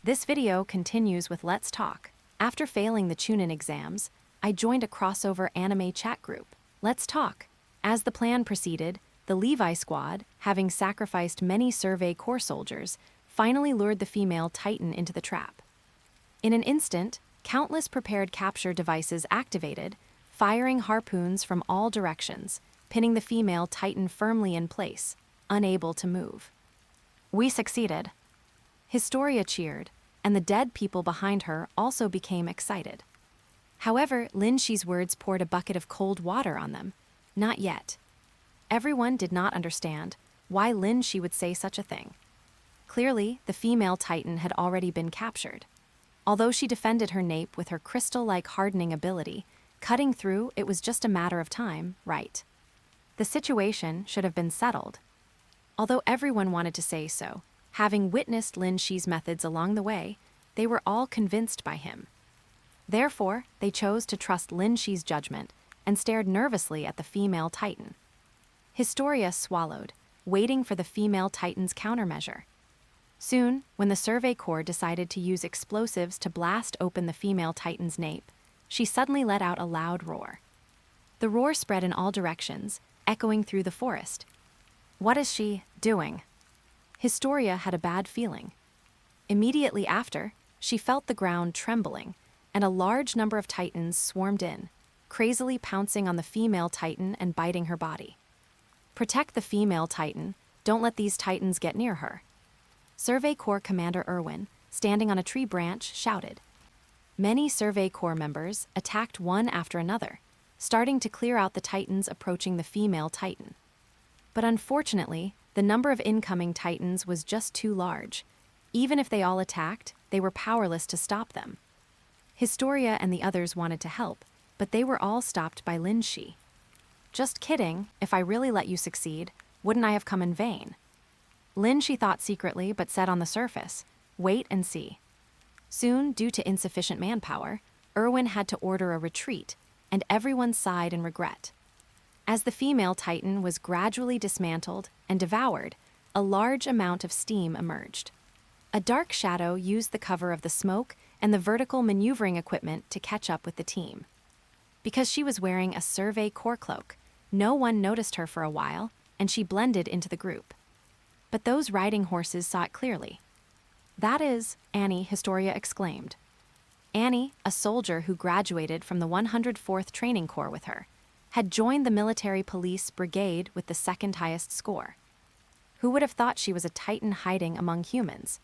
This video continues with Let's Talk. After failing the Chunin exams, I joined a crossover anime chat group, Let's Talk. As the plan proceeded, the Levi squad, having sacrificed many Survey Corps soldiers, finally lured the female Titan into the trap. In an instant, countless prepared capture devices activated, firing harpoons from all directions, pinning the female Titan firmly in place, unable to move. We succeeded. Historia cheered, and the dead people behind her also became excited. However, Lin Shi's words poured a bucket of cold water on them. Not yet. Everyone did not understand why Lin Shi would say such a thing. Clearly, the female Titan had already been captured. Although she defended her nape with her crystal-like hardening ability, cutting through it was just a matter of time, right? The situation should have been settled. Although everyone wanted to say so, having witnessed Lin Shi's methods along the way, they were all convinced by him. Therefore, they chose to trust Lin Shi's judgment and stared nervously at the female Titan. Historia swallowed, waiting for the female Titan's countermeasure. Soon, when the Survey Corps decided to use explosives to blast open the female Titan's nape, she suddenly let out a loud roar. The roar spread in all directions, echoing through the forest. What is she doing? Historia had a bad feeling. Immediately after, she felt the ground trembling, and a large number of Titans swarmed in, crazily pouncing on the female Titan and biting her body. Protect the female Titan, don't let these Titans get near her. Survey Corps Commander Erwin, standing on a tree branch, shouted. Many Survey Corps members attacked one after another, starting to clear out the Titans approaching the female Titan. But unfortunately, the number of incoming Titans was just too large. Even if they all attacked, they were powerless to stop them. Historia and the others wanted to help, but they were all stopped by Lin Shi. Just kidding, if I really let you succeed, wouldn't I have come in vain? Lin Shi thought secretly but said on the surface, wait and see. Soon, due to insufficient manpower, Erwin had to order a retreat, and everyone sighed in regret. As the female Titan was gradually dismantled and devoured, a large amount of steam emerged. A dark shadow used the cover of the smoke and the vertical maneuvering equipment to catch up with the team. Because she was wearing a Survey Corps cloak, no one noticed her for a while, and she blended into the group. But those riding horses saw it clearly. That is, Annie, Historia exclaimed. Annie, a soldier who graduated from the 104th Training Corps with her, had joined the military police brigade with the second highest score. Who would have thought she was a Titan hiding among humans?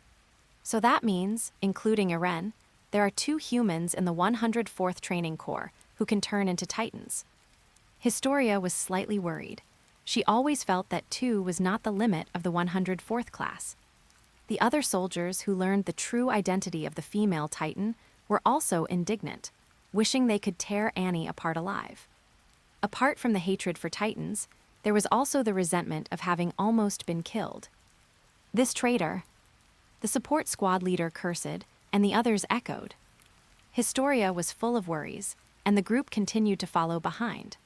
So that means, including Eren, there are 2 humans in the 104th Training Corps who can turn into Titans. Historia was slightly worried. She always felt that 2 was not the limit of the 104th class. The other soldiers who learned the true identity of the female Titan were also indignant, wishing they could tear Annie apart alive. Apart from the hatred for Titans, there was also the resentment of having almost been killed. This traitor! The support squad leader cursed, and the others echoed. Historia was full of worries, and the group continued to follow behind.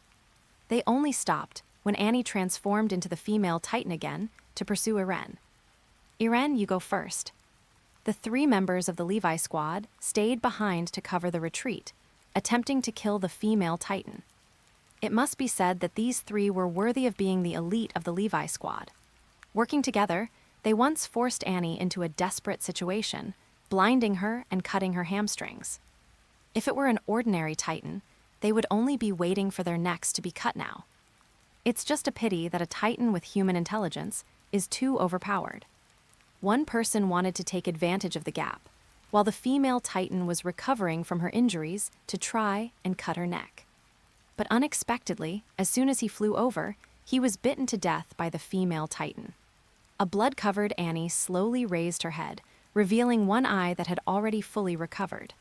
They only stopped when Annie transformed into the female Titan again to pursue Eren. Eren, you go first. The 3 members of the Levi squad stayed behind to cover the retreat, attempting to kill the female Titan. It must be said that these 3 were worthy of being the elite of the Levi squad. Working together, they once forced Annie into a desperate situation, blinding her and cutting her hamstrings. If it were an ordinary Titan, they would only be waiting for their necks to be cut now. It's just a pity that a Titan with human intelligence is too overpowered. One person wanted to take advantage of the gap, while the female Titan was recovering from her injuries to try and cut her neck. But unexpectedly, as soon as he flew over, he was bitten to death by the female Titan. A blood-covered Annie slowly raised her head, revealing one eye that had already fully recovered.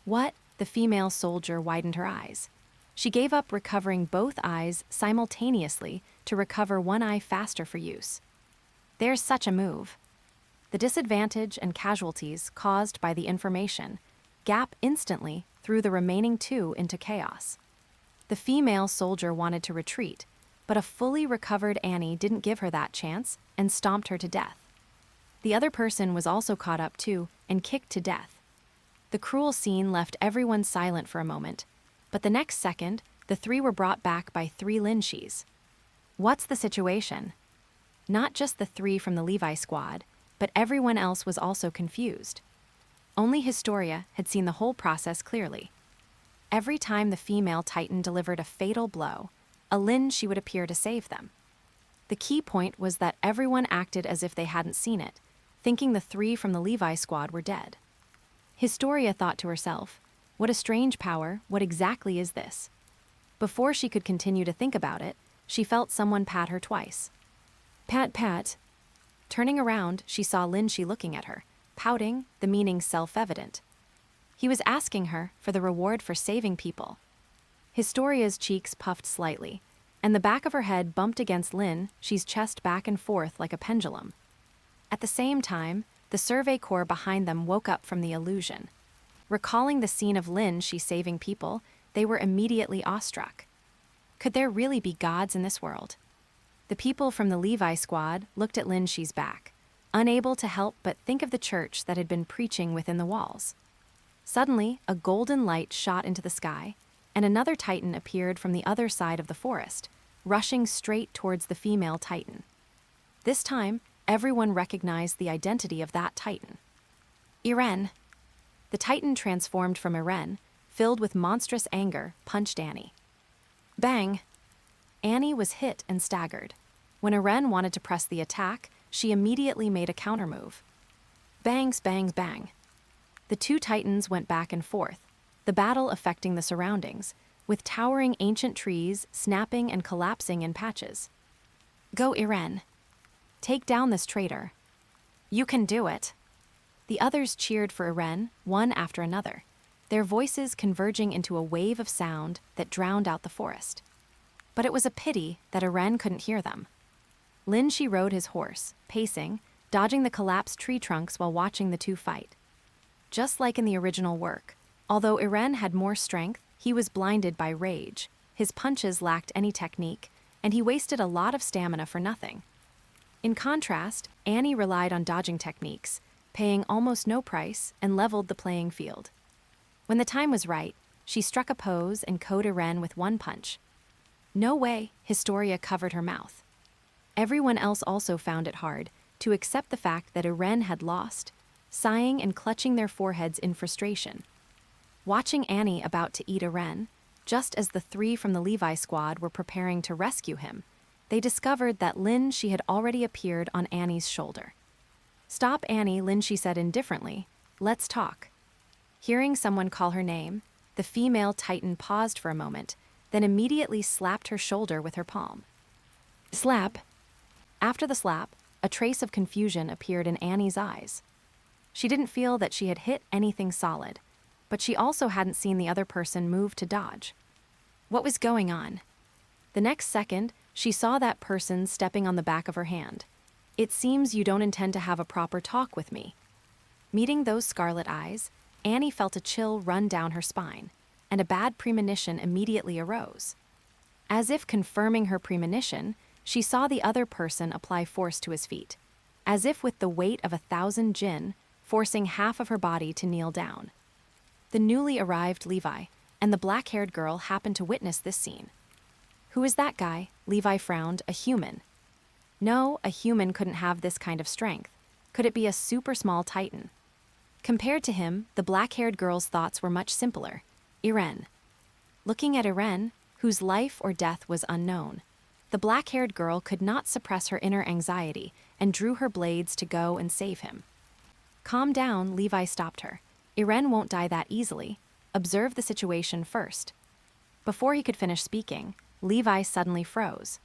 What? The female soldier widened her eyes. She gave up recovering both eyes simultaneously to recover one eye faster for use. There's such a move. The disadvantage and casualties caused by the information gap instantly threw the remaining 2 into chaos. The female soldier wanted to retreat, but a fully recovered Annie didn't give her that chance and stomped her to death. The other person was also caught up too, and kicked to death. The cruel scene left everyone silent for a moment, but the next second, the three were brought back by three Linshis. What's the situation? Not just the three from the Levi squad, but everyone else was also confused. Only Historia had seen the whole process clearly. Every time the female Titan delivered a fatal blow, a Linshi would appear to save them. The key point was that everyone acted as if they hadn't seen it, thinking the three from the Levi squad were dead. Historia thought to herself, what a strange power, what exactly is this? Before she could continue to think about it, she felt someone pat her twice. Pat, pat. Turning around, she saw Linshi looking at her, pouting, the meaning self-evident. He was asking her for the reward for saving people. Historia's cheeks puffed slightly, and the back of her head bumped against Lin's chest back and forth like a pendulum. At the same time, the Survey Corps behind them woke up from the illusion. Recalling the scene of Linshi saving people, they were immediately awestruck. Could there really be gods in this world? The people from the Levi squad looked at Linshi's back, unable to help but think of the church that had been preaching within the walls. Suddenly, a golden light shot into the sky, and another Titan appeared from the other side of the forest, rushing straight towards the female Titan. This time, everyone recognized the identity of that Titan. Iren. The Titan transformed from Iren, filled with monstrous anger, punched Annie. Bang! Annie was hit and staggered. When Iren wanted to press the attack, she immediately made a countermove. Bangs, bangs, bang. The two Titans went back and forth, the battle affecting the surroundings, with towering ancient trees snapping and collapsing in patches. Go, Iren. Take down this traitor. You can do it. The others cheered for Iren, one after another, their voices converging into a wave of sound that drowned out the forest. But it was a pity that Iren couldn't hear them. Linshi rode his horse, pacing, dodging the collapsed tree trunks while watching the two fight. Just like in the original work, although Iren had more strength, he was blinded by rage, his punches lacked any technique, and he wasted a lot of stamina for nothing. In contrast, Annie relied on dodging techniques, paying almost no price, and leveled the playing field. When the time was right, she struck a pose and KO'd Iren with one punch. No way, Historia covered her mouth. Everyone else also found it hard to accept the fact that Iren had lost, sighing and clutching their foreheads in frustration. Watching Annie about to eat Iren, just as the three from the Levi squad were preparing to rescue him, they discovered that Linshi had already appeared on Annie's shoulder. Stop, Annie, Linshi said indifferently. Let's talk. Hearing someone call her name, the female Titan paused for a moment, then immediately slapped her shoulder with her palm. Slap. After the slap, a trace of confusion appeared in Annie's eyes. She didn't feel that she had hit anything solid, but she also hadn't seen the other person move to dodge. What was going on? The next second, she saw that person stepping on the back of her hand. It seems you don't intend to have a proper talk with me. Meeting those scarlet eyes, Annie felt a chill run down her spine, and a bad premonition immediately arose. As if confirming her premonition, she saw the other person apply force to his feet, as if with the weight of 1,000 jinn, forcing half of her body to kneel down. The newly arrived Levi and the black-haired girl happened to witness this scene. Who is that guy? Levi frowned. A human. No, a human couldn't have this kind of strength. Could it be a super small Titan? Compared to him, the black-haired girl's thoughts were much simpler. Iren. Looking at Iren, whose life or death was unknown, the black-haired girl could not suppress her inner anxiety and drew her blades to go and save him. Calm down, Levi stopped her. Iren won't die that easily. Observe the situation first. Before he could finish speaking, Levi suddenly froze.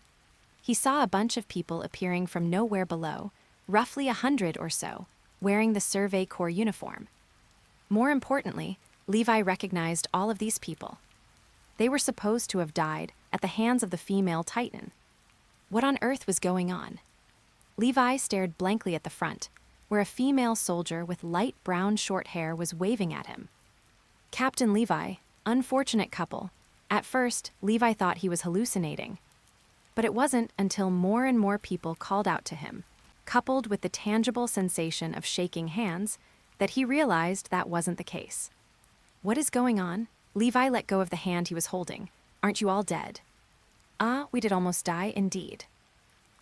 He saw a bunch of people appearing from nowhere below, roughly 100 or so, wearing the Survey Corps uniform. More importantly, Levi recognized all of these people. They were supposed to have died at the hands of the female Titan. What on earth was going on? Levi stared blankly at the front, where a female soldier with light brown short hair was waving at him. Captain Levi, unfortunate couple. At first, Levi thought he was hallucinating. But it wasn't until more and more people called out to him, coupled with the tangible sensation of shaking hands, that he realized that wasn't the case. What is going on? Levi let go of the hand he was holding. Aren't you all dead? Ah, we did almost die indeed.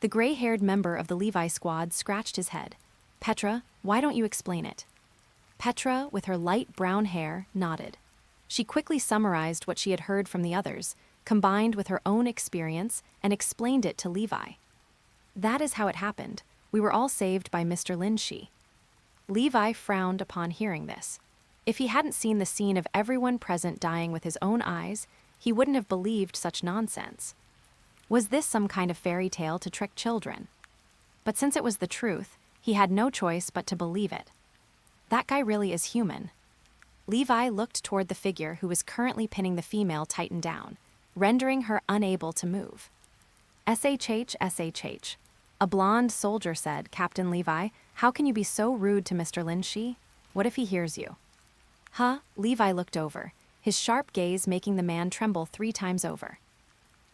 The gray-haired member of the Levi squad scratched his head. Petra, why don't you explain it? Petra, with her light brown hair, nodded. She quickly summarized what she had heard from the others, combined with her own experience, and explained it to Levi. That is how it happened. We were all saved by Mr. Linshi. Levi frowned upon hearing this. If he hadn't seen the scene of everyone present dying with his own eyes, he wouldn't have believed such nonsense. Was this some kind of fairy tale to trick children? But since it was the truth, he had no choice but to believe it. That guy really is human. Levi looked toward the figure who was currently pinning the female Titan down, rendering her unable to move. SHH, SHH. A blonde soldier said, Captain Levi, how can you be so rude to Mr. Linshi? What if he hears you? Huh? Levi looked over, his sharp gaze making the man tremble 3 times over.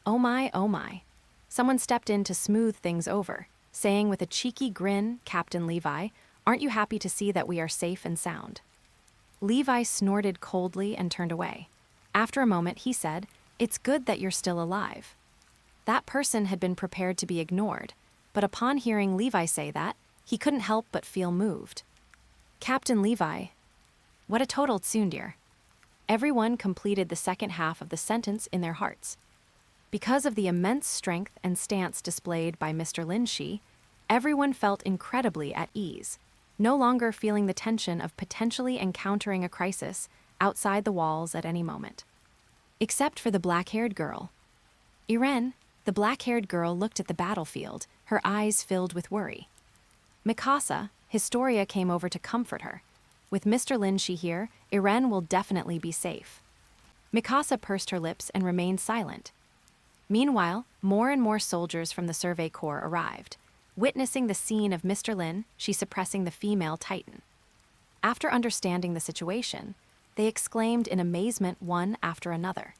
Oh my, oh my. Someone stepped in to smooth things over, saying with a cheeky grin, Captain Levi, aren't you happy to see that we are safe and sound? Levi snorted coldly and turned away. After a moment, he said, it's good that you're still alive. That person had been prepared to be ignored, but upon hearing Levi say that, he couldn't help but feel moved. Captain Levi, what a total tsundere. Everyone completed the second half of the sentence in their hearts. Because of the immense strength and stance displayed by Mr. Linshi, everyone felt incredibly at ease, no longer feeling the tension of potentially encountering a crisis outside the walls at any moment. Except for the black-haired girl. Iren, the black-haired girl, looked at the battlefield, her eyes filled with worry. Mikasa, Historia, came over to comfort her. With Mr. Linshi here, Iren will definitely be safe. Mikasa pursed her lips and remained silent. Meanwhile, more and more soldiers from the Survey Corps arrived. Witnessing the scene of Mr. Lin, she suppressing the female Titan. After understanding the situation, they exclaimed in amazement one after another.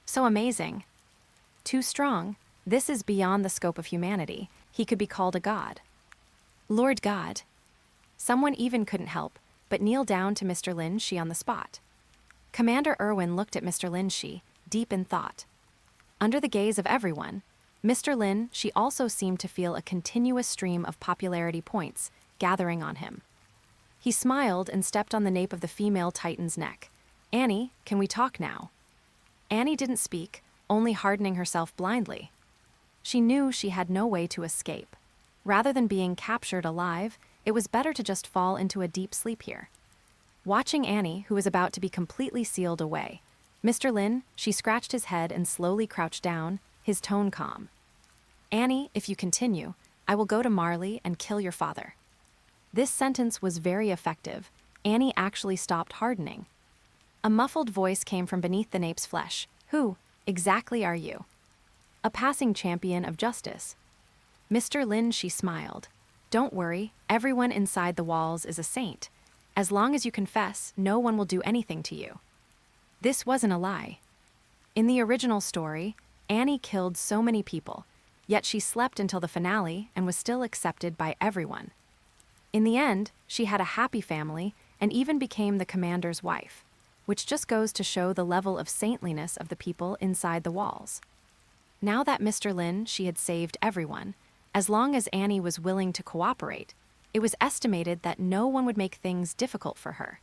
So amazing. Too strong. This is beyond the scope of humanity. He could be called a god. Lord God. Someone even couldn't help but kneel down to Mr. Linshi on the spot. Commander Erwin looked at Mr. Linshi, deep in thought. Under the gaze of everyone, Mr. Linshi also seemed to feel a continuous stream of popularity points gathering on him. He smiled and stepped on the nape of the female Titan's neck. Annie, can we talk now? Annie didn't speak, only hardening herself blindly. She knew she had no way to escape. Rather than being captured alive, it was better to just fall into a deep sleep here. Watching Annie, who was about to be completely sealed away, Mr. Linshi scratched his head and slowly crouched down, his tone calm. Annie, if you continue, I will go to Marley and kill your father. This sentence was very effective. Annie actually stopped hardening. A muffled voice came from beneath the nape's flesh. Who, exactly, are you? A passing champion of justice. Mr. Linshi smiled. Don't worry, everyone inside the walls is a saint. As long as you confess, no one will do anything to you. This wasn't a lie. In the original story, Annie killed so many people, yet she slept until the finale and was still accepted by everyone. In the end, she had a happy family and even became the commander's wife, which just goes to show the level of saintliness of the people inside the walls. Now that Mr. Linshi had saved everyone, as long as Annie was willing to cooperate, it was estimated that no one would make things difficult for her.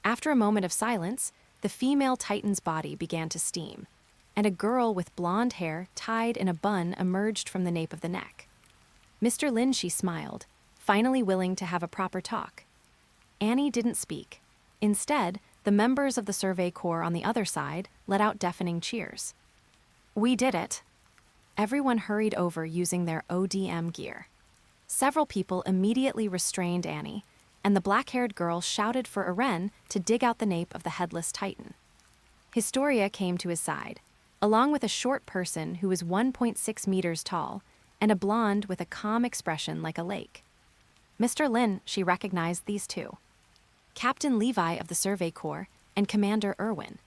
After a moment of silence, the female Titan's body began to steam, and a girl with blonde hair tied in a bun emerged from the nape of the neck. Mr. Linshi smiled, finally willing to have a proper talk. Annie didn't speak. Instead, the members of the Survey Corps on the other side let out deafening cheers. We did it. Everyone hurried over using their ODM gear. Several people immediately restrained Annie, and the black-haired girl shouted for Iren to dig out the nape of the headless Titan. Historia came to his side, along with a short person who was 1.6 meters tall and a blonde with a calm expression like a lake. Mr. Linshi recognized these two. Captain Levi of the Survey Corps and Commander Erwin.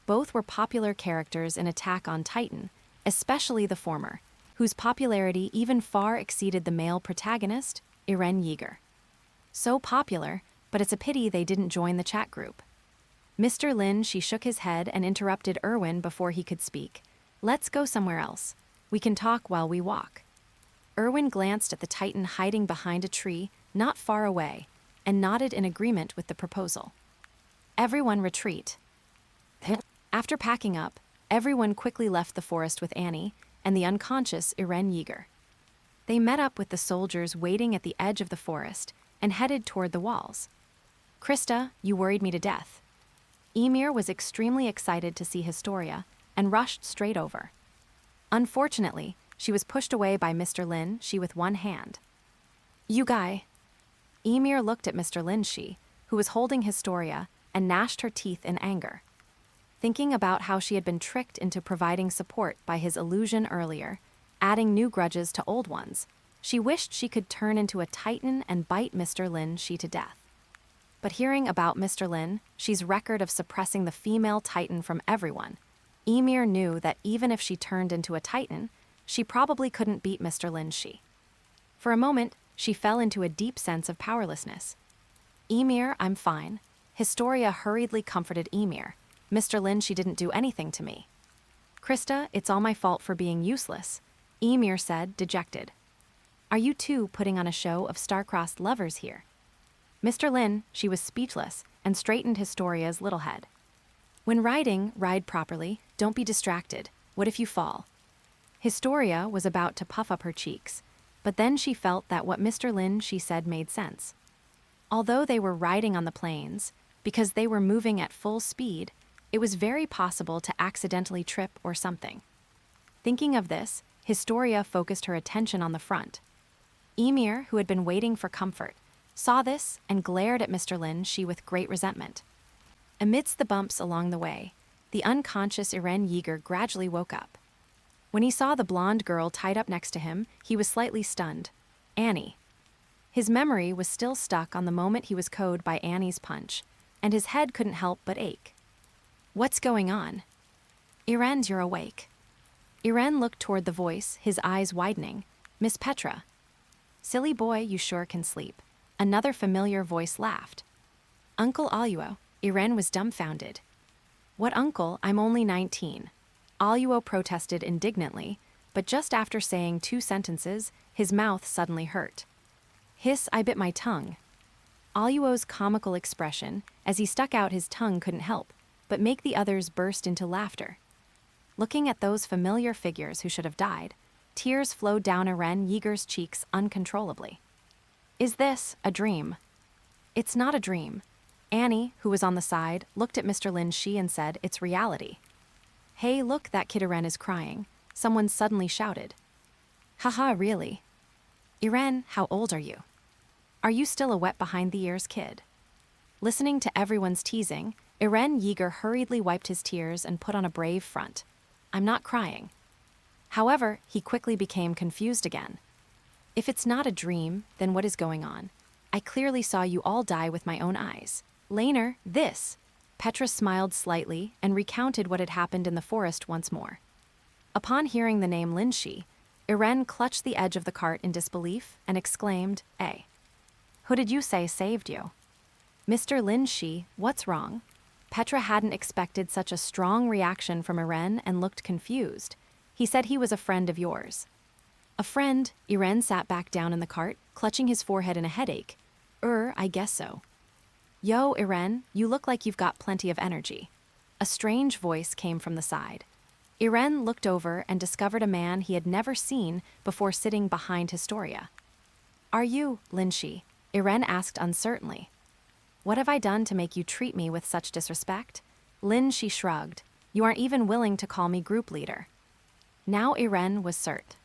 Both were popular characters in Attack on Titan, especially the former, whose popularity even far exceeded the male protagonist, Eren Yeager. So popular, but it's a pity they didn't join the chat group. Mr. Lin, she shook his head and interrupted Erwin before he could speak. Let's go somewhere else. We can talk while we walk. Erwin glanced at the Titan hiding behind a tree not far away and nodded in agreement with the proposal. Everyone retreat. After packing up, everyone quickly left the forest with Annie and the unconscious Irene Yeager. They met up with the soldiers waiting at the edge of the forest and headed toward the walls. Krista, you worried me to death. Ymir was extremely excited to see Historia and rushed straight over. Unfortunately, she was pushed away by Mr. Lin, she with one hand. You guy. Ymir looked at Mr. Lin, she, who was holding Historia, and gnashed her teeth in anger. Thinking about how she had been tricked into providing support by his illusion earlier, adding new grudges to old ones, she wished she could turn into a Titan and bite Mr. Lin, she to death. But hearing about Mr. Lin, she's record of suppressing the female Titan from everyone, Ymir knew that even if she turned into a Titan, she probably couldn't beat Mr. Lin, she. For a moment, she fell into a deep sense of powerlessness. Ymir, I'm fine. Historia hurriedly comforted Ymir. Mr. Lin, she didn't do anything to me. Krista, it's all my fault for being useless, Ymir said, dejected. Are you two putting on a show of star-crossed lovers here? Mr. Lin, she was speechless and straightened Historia's little head. When riding, ride properly, don't be distracted. What if you fall? Historia was about to puff up her cheeks, but then she felt that what Mr. Lin, she said, made sense. Although they were riding on the plains, because they were moving at full speed, it was very possible to accidentally trip or something. Thinking of this, Historia focused her attention on the front. Ymir, who had been waiting for comfort, saw this and glared at Mr. Lin, she with great resentment. Amidst the bumps along the way, the unconscious Irene Yeager gradually woke up. When he saw the blonde girl tied up next to him, he was slightly stunned. Annie. His memory was still stuck on the moment he was KO'd by Annie's punch, and his head couldn't help but ache. What's going on? Irene, you're awake. Irene looked toward the voice, his eyes widening. Miss Petra. Silly boy, you sure can sleep. Another familiar voice laughed. Uncle Aluo. Irene was dumbfounded. What uncle? I'm only 19. Aluo protested indignantly, but just after saying 2 sentences, his mouth suddenly hurt. Hiss, I bit my tongue. Aluo's comical expression, as he stuck out his tongue, couldn't help but make the others burst into laughter. Looking at those familiar figures who should have died, tears flowed down Irene Yeager's cheeks uncontrollably. Is this a dream? It's not a dream. Annie, who was on the side, looked at Mr. Lin Shi and said, it's reality. Hey, look, that kid Irene is crying. Someone suddenly shouted. Haha, really? Irene, how old are you? Are you still a wet behind the ears kid? Listening to everyone's teasing, Irene Yeager hurriedly wiped his tears and put on a brave front. I'm not crying. However, he quickly became confused again. If it's not a dream, then what is going on? I clearly saw you all die with my own eyes. Leiner, this. Petra smiled slightly and recounted what had happened in the forest once more. Upon hearing the name Lin Shi, Irene clutched the edge of the cart in disbelief and exclaimed, Who did you say saved you? Mr. Lin Shi, what's wrong? Petra hadn't expected such a strong reaction from Irene and looked confused. He said he was a friend of yours. A friend? Irene sat back down in the cart, clutching his forehead in a headache. I guess so. Yo, Irene, you look like you've got plenty of energy. A strange voice came from the side. Irene looked over and discovered a man he had never seen before sitting behind Historia. Are you, Lin Shi? Irene asked uncertainly. What have I done to make you treat me with such disrespect? Lin Shi shrugged. You aren't even willing to call me group leader. Now Irene was cert.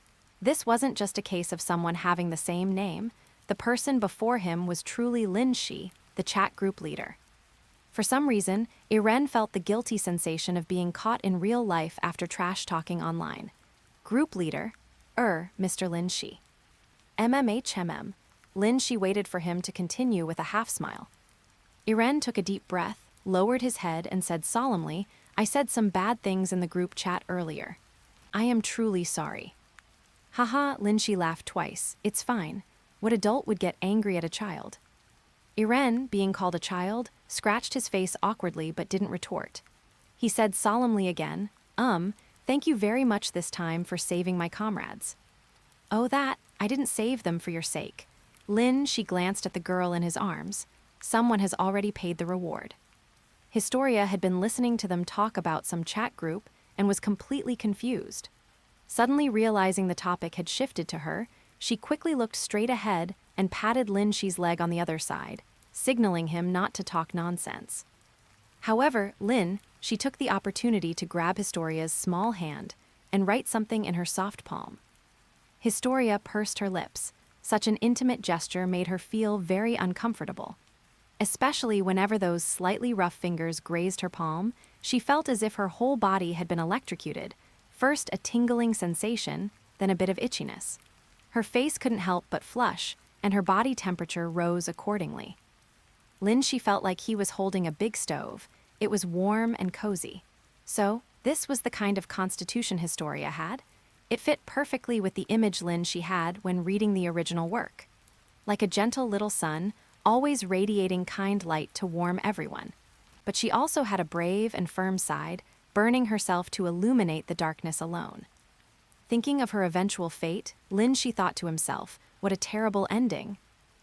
This wasn't just a case of someone having the same name. The person before him was truly Lin Shi, the chat group leader. For some reason, Irene felt the guilty sensation of being caught in real life after trash-talking online. Group leader? Mr. Lin Shi. MMHMM. Lin Shi waited for him to continue with a half-smile. Irene took a deep breath, lowered his head, and said solemnly, I said some bad things in the group chat earlier. I am truly sorry. Haha, Lin Shi laughed twice. It's fine. What adult would get angry at a child? Iren, being called a child, scratched his face awkwardly but didn't retort. He said solemnly again, thank you very much this time for saving my comrades. Oh, I didn't save them for your sake. Lin, she glanced at the girl in his arms. Someone has already paid the reward. Historia had been listening to them talk about some chat group and was completely confused. Suddenly realizing the topic had shifted to her, she quickly looked straight ahead and patted Lin Shi's leg on the other side, signaling him not to talk nonsense. However, she took the opportunity to grab Historia's small hand and write something in her soft palm. Historia pursed her lips. Such an intimate gesture made her feel very uncomfortable. Especially whenever those slightly rough fingers grazed her palm, she felt as if her whole body had been electrocuted, first a tingling sensation, then a bit of itchiness. Her face couldn't help but flush, and her body temperature rose accordingly. She felt like he was holding a big stove. It was warm and cozy. So, this was the kind of constitution Historia had. It fit perfectly with the image she had when reading the original work. Like a gentle little sun, always radiating kind light to warm everyone. But she also had a brave and firm side, burning herself to illuminate the darkness alone. Thinking of her eventual fate, she thought to himself, what a terrible ending.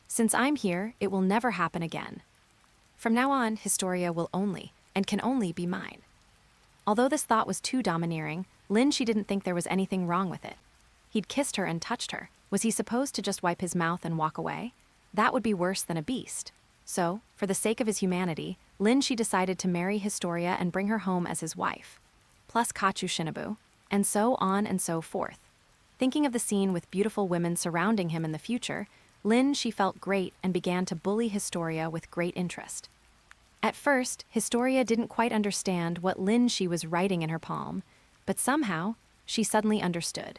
Since I'm here, it will never happen again. From now on, Historia will only, and can only be mine. Although this thought was too domineering, she didn't think there was anything wrong with it. He'd kissed her and touched her. Was he supposed to just wipe his mouth and walk away? That would be worse than a beast. So, for the sake of his humanity, she decided to marry Historia and bring her home as his wife. Plus Kachu Shinobu, and so on and so forth. Thinking of the scene with beautiful women surrounding him in the future, she felt great and began to bully Historia with great interest. At first, Historia didn't quite understand what she was writing in her palm, but somehow, she suddenly understood.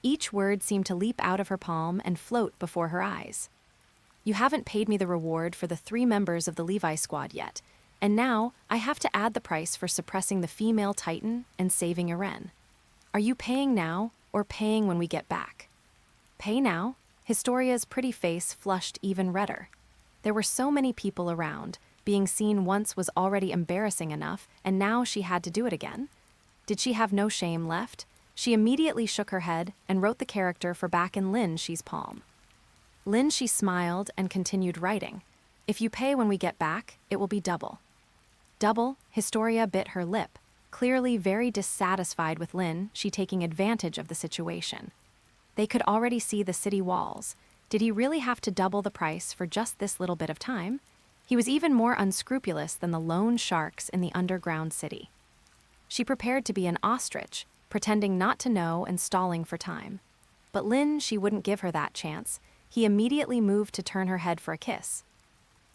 Each word seemed to leap out of her palm and float before her eyes. You haven't paid me the reward for the 3 members of the Levi squad yet, and now I have to add the price for suppressing the female Titan and saving Iren. Are you paying now, or paying when we get back? Pay now? Historia's pretty face flushed even redder. There were so many people around. Being seen once was already embarrassing enough, and now she had to do it again? Did she have no shame left? She immediately shook her head and wrote the character for back in Shi's palm. She smiled and continued writing. If you pay when we get back, it will be double. Double? Historia bit her lip, clearly very dissatisfied with she taking advantage of the situation. They could already see the city walls. Did he really have to double the price for just this little bit of time? He was even more unscrupulous than the lone sharks in the underground city. She prepared to be an ostrich, pretending not to know and stalling for time. But she wouldn't give her that chance. He immediately moved to turn her head for a kiss.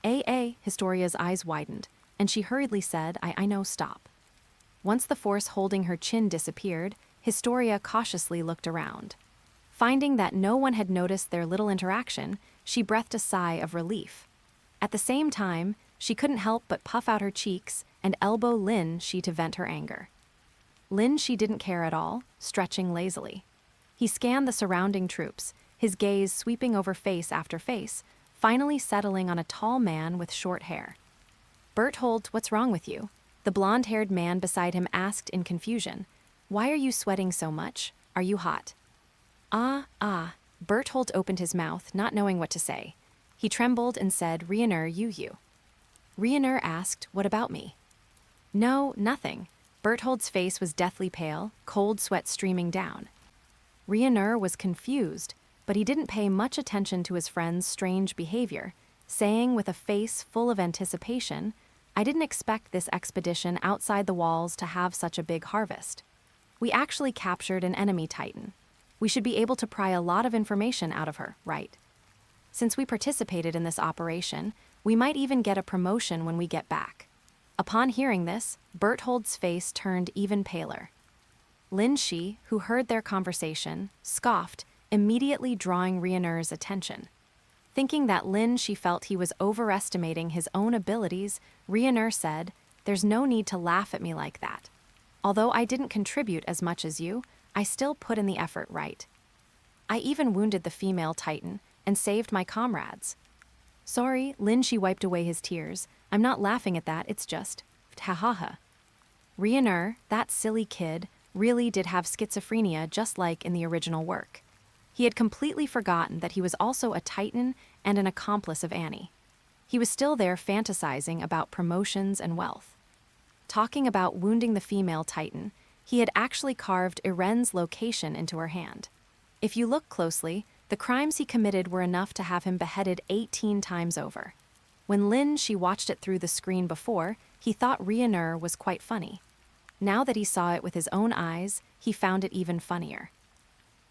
Historia's eyes widened, and she hurriedly said, I know, stop. Once the force holding her chin disappeared, Historia cautiously looked around. Finding that no one had noticed their little interaction, she breathed a sigh of relief. At the same time, she couldn't help but puff out her cheeks and elbow Shi to vent her anger. Shi didn't care at all, stretching lazily. He scanned the surrounding troops, his gaze sweeping over face after face, finally settling on a tall man with short hair. Berthold, what's wrong with you? The blonde-haired man beside him asked in confusion. Why are you sweating so much? Are you hot? Berthold opened his mouth, not knowing what to say. He trembled and said, Leiner, you. Leiner asked, what about me? No, nothing. Berthold's face was deathly pale, cold sweat streaming down. Leiner was confused, but he didn't pay much attention to his friend's strange behavior, saying with a face full of anticipation, I didn't expect this expedition outside the walls to have such a big harvest. We actually captured an enemy Titan. We should be able to pry a lot of information out of her, right? Since we participated in this operation, we might even get a promotion when we get back. Upon hearing this, Berthold's face turned even paler. Shi, who heard their conversation, scoffed, immediately drawing Leiner's attention. Thinking that she felt he was overestimating his own abilities, Leiner said, There's no need to laugh at me like that. Although I didn't contribute as much as you, I still put in the effort, right? I even wounded the female Titan and saved my comrades. Sorry, Lin Shi wiped away his tears. I'm not laughing at that, it's just, ha ha ha. Leiner, that silly kid, really did have schizophrenia just like in the original work. He had completely forgotten that he was also a Titan and an accomplice of Annie. He was still there fantasizing about promotions and wealth. Talking about wounding the female Titan, he had actually carved Iren's location into her hand. If you look closely, the crimes he committed were enough to have him beheaded 18 times over. When Lin Shi watched it through the screen before, he thought Leiner was quite funny. Now that he saw it with his own eyes, he found it even funnier.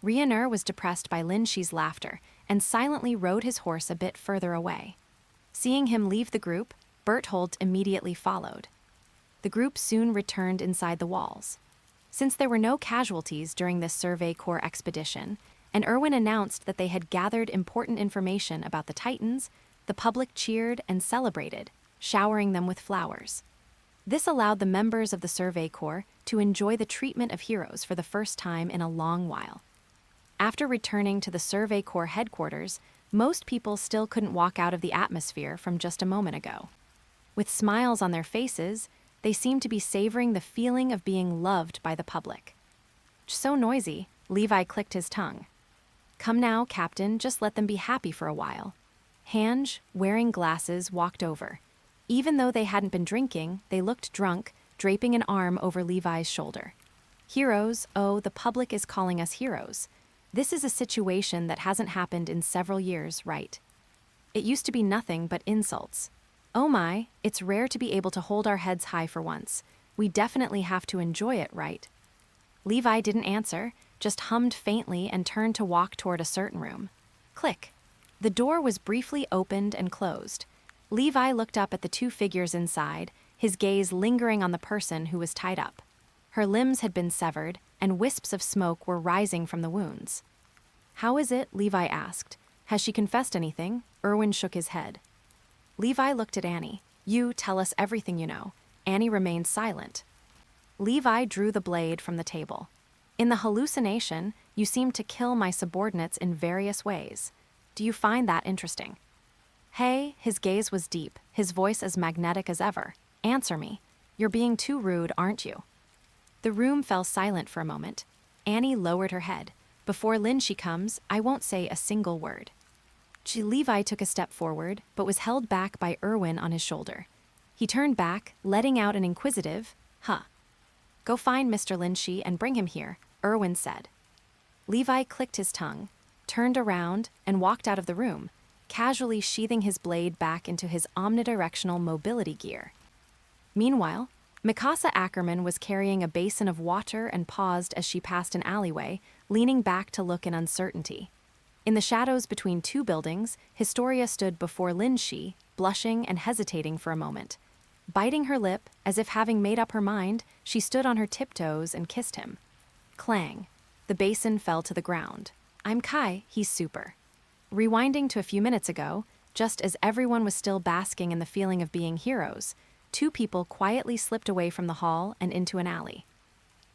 Leiner was depressed by Lin Shi's laughter and silently rode his horse a bit further away. Seeing him leave the group, Berthold immediately followed. The group soon returned inside the walls. Since there were no casualties during this Survey Corps expedition, and Erwin announced that they had gathered important information about the Titans, the public cheered and celebrated, showering them with flowers. This allowed the members of the Survey Corps to enjoy the treatment of heroes for the first time in a long while. After returning to the Survey Corps headquarters, most people still couldn't walk out of the atmosphere from just a moment ago. With smiles on their faces, they seemed to be savoring the feeling of being loved by the public. So noisy, Levi clicked his tongue. Come now, Captain, just let them be happy for a while. Hange, wearing glasses, walked over. Even though they hadn't been drinking, they looked drunk, draping an arm over Levi's shoulder. Heroes, oh, the public is calling us heroes. This is a situation that hasn't happened in several years, right? It used to be nothing but insults. Oh my, it's rare to be able to hold our heads high for once. We definitely have to enjoy it, right? Levi didn't answer, just hummed faintly and turned to walk toward a certain room. Click. The door was briefly opened and closed. Levi looked up at the two figures inside, his gaze lingering on the person who was tied up. Her limbs had been severed, and wisps of smoke were rising from the wounds. How is it? Levi asked. Has she confessed anything? Erwin shook his head. Levi looked at Annie. You tell us everything you know. Annie remained silent. Levi drew the blade from the table. In the hallucination, you seemed to kill my subordinates in various ways. Do you find that interesting? Hey, his gaze was deep, his voice as magnetic as ever. Answer me. You're being too rude, aren't you? The room fell silent for a moment. Annie lowered her head. Before Lin Shi comes, I won't say a single word. Levi took a step forward, but was held back by Erwin on his shoulder. He turned back, letting out an inquisitive, huh. Go find Mr. Lin Shi and bring him here, Erwin said. Levi clicked his tongue, turned around, and walked out of the room, casually sheathing his blade back into his omnidirectional mobility gear. Meanwhile, Mikasa Ackerman was carrying a basin of water and paused as she passed an alleyway, leaning back to look in uncertainty. In the shadows between two buildings, Historia stood before Lin Shi, blushing and hesitating for a moment. Biting her lip, as if having made up her mind, she stood on her tiptoes and kissed him. Clang. The basin fell to the ground. I'm Kai, he's super. Rewinding to a few minutes ago, just as everyone was still basking in the feeling of being heroes, two people quietly slipped away from the hall and into an alley.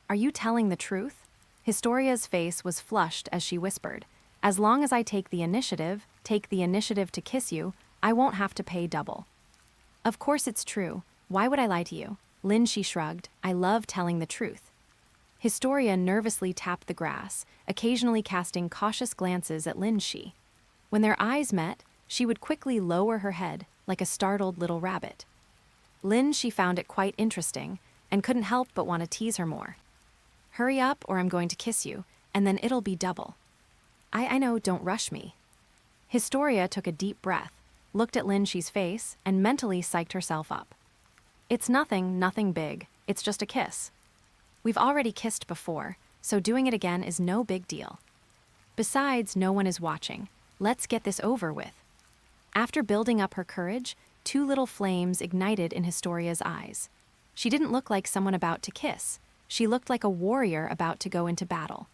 Are you telling the truth? Historia's face was flushed as she whispered. As long as I take the initiative to kiss you, I won't have to pay double. Of course it's true. Why would I lie to you? Lin Shi shrugged. I love telling the truth. Historia nervously tapped the grass, occasionally casting cautious glances at Lin Shi. When their eyes met, she would quickly lower her head, like a startled little rabbit. Lin Shi found it quite interesting, and couldn't help but want to tease her more. Hurry up or I'm going to kiss you, and then it'll be double. I know, don't rush me. Historia took a deep breath, looked at Lin Shi's face, and mentally psyched herself up. It's nothing big, it's just a kiss. We've already kissed before, so doing it again is no big deal. Besides, no one is watching. Let's get this over with. After building up her courage, two little flames ignited in Historia's eyes. She didn't look like someone about to kiss. She looked like a warrior about to go into battle.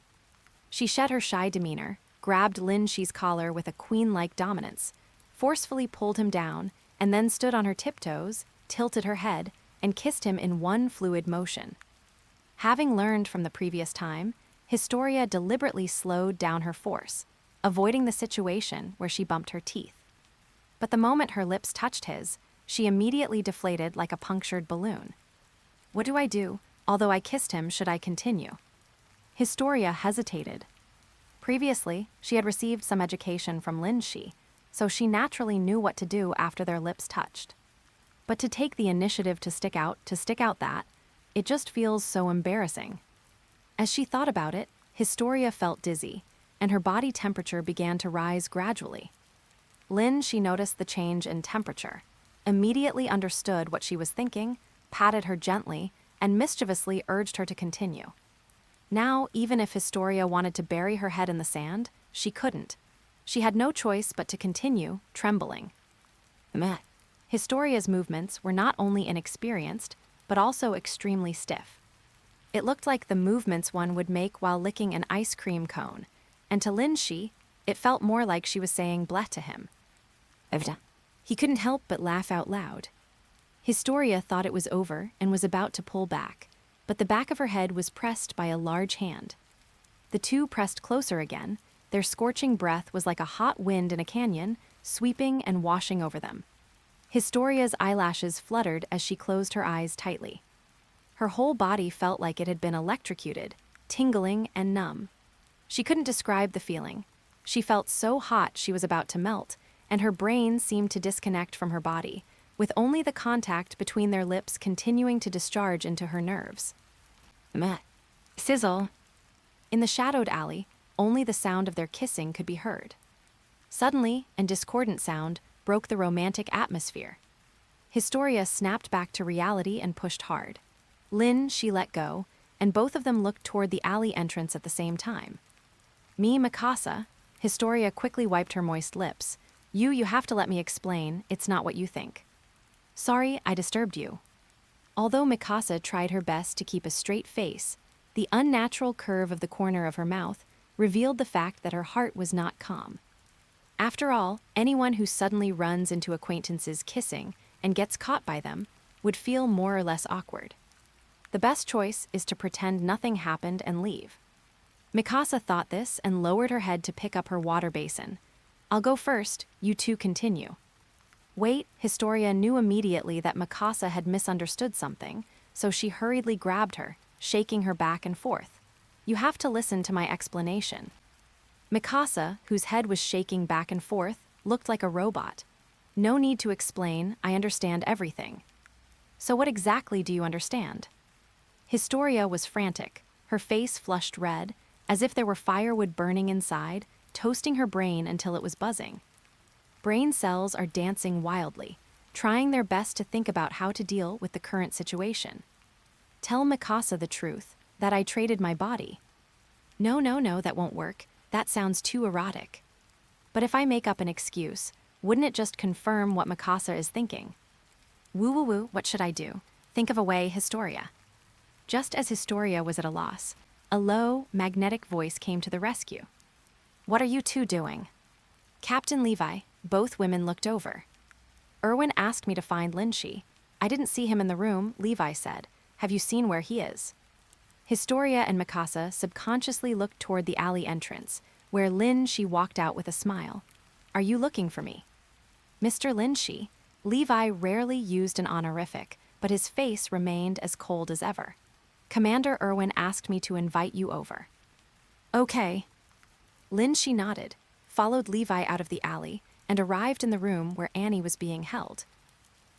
She shed her shy demeanor, grabbed Lin Shi's collar with a queen-like dominance, forcefully pulled him down, and then stood on her tiptoes, tilted her head, and kissed him in one fluid motion. Having learned from the previous time, Historia deliberately slowed down her force, avoiding the situation where she bumped her teeth. But the moment her lips touched his, she immediately deflated like a punctured balloon. What do I do? Although I kissed him, should I continue? Historia hesitated. Previously, she had received some education from Lin Shi, so she naturally knew what to do after their lips touched. But to take the initiative to stick out that, it just feels so embarrassing. As she thought about it, Historia felt dizzy, and her body temperature began to rise gradually. Lin Shi noticed the change in temperature, immediately understood what she was thinking, patted her gently, and mischievously urged her to continue. Now, even if Historia wanted to bury her head in the sand, she couldn't. She had no choice but to continue, trembling. Meh. Historia's movements were not only inexperienced, but also extremely stiff. It looked like the movements one would make while licking an ice cream cone, and to Lin Shi, it felt more like she was saying bleh to him. He couldn't help but laugh out loud. Historia thought it was over and was about to pull back, but the back of her head was pressed by a large hand. The two pressed closer again. Their scorching breath was like a hot wind in a canyon, sweeping and washing over them. Historia's eyelashes fluttered as she closed her eyes tightly. Her whole body felt like it had been electrocuted, tingling and numb. She couldn't describe the feeling. She felt so hot she was about to melt, and her brain seemed to disconnect from her body, with only the contact between their lips continuing to discharge into her nerves. Meh. Sizzle. In the shadowed alley, only the sound of their kissing could be heard. Suddenly, a discordant sound broke the romantic atmosphere. Historia snapped back to reality and pushed hard. Lin Shi let go, and both of them looked toward the alley entrance at the same time. Me, Mikasa. Historia quickly wiped her moist lips. You have to let me explain, it's not what you think. Sorry, I disturbed you. Although Mikasa tried her best to keep a straight face, the unnatural curve of the corner of her mouth revealed the fact that her heart was not calm. After all, anyone who suddenly runs into acquaintances kissing and gets caught by them would feel more or less awkward. The best choice is to pretend nothing happened and leave. Mikasa thought this and lowered her head to pick up her water basin. I'll go first, you two continue. Wait, Historia knew immediately that Mikasa had misunderstood something, so she hurriedly grabbed her, shaking her back and forth. You have to listen to my explanation. Mikasa, whose head was shaking back and forth, looked like a robot. No need to explain, I understand everything. So what exactly do you understand? Historia was frantic, her face flushed red, as if there were firewood burning inside, toasting her brain until it was buzzing. Brain cells are dancing wildly, trying their best to think about how to deal with the current situation. Tell Mikasa the truth, that I traded my body. No, that won't work. That sounds too erotic. But if I make up an excuse, wouldn't it just confirm what Mikasa is thinking? Woo, what should I do? Think of a way, Historia. Just as Historia was at a loss, a low, magnetic voice came to the rescue. What are you two doing? Captain Levi, both women looked over. Erwin asked me to find Lin Shi. I didn't see him in the room, Levi said. Have you seen where he is? Historia and Mikasa subconsciously looked toward the alley entrance, where Lin Shi walked out with a smile. Are you looking for me? Mr. Lin Shi. Levi rarely used an honorific, but his face remained as cold as ever. Commander Erwin asked me to invite you over. Okay. Lin Shi nodded, followed Levi out of the alley, and arrived in the room where Annie was being held.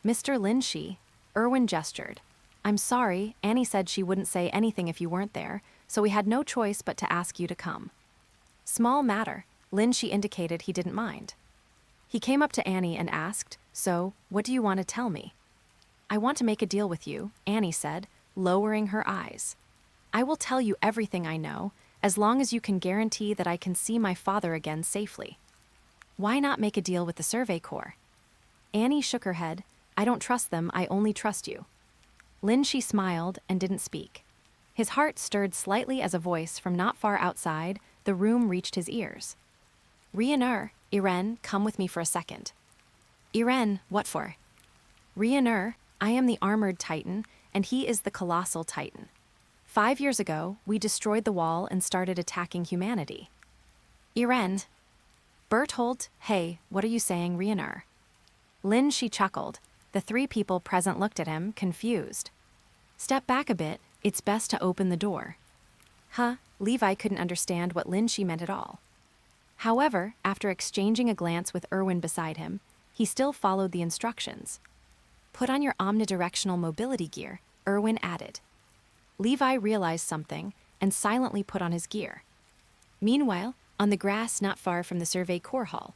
Mr. Lin Shi, Erwin gestured. I'm sorry, Annie said she wouldn't say anything if you weren't there, so we had no choice but to ask you to come. Small matter, Lin Shi indicated he didn't mind. He came up to Annie and asked, So, what do you want to tell me? I want to make a deal with you, Annie said, lowering her eyes. I will tell you everything I know, as long as you can guarantee that I can see my father again safely. Why not make a deal with the Survey Corps? Annie shook her head. I don't trust them, I only trust you. Lin Shi smiled and didn't speak. His heart stirred slightly as a voice from not far outside the room reached his ears. Leiner, Irene, come with me for a second. Irene, what for? Leiner, I am the armored Titan, and he is the colossal Titan. 5 years ago, we destroyed the wall and started attacking humanity. Irene. Berthold, hey, what are you saying, Leiner? Lin she chuckled. The three people present looked at him, confused. Step back a bit, it's best to open the door. Huh, Levi couldn't understand what Lin she meant at all. However, after exchanging a glance with Erwin beside him, he still followed the instructions. Put on your omnidirectional mobility gear, Erwin added. Levi realized something and silently put on his gear. Meanwhile, on the grass not far from the Survey Corps Hall,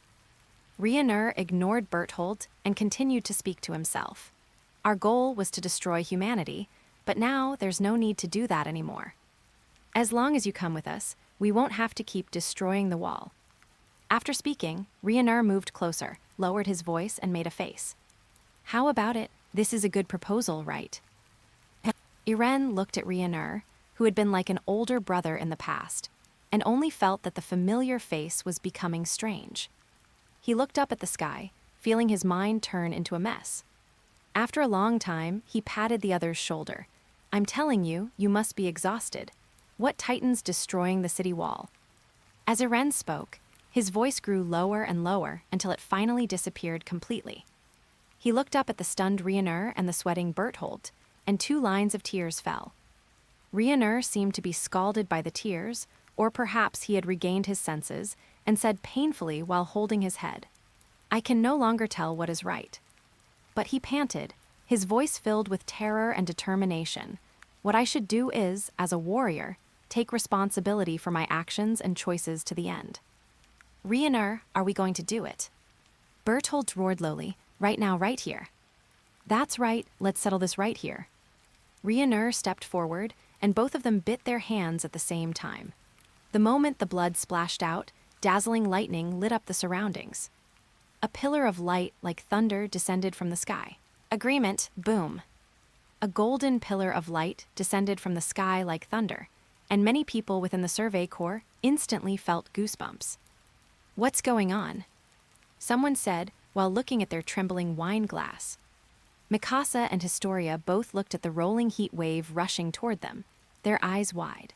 Leiner ignored Berthold and continued to speak to himself. Our goal was to destroy humanity, but now there's no need to do that anymore. As long as you come with us, we won't have to keep destroying the wall. After speaking, Leiner moved closer, lowered his voice, and made a face. How about it? This is a good proposal, right? Irene looked at Leiner, who had been like an older brother in the past, and only felt that the familiar face was becoming strange. He looked up at the sky, feeling his mind turn into a mess. After a long time, he patted the other's shoulder. I'm telling you, you must be exhausted. What Titan's destroying the city wall? As Irene spoke, his voice grew lower and lower until it finally disappeared completely. He looked up at the stunned Leiner and the sweating Berthold, and 2 lines of tears fell. Leiner seemed to be scalded by the tears, or perhaps he had regained his senses, and said painfully while holding his head, I can no longer tell what is right. But he panted, his voice filled with terror and determination. What I should do is, as a warrior, take responsibility for my actions and choices to the end. Leiner, are we going to do it? Berthold roared lowly, right now, right here. That's right, let's settle this right here. Leiner stepped forward, and both of them bit their hands at the same time. The moment the blood splashed out, dazzling lightning lit up the surroundings. A pillar of light like thunder descended from the sky. Agreement, boom. A golden pillar of light descended from the sky like thunder, and many people within the Survey Corps instantly felt goosebumps. What's going on? Someone said while looking at their trembling wine glass. Mikasa and Historia both looked at the rolling heat wave rushing toward them, their eyes wide.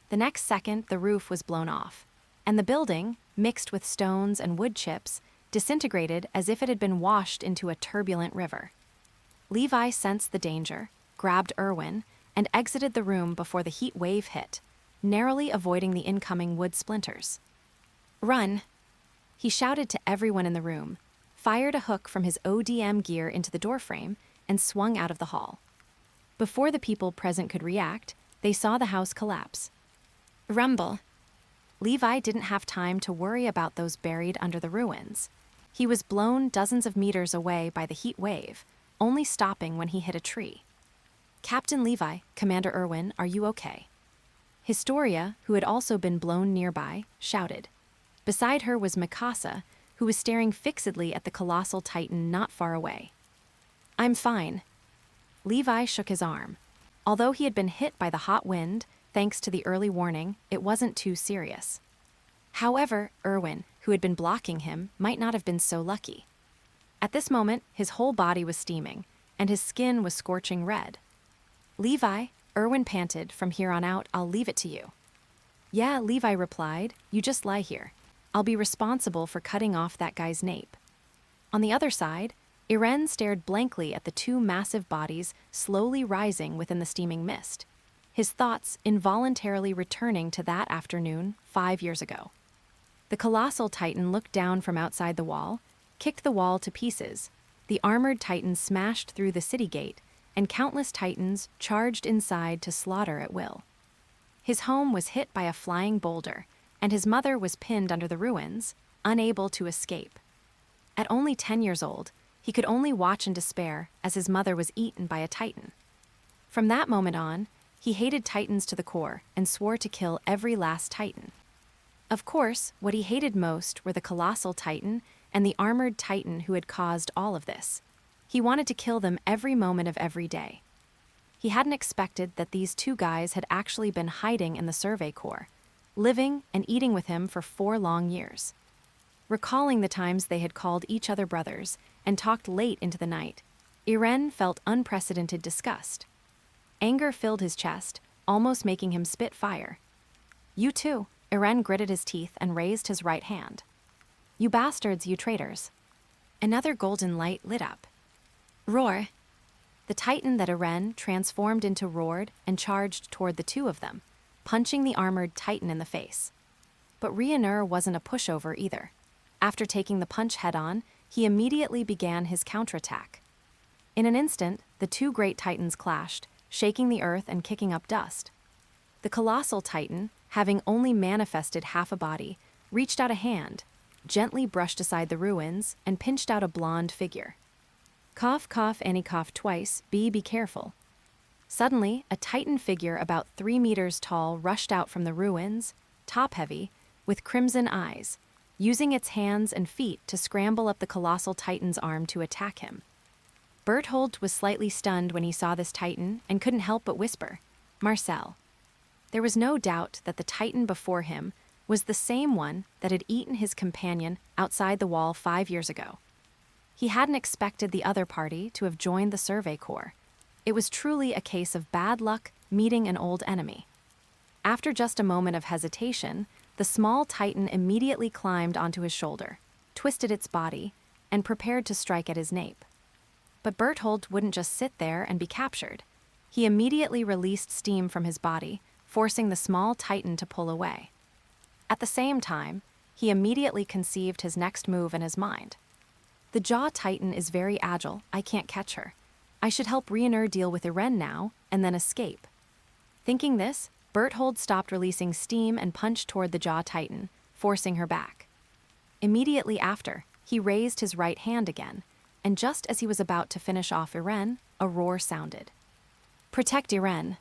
The next second, the roof was blown off, and the building, mixed with stones and wood chips, disintegrated as if it had been washed into a turbulent river. Levi sensed the danger, grabbed Erwin, and exited the room before the heat wave hit, narrowly avoiding the incoming wood splinters. Run! He shouted to everyone in the room, fired a hook from his ODM gear into the doorframe, and swung out of the hall. Before the people present could react, they saw the house collapse. Rumble! Levi didn't have time to worry about those buried under the ruins. He was blown dozens of meters away by the heat wave, only stopping when he hit a tree. Captain Levi, Commander Erwin, are you okay? Historia, who had also been blown nearby, shouted. Beside her was Mikasa, who was staring fixedly at the colossal titan not far away. I'm fine. Levi shook his arm. Although he had been hit by the hot wind, thanks to the early warning, it wasn't too serious. However, Erwin, who had been blocking him, might not have been so lucky. At this moment, his whole body was steaming, and his skin was scorching red. Levi, Erwin panted, from here on out, I'll leave it to you. Yeah, Levi replied, you just lie here. I'll be responsible for cutting off that guy's nape. On the other side, Irene stared blankly at the 2 massive bodies slowly rising within the steaming mist, his thoughts involuntarily returning to that afternoon 5 years ago. The colossal titan looked down from outside the wall, kicked the wall to pieces. The armored titan smashed through the city gate, and countless titans charged inside to slaughter at will. His home was hit by a flying boulder, and his mother was pinned under the ruins, unable to escape. At only 10 years old, he could only watch in despair as his mother was eaten by a titan. From that moment on, he hated titans to the core and swore to kill every last titan. Of course, what he hated most were the colossal titan and the armored titan who had caused all of this. He wanted to kill them every moment of every day. He hadn't expected that these 2 guys had actually been hiding in the Survey Corps, living and eating with him for 4 long years. Recalling the times they had called each other brothers and talked late into the night, Irene felt unprecedented disgust. Anger filled his chest, almost making him spit fire. You too, Irene gritted his teeth and raised his right hand. You bastards, you traitors. Another golden light lit up. Roar! The titan that Eren transformed into roared and charged toward the two of them, punching the armored titan in the face. But Leiner wasn't a pushover either. After taking the punch head-on, he immediately began his counterattack. In an instant, the two great titans clashed, shaking the earth and kicking up dust. The colossal titan, having only manifested half a body, reached out a hand, gently brushed aside the ruins, and pinched out a blonde figure. Cough, cough, Annie coughed twice, be careful. Suddenly, a titan figure about 3 meters tall rushed out from the ruins, top-heavy, with crimson eyes, using its hands and feet to scramble up the colossal titan's arm to attack him. Berthold was slightly stunned when he saw this titan and couldn't help but whisper, Marcel. There was no doubt that the titan before him was the same one that had eaten his companion outside the wall 5 years ago. He hadn't expected the other party to have joined the Survey Corps. It was truly a case of bad luck meeting an old enemy. After just a moment of hesitation, the small titan immediately climbed onto his shoulder, twisted its body, and prepared to strike at his nape. But Berthold wouldn't just sit there and be captured. He immediately released steam from his body, forcing the small titan to pull away. At the same time, he immediately conceived his next move in his mind. The jaw titan is very agile, I can't catch her. I should help Leiner deal with Eren now, and then escape. Thinking this, Berthold stopped releasing steam and punched toward the jaw titan, forcing her back. Immediately after, he raised his right hand again, and just as he was about to finish off Eren, a roar sounded. Protect Eren!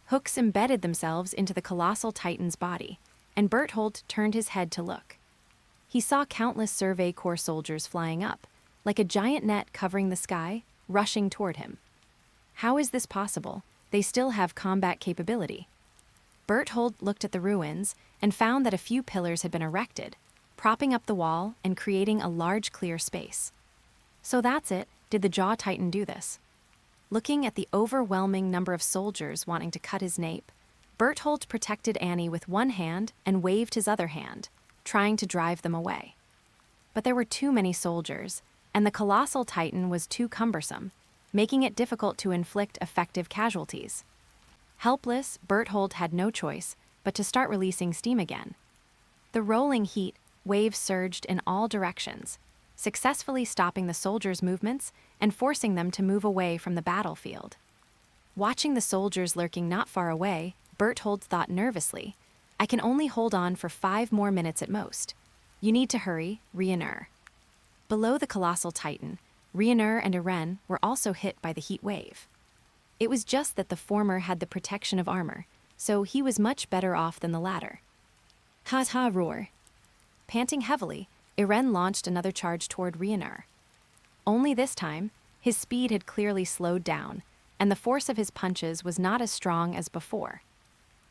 Hooks embedded themselves into the colossal titan's body, and Berthold turned his head to look. He saw countless Survey Corps soldiers flying up, like a giant net covering the sky, rushing toward him. How is this possible? They still have combat capability. Berthold looked at the ruins and found that a few pillars had been erected, propping up the wall and creating a large clear space. So that's it, did the Jaw Titan do this? Looking at the overwhelming number of soldiers wanting to cut his nape, Berthold protected Annie with one hand and waved his other hand, trying to drive them away. But there were too many soldiers, and the colossal titan was too cumbersome, making it difficult to inflict effective casualties. Helpless, Berthold had no choice but to start releasing steam again. The rolling heat waves surged in all directions, successfully stopping the soldiers' movements and forcing them to move away from the battlefield. Watching the soldiers lurking not far away, Berthold thought nervously, I can only hold on for 5 more minutes at most. You need to hurry, Leiner. Below the colossal titan, Leiner and Eren were also hit by the heat wave. It was just that the former had the protection of armor, so he was much better off than the latter. Ha-ha roar. Panting heavily, Eren launched another charge toward Leiner. Only this time, his speed had clearly slowed down, and the force of his punches was not as strong as before.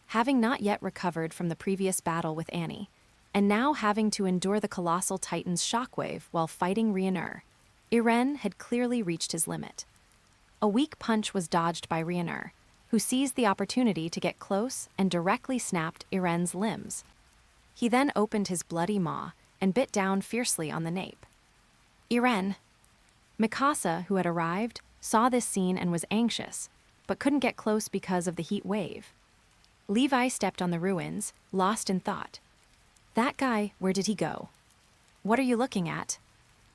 Having not yet recovered from the previous battle with Annie, and now having to endure the colossal titan's shockwave while fighting Leiner, Eren had clearly reached his limit. A weak punch was dodged by Leiner, who seized the opportunity to get close and directly snapped Eren's limbs. He then opened his bloody maw and bit down fiercely on the nape. Eren! Mikasa, who had arrived, saw this scene and was anxious, but couldn't get close because of the heat wave. Levi stepped on the ruins, lost in thought. That guy, where did he go? What are you looking at?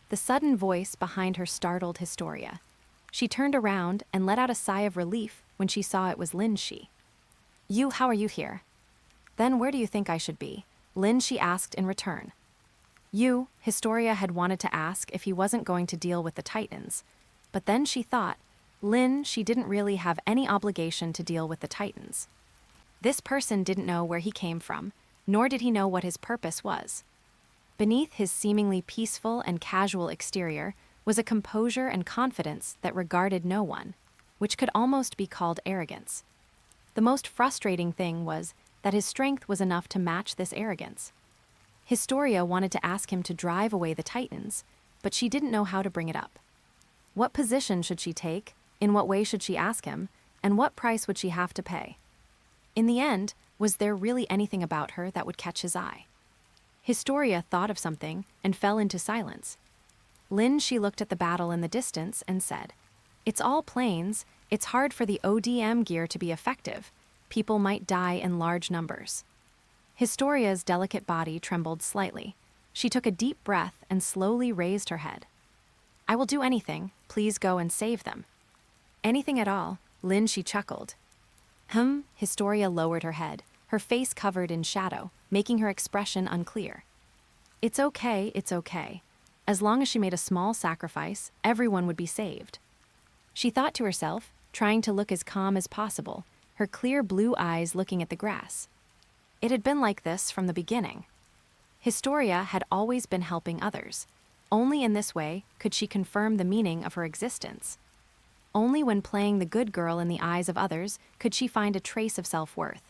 The sudden voice behind her startled Historia. She turned around and let out a sigh of relief when she saw it was Lin Shi. You, how are you here? Then where do you think I should be? Lin Shi asked in return. You, Historia had wanted to ask if he wasn't going to deal with the Titans, but then she thought, Lin, she didn't really have any obligation to deal with the Titans. This person didn't know where he came from, nor did he know what his purpose was. Beneath his seemingly peaceful and casual exterior was a composure and confidence that regarded no one, which could almost be called arrogance. The most frustrating thing was that his strength was enough to match this arrogance. Historia wanted to ask him to drive away the Titans, but she didn't know how to bring it up. What position should she take, in what way should she ask him, and what price would she have to pay? In the end, was there really anything about her that would catch his eye? Historia thought of something and fell into silence. She looked at the battle in the distance and said, "It's all planes. It's hard for the ODM gear to be effective. People might die in large numbers." Historia's delicate body trembled slightly. She took a deep breath and slowly raised her head. "I will do anything. Please go and save them." "Anything at all," she chuckled. Historia lowered her head, her face covered in shadow, making her expression unclear. It's okay. As long as she made a small sacrifice, everyone would be saved. She thought to herself, trying to look as calm as possible, her clear blue eyes looking at the grass. It had been like this from the beginning. Historia had always been helping others. Only in this way could she confirm the meaning of her existence. Only when playing the good girl in the eyes of others could she find a trace of self-worth.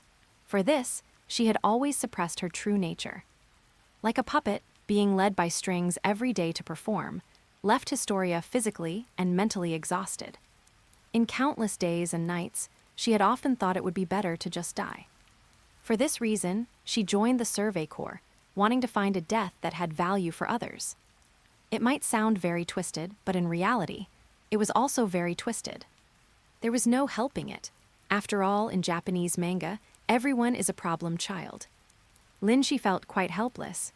For this, she had always suppressed her true nature. Like a puppet, being led by strings every day to perform, left Historia physically and mentally exhausted. In countless days and nights, she had often thought it would be better to just die. For this reason, she joined the Survey Corps, wanting to find a death that had value for others. It might sound very twisted, but in reality, it was also very twisted. There was no helping it. After all, in Japanese manga, everyone is a problem child. She felt quite helpless.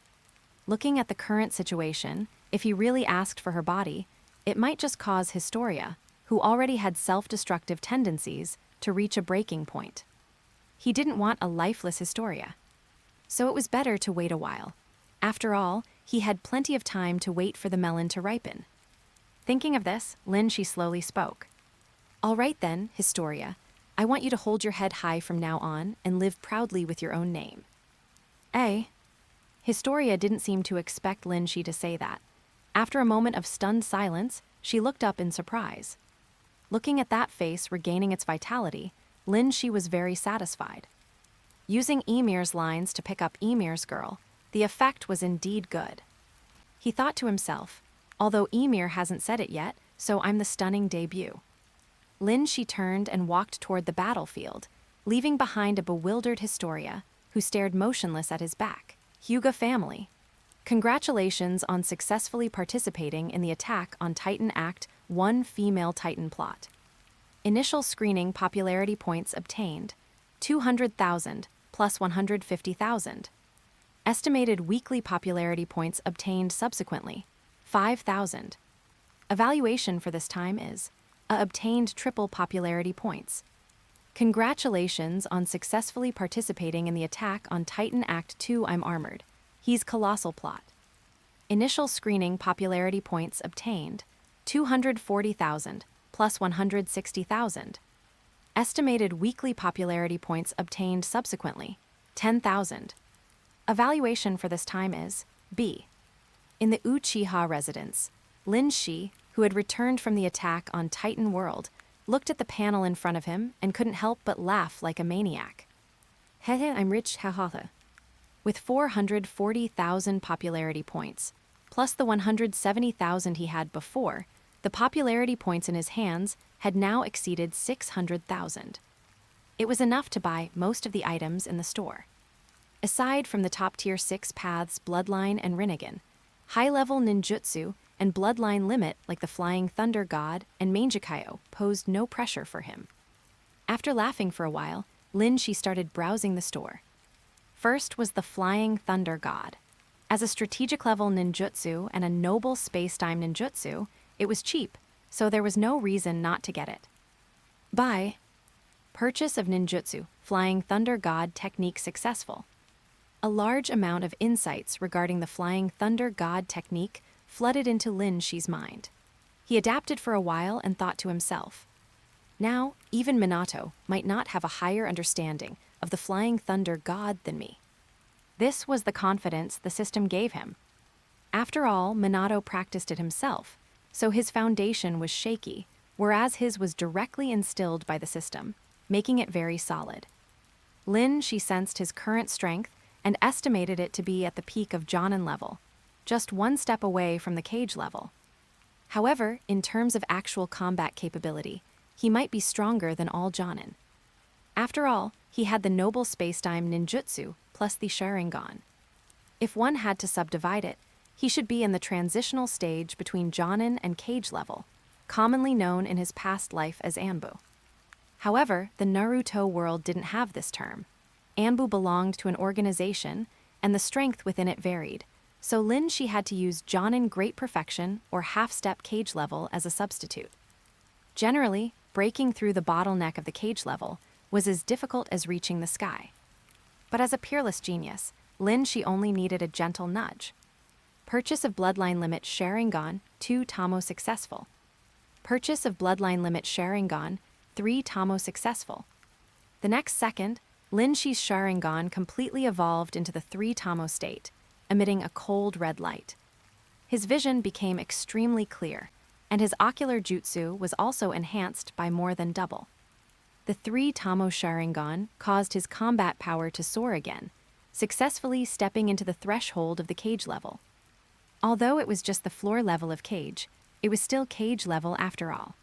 Looking at the current situation, if he really asked for her body, it might just cause Historia, who already had self-destructive tendencies, to reach a breaking point. He didn't want a lifeless Historia. So it was better to wait a while. After all, he had plenty of time to wait for the melon to ripen. Thinking of this, she slowly spoke. "All right then, Historia. I want you to hold your head high from now on and live proudly with your own name." "Eh?" Historia didn't seem to expect Shi to say that. After a moment of stunned silence, she looked up in surprise. Looking at that face regaining its vitality, Shi was very satisfied. Using Ymir's lines to pick up Ymir's girl, the effect was indeed good. He thought to himself, although Ymir hasn't said it yet, so I'm the stunning debut. Shi turned and walked toward the battlefield, leaving behind a bewildered Historia, who stared motionless at his back. Hyuga family. Congratulations on successfully participating in the attack on Titan Act 1 Female Titan plot. Initial screening popularity points obtained, 200,000 plus 150,000. Estimated weekly popularity points obtained subsequently, 5,000. Evaluation for this time is, obtained triple popularity points. Congratulations on successfully participating in the attack on Titan Act 2 I'm Armored. He's Colossal plot. Initial screening popularity points obtained, 240,000 plus 160,000. Estimated weekly popularity points obtained subsequently, 10,000. Evaluation for this time is, B. In the Uchiha residence, Shi, who had returned from the attack on Titan World, looked at the panel in front of him and couldn't help but laugh like a maniac. Hehe, I'm rich, hahaha. With 440,000 popularity points, plus the 170,000 he had before, the popularity points in his hands had now exceeded 600,000. It was enough to buy most of the items in the store. Aside from the top-tier 6 paths Bloodline and Rinnegan, high-level ninjutsu and bloodline limit like the Flying Thunder God and Mangekyo posed no pressure for him. After laughing for a while, Shi started browsing the store. First was the Flying Thunder God. As a strategic-level ninjutsu and a noble space-time ninjutsu, it was cheap, so there was no reason not to get it. Buy. Purchase of ninjutsu, Flying Thunder God technique successful. A large amount of insights regarding the Flying Thunder God technique flooded into Shi's mind. He adapted for a while and thought to himself, now, even Minato might not have a higher understanding of the Flying Thunder God than me. This was the confidence the system gave him. After all, Minato practiced it himself, so his foundation was shaky, whereas his was directly instilled by the system, making it very solid. Shi sensed his current strength and estimated it to be at the peak of Jonin level, just one step away from the cage level. However, in terms of actual combat capability, he might be stronger than all Jonin. After all, he had the noble spacetime ninjutsu plus the Sharingan. If one had to subdivide it, He should be in the transitional stage between Jonin and cage level, commonly known in his past life as Anbu. However, the Naruto world didn't have this term. Anbu belonged to an organization, and the strength within it varied, so Lin Shi had to use Jonin Great Perfection or half-step cage level as a substitute. Generally, breaking through the bottleneck of the cage level was as difficult as reaching the sky. But as a peerless genius, Lin Shi only needed a gentle nudge. Purchase of Bloodline Limit Sharingan, 2 Tamo successful. Purchase of Bloodline Limit Sharingan, 3 Tamo successful. The next second, Lin Shi's Sharingan completely evolved into the 3 Tamo state, emitting a cold red light. His vision became extremely clear, and his ocular jutsu was also enhanced by more than double. The 3 Tamo Sharingan caused his combat power to soar again, successfully stepping into the threshold of the cage level. Although it was just the floor level of cage, it was still cage level after all.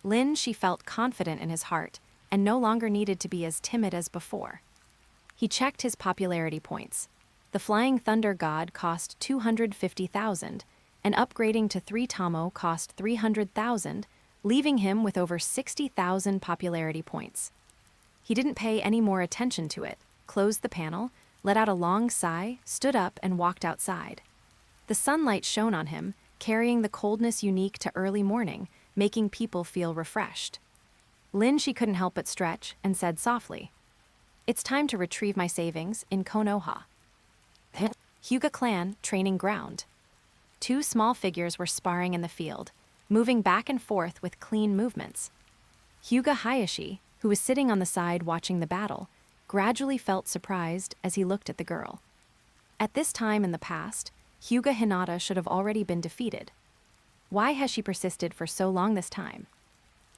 Lin Shi felt confident in his heart and no longer needed to be as timid as before. He checked his popularity points. The Flying Thunder God cost 250,000, and upgrading to 3 Tamo cost 300,000, leaving him with over 60,000 popularity points. He didn't pay any more attention to it, closed the panel, let out a long sigh, stood up, and walked outside. The sunlight shone on him, carrying the coldness unique to early morning, making people feel refreshed. Lin Shi couldn't help but stretch and said softly, "It's time to retrieve my savings in Konoha." Hyuga clan training ground. 2 small figures were sparring in the field, moving back and forth with clean movements. Hyuga Hayashi, who was sitting on the side watching the battle, gradually felt surprised as he looked at the girl. At this time in the past, Hyuga Hinata should have already been defeated. Why has she persisted for so long this time?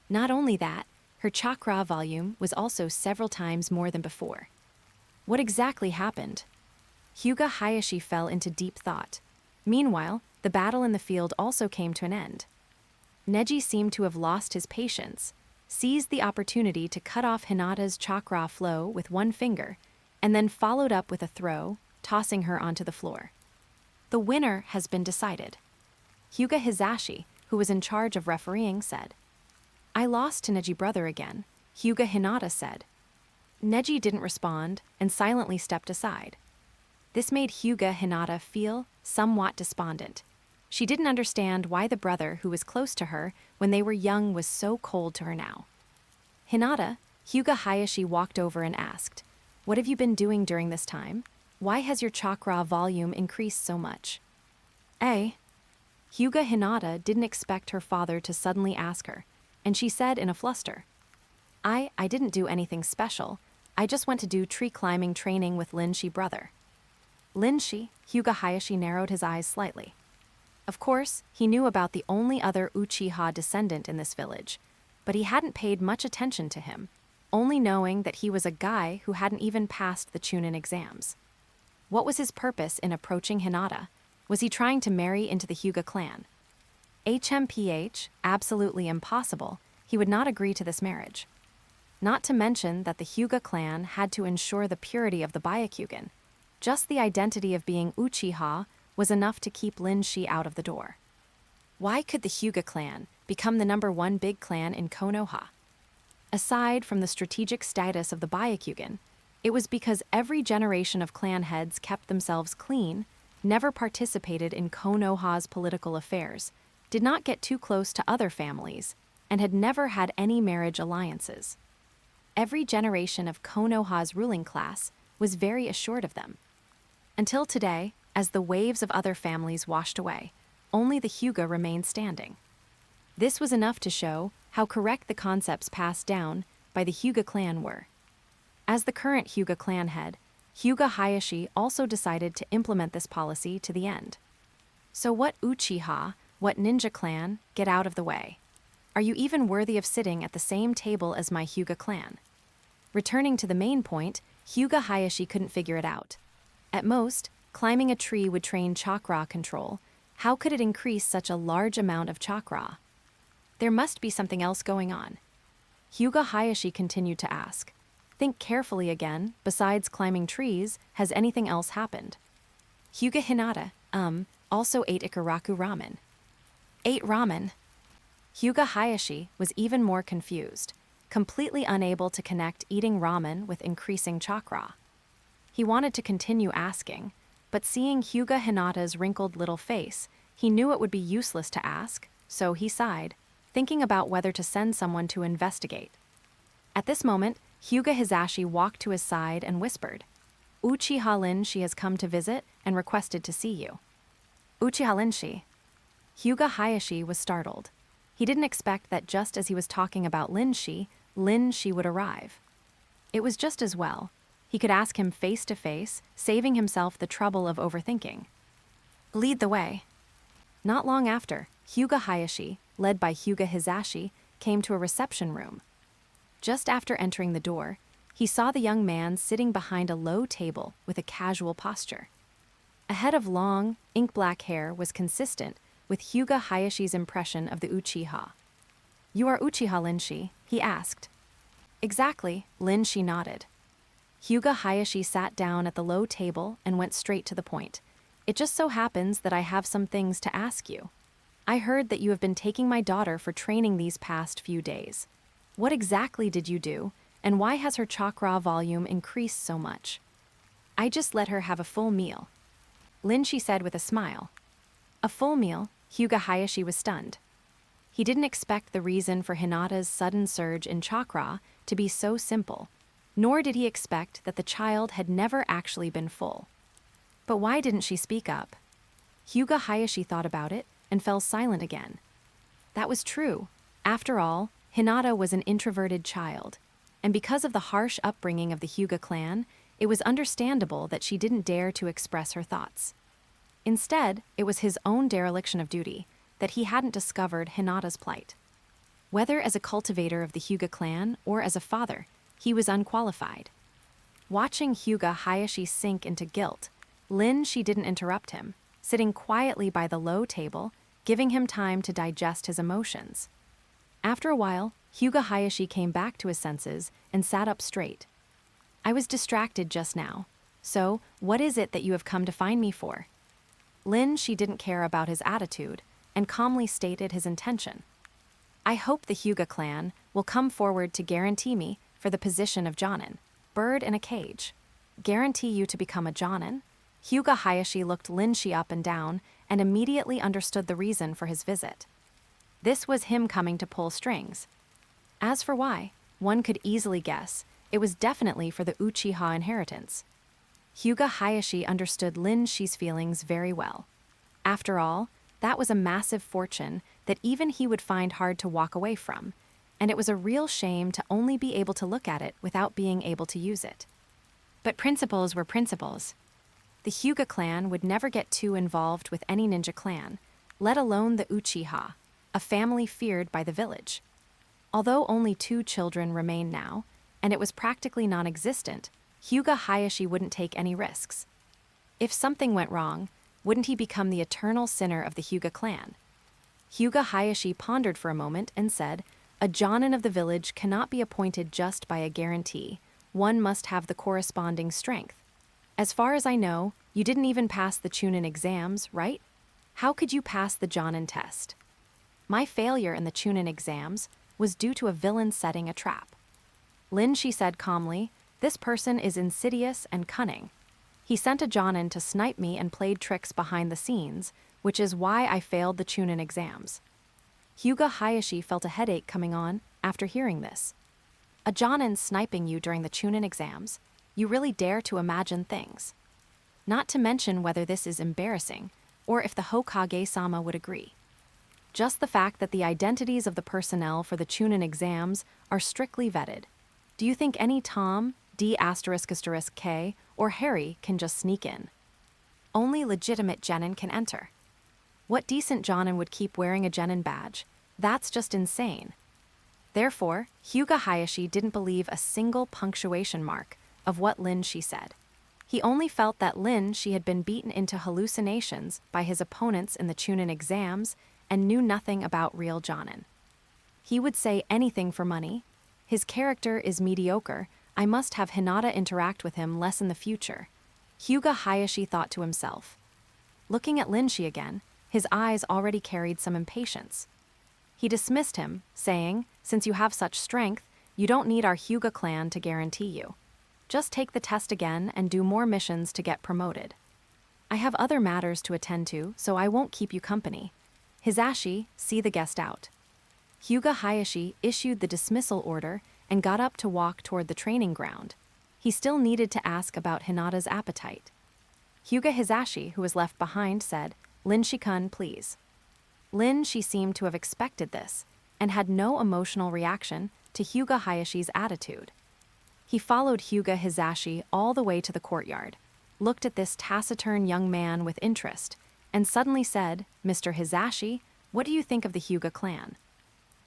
Not only that, her chakra volume was also several times more than before. What exactly happened? Hyuga Hayashi fell into deep thought. Meanwhile, the battle in the field also came to an end. Neji seemed to have lost his patience, seized the opportunity to cut off Hinata's chakra flow with one finger, and then followed up with a throw, tossing her onto the floor. The winner has been decided. Hyuga Hizashi, who was in charge of refereeing, said. "I lost to Neji brother again," Hyuga Hinata said. Neji didn't respond and silently stepped aside. This made Hyuga Hinata feel somewhat despondent. She didn't understand why the brother who was close to her when they were young was so cold to her now. "Hinata," Hyuga Hayashi walked over and asked, "What have you been doing during this time? Why has your chakra volume increased so much?" Hyuga Hinata didn't expect her father to suddenly ask her, and she said in a fluster, I didn't do anything special. I just went to do tree climbing training with Lin Shi brother." Lin Shi, Hyuga Hayashi narrowed his eyes slightly. Of course, he knew about the only other Uchiha descendant in this village, but he hadn't paid much attention to him, only knowing that he was a guy who hadn't even passed the Chunin exams. What was his purpose in approaching Hinata? Was he trying to marry into the Hyuga clan? HMPH, absolutely impossible. He would not agree to this marriage. Not to mention that the Hyuga clan had to ensure the purity of the Byakugan. Just the identity of being Uchiha was enough to keep Lin Shi out of the door. Why could the Hyuga clan become the #1 big clan in Konoha? Aside from the strategic status of the Byakugan, it was because every generation of clan heads kept themselves clean, never participated in Konoha's political affairs, did not get too close to other families, and had never had any marriage alliances. Every generation of Konoha's ruling class was very assured of them. Until today, as the waves of other families washed away, only the Hyuga remained standing. This was enough to show how correct the concepts passed down by the Hyuga clan were. As the current Hyuga clan head, Hyuga Hayashi also decided to implement this policy to the end. So what Uchiha, what ninja clan, get out of the way? Are you even worthy of sitting at the same table as my Hyuga clan? Returning to the main point, Hyuga Hayashi couldn't figure it out. At most, climbing a tree would train chakra control. How could it increase such a large amount of chakra? There must be something else going on. Hyuga Hayashi continued to ask. Think carefully again. Besides climbing trees, has anything else happened? Hyuga Hinata, also ate ikaraku ramen. Ate ramen? Hyuga Hayashi was even more confused, completely unable to connect eating ramen with increasing chakra. He wanted to continue asking, but seeing Hyuga Hinata's wrinkled little face, he knew it would be useless to ask, so he sighed, thinking about whether to send someone to investigate. At this moment, Hyuga Hizashi walked to his side and whispered, "Uchiha Linshi has come to visit and requested to see you." Uchiha Linshi? Hyuga Hayashi was startled. He didn't expect that just as he was talking about Linshi would arrive. It was just as well. He could ask him face to face, saving himself the trouble of overthinking. "Lead the way." Not long after, Hyuga Hayashi, led by Hyuga Hizashi, came to a reception room. Just after entering the door, he saw the young man sitting behind a low table with a casual posture. A head of long, ink-black hair was consistent with Hyuga Hayashi's impression of the Uchiha. "You are Uchiha Linshi?" he asked. "Exactly," Linshi nodded. Hyuga Hayashi sat down at the low table and went straight to the point. "It just so happens that I have some things to ask you. I heard that you have been taking my daughter for training these past few days. What exactly did you do, and why has her chakra volume increased so much?" "I just let her have a full meal," Linshi said with a smile. A full meal? Hyuga Hayashi was stunned. He didn't expect the reason for Hinata's sudden surge in chakra to be so simple, nor did he expect that the child had never actually been full. But why didn't she speak up? Hyuga Hayashi thought about it and fell silent again. That was true. After all, Hinata was an introverted child, and because of the harsh upbringing of the Hyuga clan, it was understandable that she didn't dare to express her thoughts. Instead, it was his own dereliction of duty that he hadn't discovered Hinata's plight. Whether as a cultivator of the Hyuga clan or as a father, he was unqualified. Watching Hyuga Hayashi sink into guilt, Linshi didn't interrupt him, sitting quietly by the low table, giving him time to digest his emotions. After a while, Hyuga Hayashi came back to his senses and sat up straight. "I was distracted just now. So, what is it that you have come to find me for?" Linshi didn't care about his attitude and calmly stated his intention. "I hope the Hyuga clan will come forward to guarantee me for the position of Jonin, bird in a cage." "Guarantee you to become a Jonin?" Hyuga Hayashi looked Linshi up and down and immediately understood the reason for his visit. This was him coming to pull strings. As for why, one could easily guess. It was definitely for the Uchiha inheritance. Hyuga Hayashi understood Linshi's feelings very well. After all, that was a massive fortune that even he would find hard to walk away from, and it was a real shame to only be able to look at it without being able to use it. But principles were principles. The Hyuga clan would never get too involved with any ninja clan, let alone the Uchiha, a family feared by the village. Although only 2 children remained now, and it was practically non-existent, Hyuga Hayashi wouldn't take any risks. If something went wrong, wouldn't he become the eternal sinner of the Hyuga clan? Hyuga Hayashi pondered for a moment and said, "A Jonin of the village cannot be appointed just by a guarantee. One must have the corresponding strength. As far as I know, you didn't even pass the Chunin exams, right? How could you pass the Jonin test?" "My failure in the Chunin exams was due to a villain setting a trap." Linshi said calmly, "This person is insidious and cunning. He sent a Jonin to snipe me and played tricks behind the scenes, which is why I failed the Chunin exams." Hyuga Hayashi felt a headache coming on after hearing this. "A Jonin sniping you during the Chunin exams? You really dare to imagine things. Not to mention whether this is embarrassing, or if the Hokage-sama would agree. Just the fact that the identities of the personnel for the Chunin exams are strictly vetted. Do you think any Tom, D***K, or Harry can just sneak in? Only legitimate genin can enter. What decent Jonin would keep wearing a genin badge? That's just insane." Therefore, Hyuga Hayashi didn't believe a single punctuation mark of what Linshi said. He only felt that Linshi had been beaten into hallucinations by his opponents in the Chunin exams and knew nothing about real Jonin. He would say anything for money. His character is mediocre. I must have Hinata interact with him less in the future. Hyuga Hayashi thought to himself. looking at Linshi again, his eyes already carried some impatience. He dismissed him, saying, "Since you have such strength, you don't need our Hyuga clan to guarantee you. Just take the test again and do more missions to get promoted. I have other matters to attend to, so I won't keep you company. Hisashi, see the guest out." Hyuga Hayashi issued the dismissal order and got up to walk toward the training ground. He still needed to ask about Hinata's appetite. Hyuga Hisashi, who was left behind, said, "Linshi-kun, please." She seemed to have expected this and had no emotional reaction to Hyuga Hayashi's attitude. He followed Hyuga Hisashi all the way to the courtyard, looked at this taciturn young man with interest, and suddenly said, "Mr. Hisashi, what do you think of the Hyuga clan?"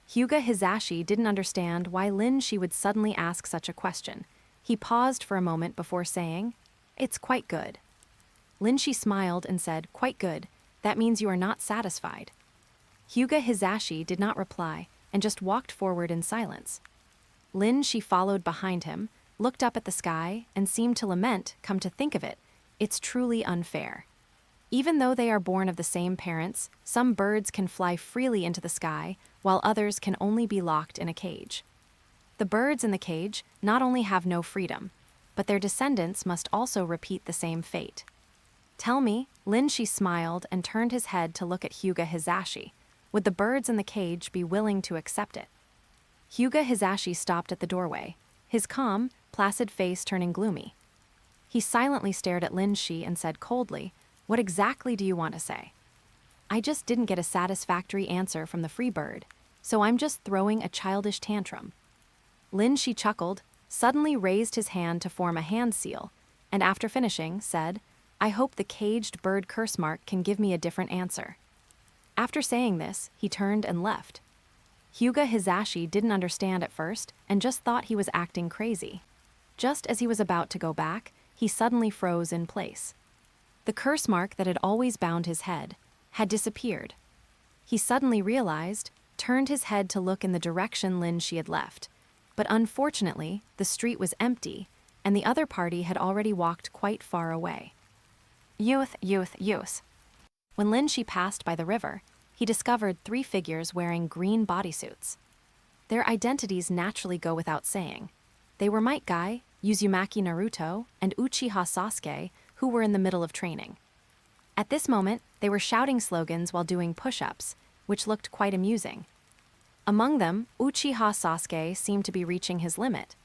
Hyuga Hisashi didn't understand why Linshi would suddenly ask such a question. He paused for a moment before saying, "It's quite good." Linshi smiled and said, "Quite good. That means you are not satisfied." Hyuga Hisashi did not reply and just walked forward in silence. Linshi followed behind him, looked up at the sky, and seemed to lament, "Come to think of it, it's truly unfair. Even though they are born of the same parents, some birds can fly freely into the sky, while others can only be locked in a cage. The birds in the cage not only have no freedom, but their descendants must also repeat the same fate. Tell me," Linshi smiled and turned his head to look at Hyuga Hisashi, "would the birds in the cage be willing to accept it?" Hyuga Hisashi stopped at the doorway, his calm, placid face turning gloomy. He silently stared at Linshi and said coldly, "What exactly do you want to say?" "I just didn't get a satisfactory answer from the free bird, so I'm just throwing a childish tantrum." Linshi chuckled, suddenly raised his hand to form a hand seal, and after finishing, said, "I hope the caged bird curse mark can give me a different answer." After saying this, he turned and left. Hyuga Hisashi didn't understand at first and just thought he was acting crazy. Just as he was about to go back, he suddenly froze in place. The curse mark that had always bound his head had disappeared. He suddenly realized, turned his head to look in the direction Linshi had left, but unfortunately, the street was empty, and the other party had already walked quite far away. Youth. When Linshi passed by the river, he discovered 3 figures wearing green bodysuits. Their identities naturally go without saying. They were Might Guy, Uzumaki Naruto, and Uchiha Sasuke, who were in the middle of training. At this moment, they were shouting slogans while doing push-ups, which looked quite amusing. Among them, Uchiha Sasuke seemed to be reaching his limit.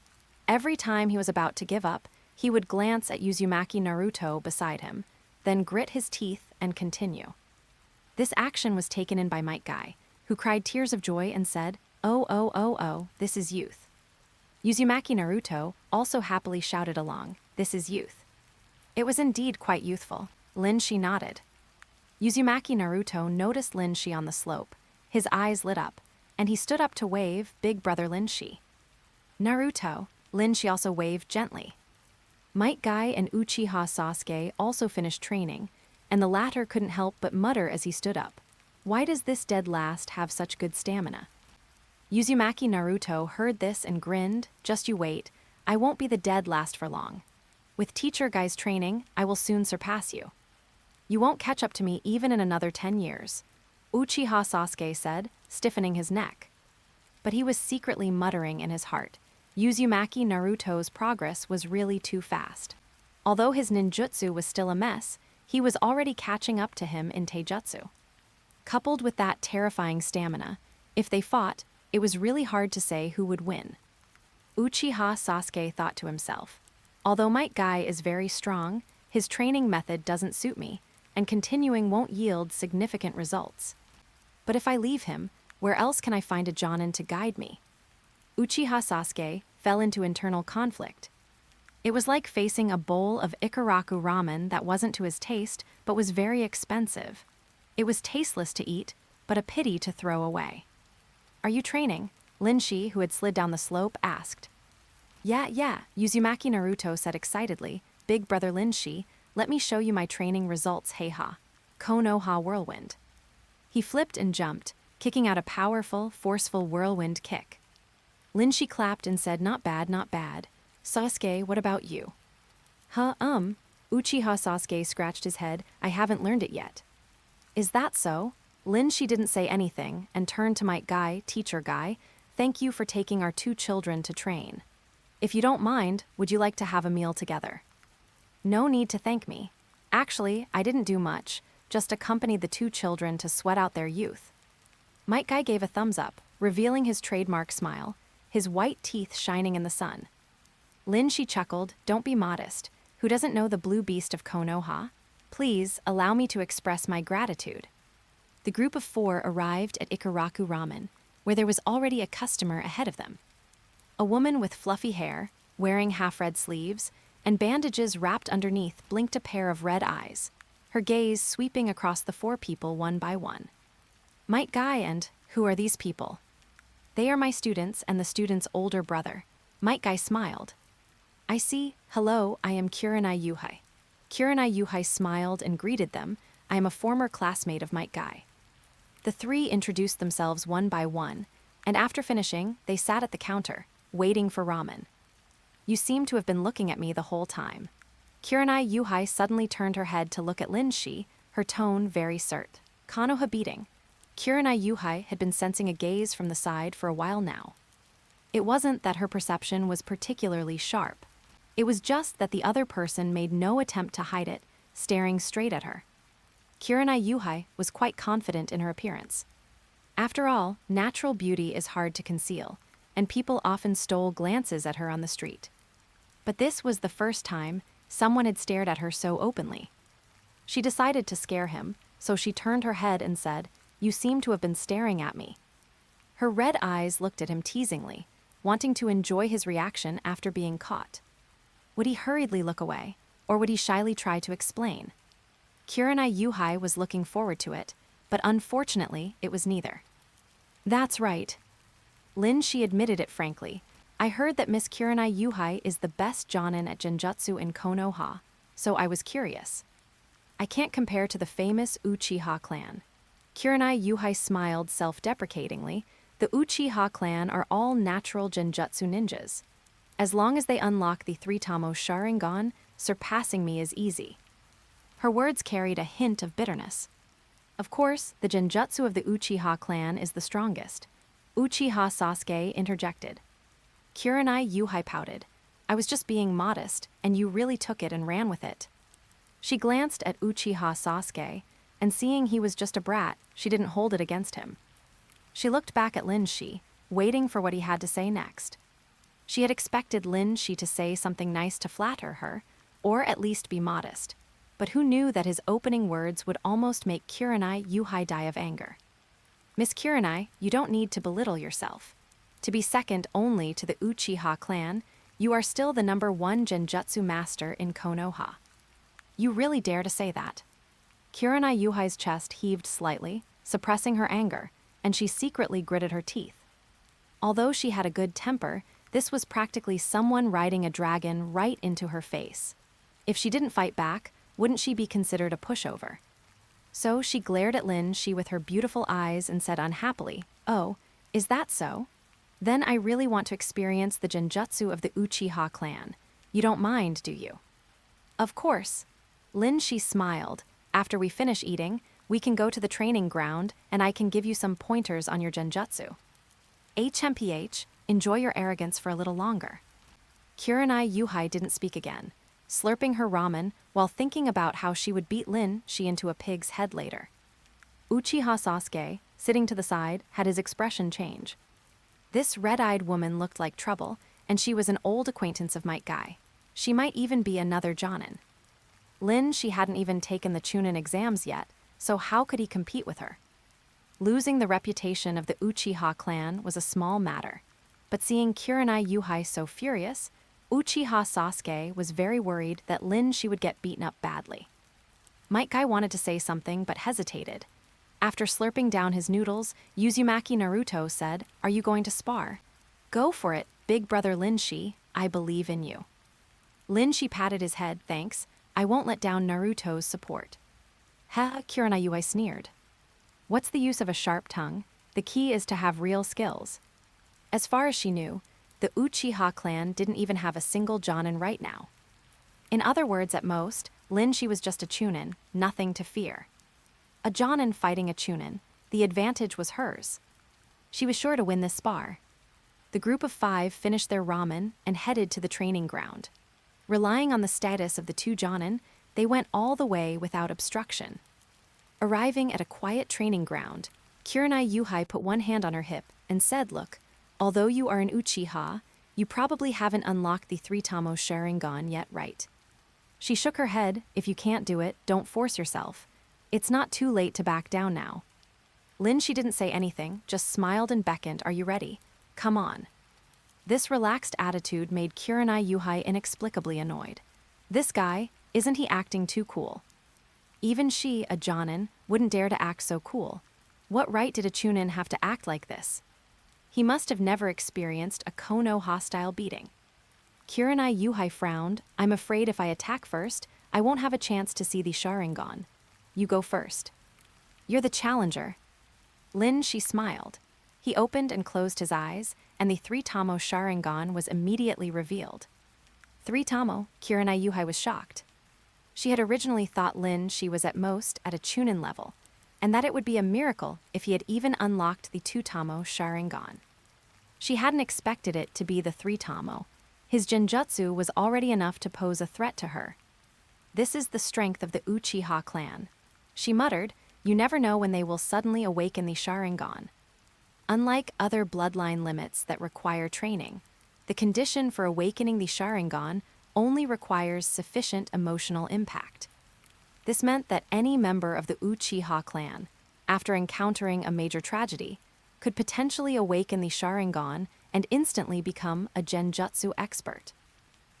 Every time he was about to give up, he would glance at Uzumaki Naruto beside him, then grit his teeth and continue. This action was taken in by Might Guy, who cried tears of joy and said, Oh, this is youth." Uzumaki Naruto also happily shouted along, "This is youth." It was indeed quite youthful. Linshi nodded. Uzumaki Naruto noticed Linshi on the slope. His eyes lit up, and he stood up to wave Big Brother Linshi. "Naruto," Linshi also waved gently. Might Guy and Uchiha Sasuke also finished training, and the latter couldn't help but mutter as he stood up, "Why does this dead last have such good stamina?" Uzumaki Naruto heard this and grinned, "Just you wait, I won't be the dead last for long. With Teacher Guy's training, I will soon surpass you. You won't catch up to me even in another 10 years, Uchiha Sasuke said, stiffening his neck. But he was secretly muttering in his heart. Uzumaki Naruto's progress was really too fast. Although his ninjutsu was still a mess, he was already catching up to him in taijutsu. Coupled with that terrifying stamina, if they fought, it was really hard to say who would win. Uchiha Sasuke thought to himself, "Although Might Guy is very strong, his training method doesn't suit me, and continuing won't yield significant results. But if I leave him, where else can I find a Jonin to guide me?" Uchiha Sasuke fell into internal conflict. It was like facing a bowl of Ikaraku ramen that wasn't to his taste, but was very expensive. It was tasteless to eat, but a pity to throw away. "Are you training?" Linshi, who had slid down the slope, asked. Yeah, Uzumaki Naruto said excitedly, "Big Brother Linshi, let me show you my training results, heiha. Konoha Whirlwind." He flipped and jumped, kicking out a powerful, forceful whirlwind kick. Linshi clapped and said, not bad. Sasuke, what about you?" Uchiha Sasuke scratched his head. I haven't learned it yet. Is that so? Lin she didn't say anything and turned to Might Guy, teacher Guy. Thank you for taking our 2 children to train. If you don't mind, would you like to have a meal together? No need to thank me. Actually, I didn't do much, just accompanied the 2 children to sweat out their youth. Might Guy gave a thumbs up, revealing his trademark smile, his white teeth shining in the sun. Lin she chuckled, don't be modest. Who doesn't know the blue beast of Konoha? Please, allow me to express my gratitude. The group of 4 arrived at Ikaraku Ramen, where there was already a customer ahead of them. A woman with fluffy hair, wearing half-red sleeves, and bandages wrapped underneath blinked a pair of red eyes, her gaze sweeping across the 4 people one by one. Might Guy and, who are these people? They are my students and the student's older brother. Might Guy smiled. I see. Hello, I am Kurenai Yuhai. Kurenai Yuhai smiled and greeted them. I am a former classmate of Might Guy. The 3 introduced themselves one by one, and after finishing, they sat at the counter, waiting for ramen. You seem to have been looking at me the whole time. Kurenai Yuhai suddenly turned her head to look at Lin Shi, her tone very curt. Konoha Beating. Kurenai Yuhai had been sensing a gaze from the side for a while now. It wasn't that her perception was particularly sharp. It was just that the other person made no attempt to hide it, staring straight at her. Kurenai Yuhai was quite confident in her appearance. After all, natural beauty is hard to conceal, and people often stole glances at her on the street. But this was the first time someone had stared at her so openly. She decided to scare him, so she turned her head and said, You seem to have been staring at me. Her red eyes looked at him teasingly, wanting to enjoy his reaction after being caught. Would he hurriedly look away, or would he shyly try to explain? Kurenai Yuhai was looking forward to it, but unfortunately, it was neither. That's right. Lin Shi admitted it frankly. I heard that Miss Kurenai Yuhai is the best jonin at Genjutsu in Konoha, so I was curious. I can't compare to the famous Uchiha clan. Kurenai Yuhai smiled self-deprecatingly. The Uchiha clan are all natural Genjutsu ninjas. As long as they unlock the 3-Tamo Sharingan, surpassing me is easy. Her words carried a hint of bitterness. Of course, the Genjutsu of the Uchiha clan is the strongest. Uchiha Sasuke interjected. Kurenai Yuhai pouted. I was just being modest, and you really took it and ran with it. She glanced at Uchiha Sasuke, and seeing he was just a brat, she didn't hold it against him. She looked back at Lin Shi, waiting for what he had to say next. She had expected Lin Shi to say something nice to flatter her, or at least be modest. But who knew that his opening words would almost make Kurenai Yuhai die of anger? Miss Kurenai, you don't need to belittle yourself. To be second only to the Uchiha clan, you are still the #1 Genjutsu master in Konoha. You really dare to say that? Kurenai Yuhai's chest heaved slightly, suppressing her anger, and she secretly gritted her teeth. Although she had a good temper, this was practically someone riding a dragon right into her face. If she didn't fight back, wouldn't she be considered a pushover? So she glared at Lin Shi with her beautiful eyes and said unhappily, Oh, is that so? Then I really want to experience the Genjutsu of the Uchiha clan. You don't mind, do you? Of course. Lin Shi smiled. After we finish eating, we can go to the training ground and I can give you some pointers on your Genjutsu. HMPH, enjoy your arrogance for a little longer. Kurenai Yuhai didn't speak again, slurping her ramen while thinking about how she would beat Lin Shi into a pig's head later. Uchiha Sasuke, sitting to the side, had his expression change. This red-eyed woman looked like trouble, and she was an old acquaintance of Might Guy. She might even be another jonin. Lin Shi hadn't even taken the Chunin exams yet, so how could he compete with her? Losing the reputation of the Uchiha clan was a small matter, but seeing Kurenai Yuhai so furious, Uchiha Sasuke was very worried that Lin Shi would get beaten up badly. Might Guy wanted to say something but hesitated. After slurping down his noodles, Uzumaki Naruto said, Are you going to spar? Go for it, big brother Lin Shi, I believe in you. Lin Shi patted his head, thanks, I won't let down Naruto's support. Ha, Kurenai Yuhai sneered. What's the use of a sharp tongue? The key is to have real skills. As far as she knew, the Uchiha clan didn't even have a single jonin right now. In other words, at most, Lin Shi was just a Chunin, nothing to fear. A Jonin fighting a Chunin, the advantage was hers. She was sure to win this spar. The group of 5 finished their ramen and headed to the training ground. Relying on the status of the 2 Jonin, they went all the way without obstruction. Arriving at a quiet training ground, Kurenai Yuhai put one hand on her hip and said, "Look, although you are an Uchiha, you probably haven't unlocked the 3-Tamo Sharingan yet, right?" She shook her head. "If you can't do it, don't force yourself. It's not too late to back down now." Lin Shi didn't say anything, just smiled and beckoned, "Are you ready? Come on." This relaxed attitude made Kurenai Yuhai inexplicably annoyed. This guy, isn't he acting too cool? Even she, a Jonin, wouldn't dare to act so cool. What right did a Chunin have to act like this? He must have never experienced a Konoha-style beating. Kurenai Yuhai frowned. "I'm afraid if I attack first, I won't have a chance to see the Sharingan. You go first." "You're the challenger." Lin Shi smiled. He opened and closed his eyes, and the 3-Tamo Sharingan was immediately revealed. 3-Tamo, Kurenai Yuhai was shocked. She had originally thought Lin Shi was at most at a Chunin level, and that it would be a miracle if he had even unlocked the 2-Tamo Sharingan. She hadn't expected it to be the 3-Tamo. His genjutsu was already enough to pose a threat to her. "This is the strength of the Uchiha clan." She muttered, "You never know when they will suddenly awaken the Sharingan." Unlike other bloodline limits that require training, the condition for awakening the Sharingan only requires sufficient emotional impact. This meant that any member of the Uchiha clan, after encountering a major tragedy, could potentially awaken the Sharingan and instantly become a genjutsu expert.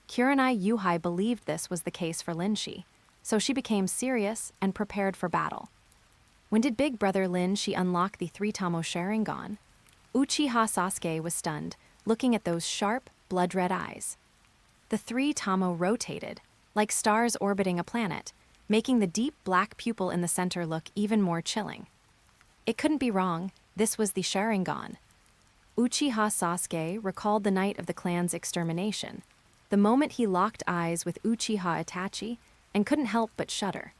Kurenai Yuhai believed this was the case for Lin Shi, so she became serious and prepared for battle. When did big brother Lin Shi unlock the 3-Tamo Sharingan? Uchiha Sasuke was stunned, looking at those sharp, blood-red eyes. The 3-Tamo rotated, like stars orbiting a planet, making the deep black pupil in the center look even more chilling. It couldn't be wrong, this was the Sharingan. Uchiha Sasuke recalled the night of the clan's extermination, the moment he locked eyes with Uchiha Itachi, and couldn't help but shudder.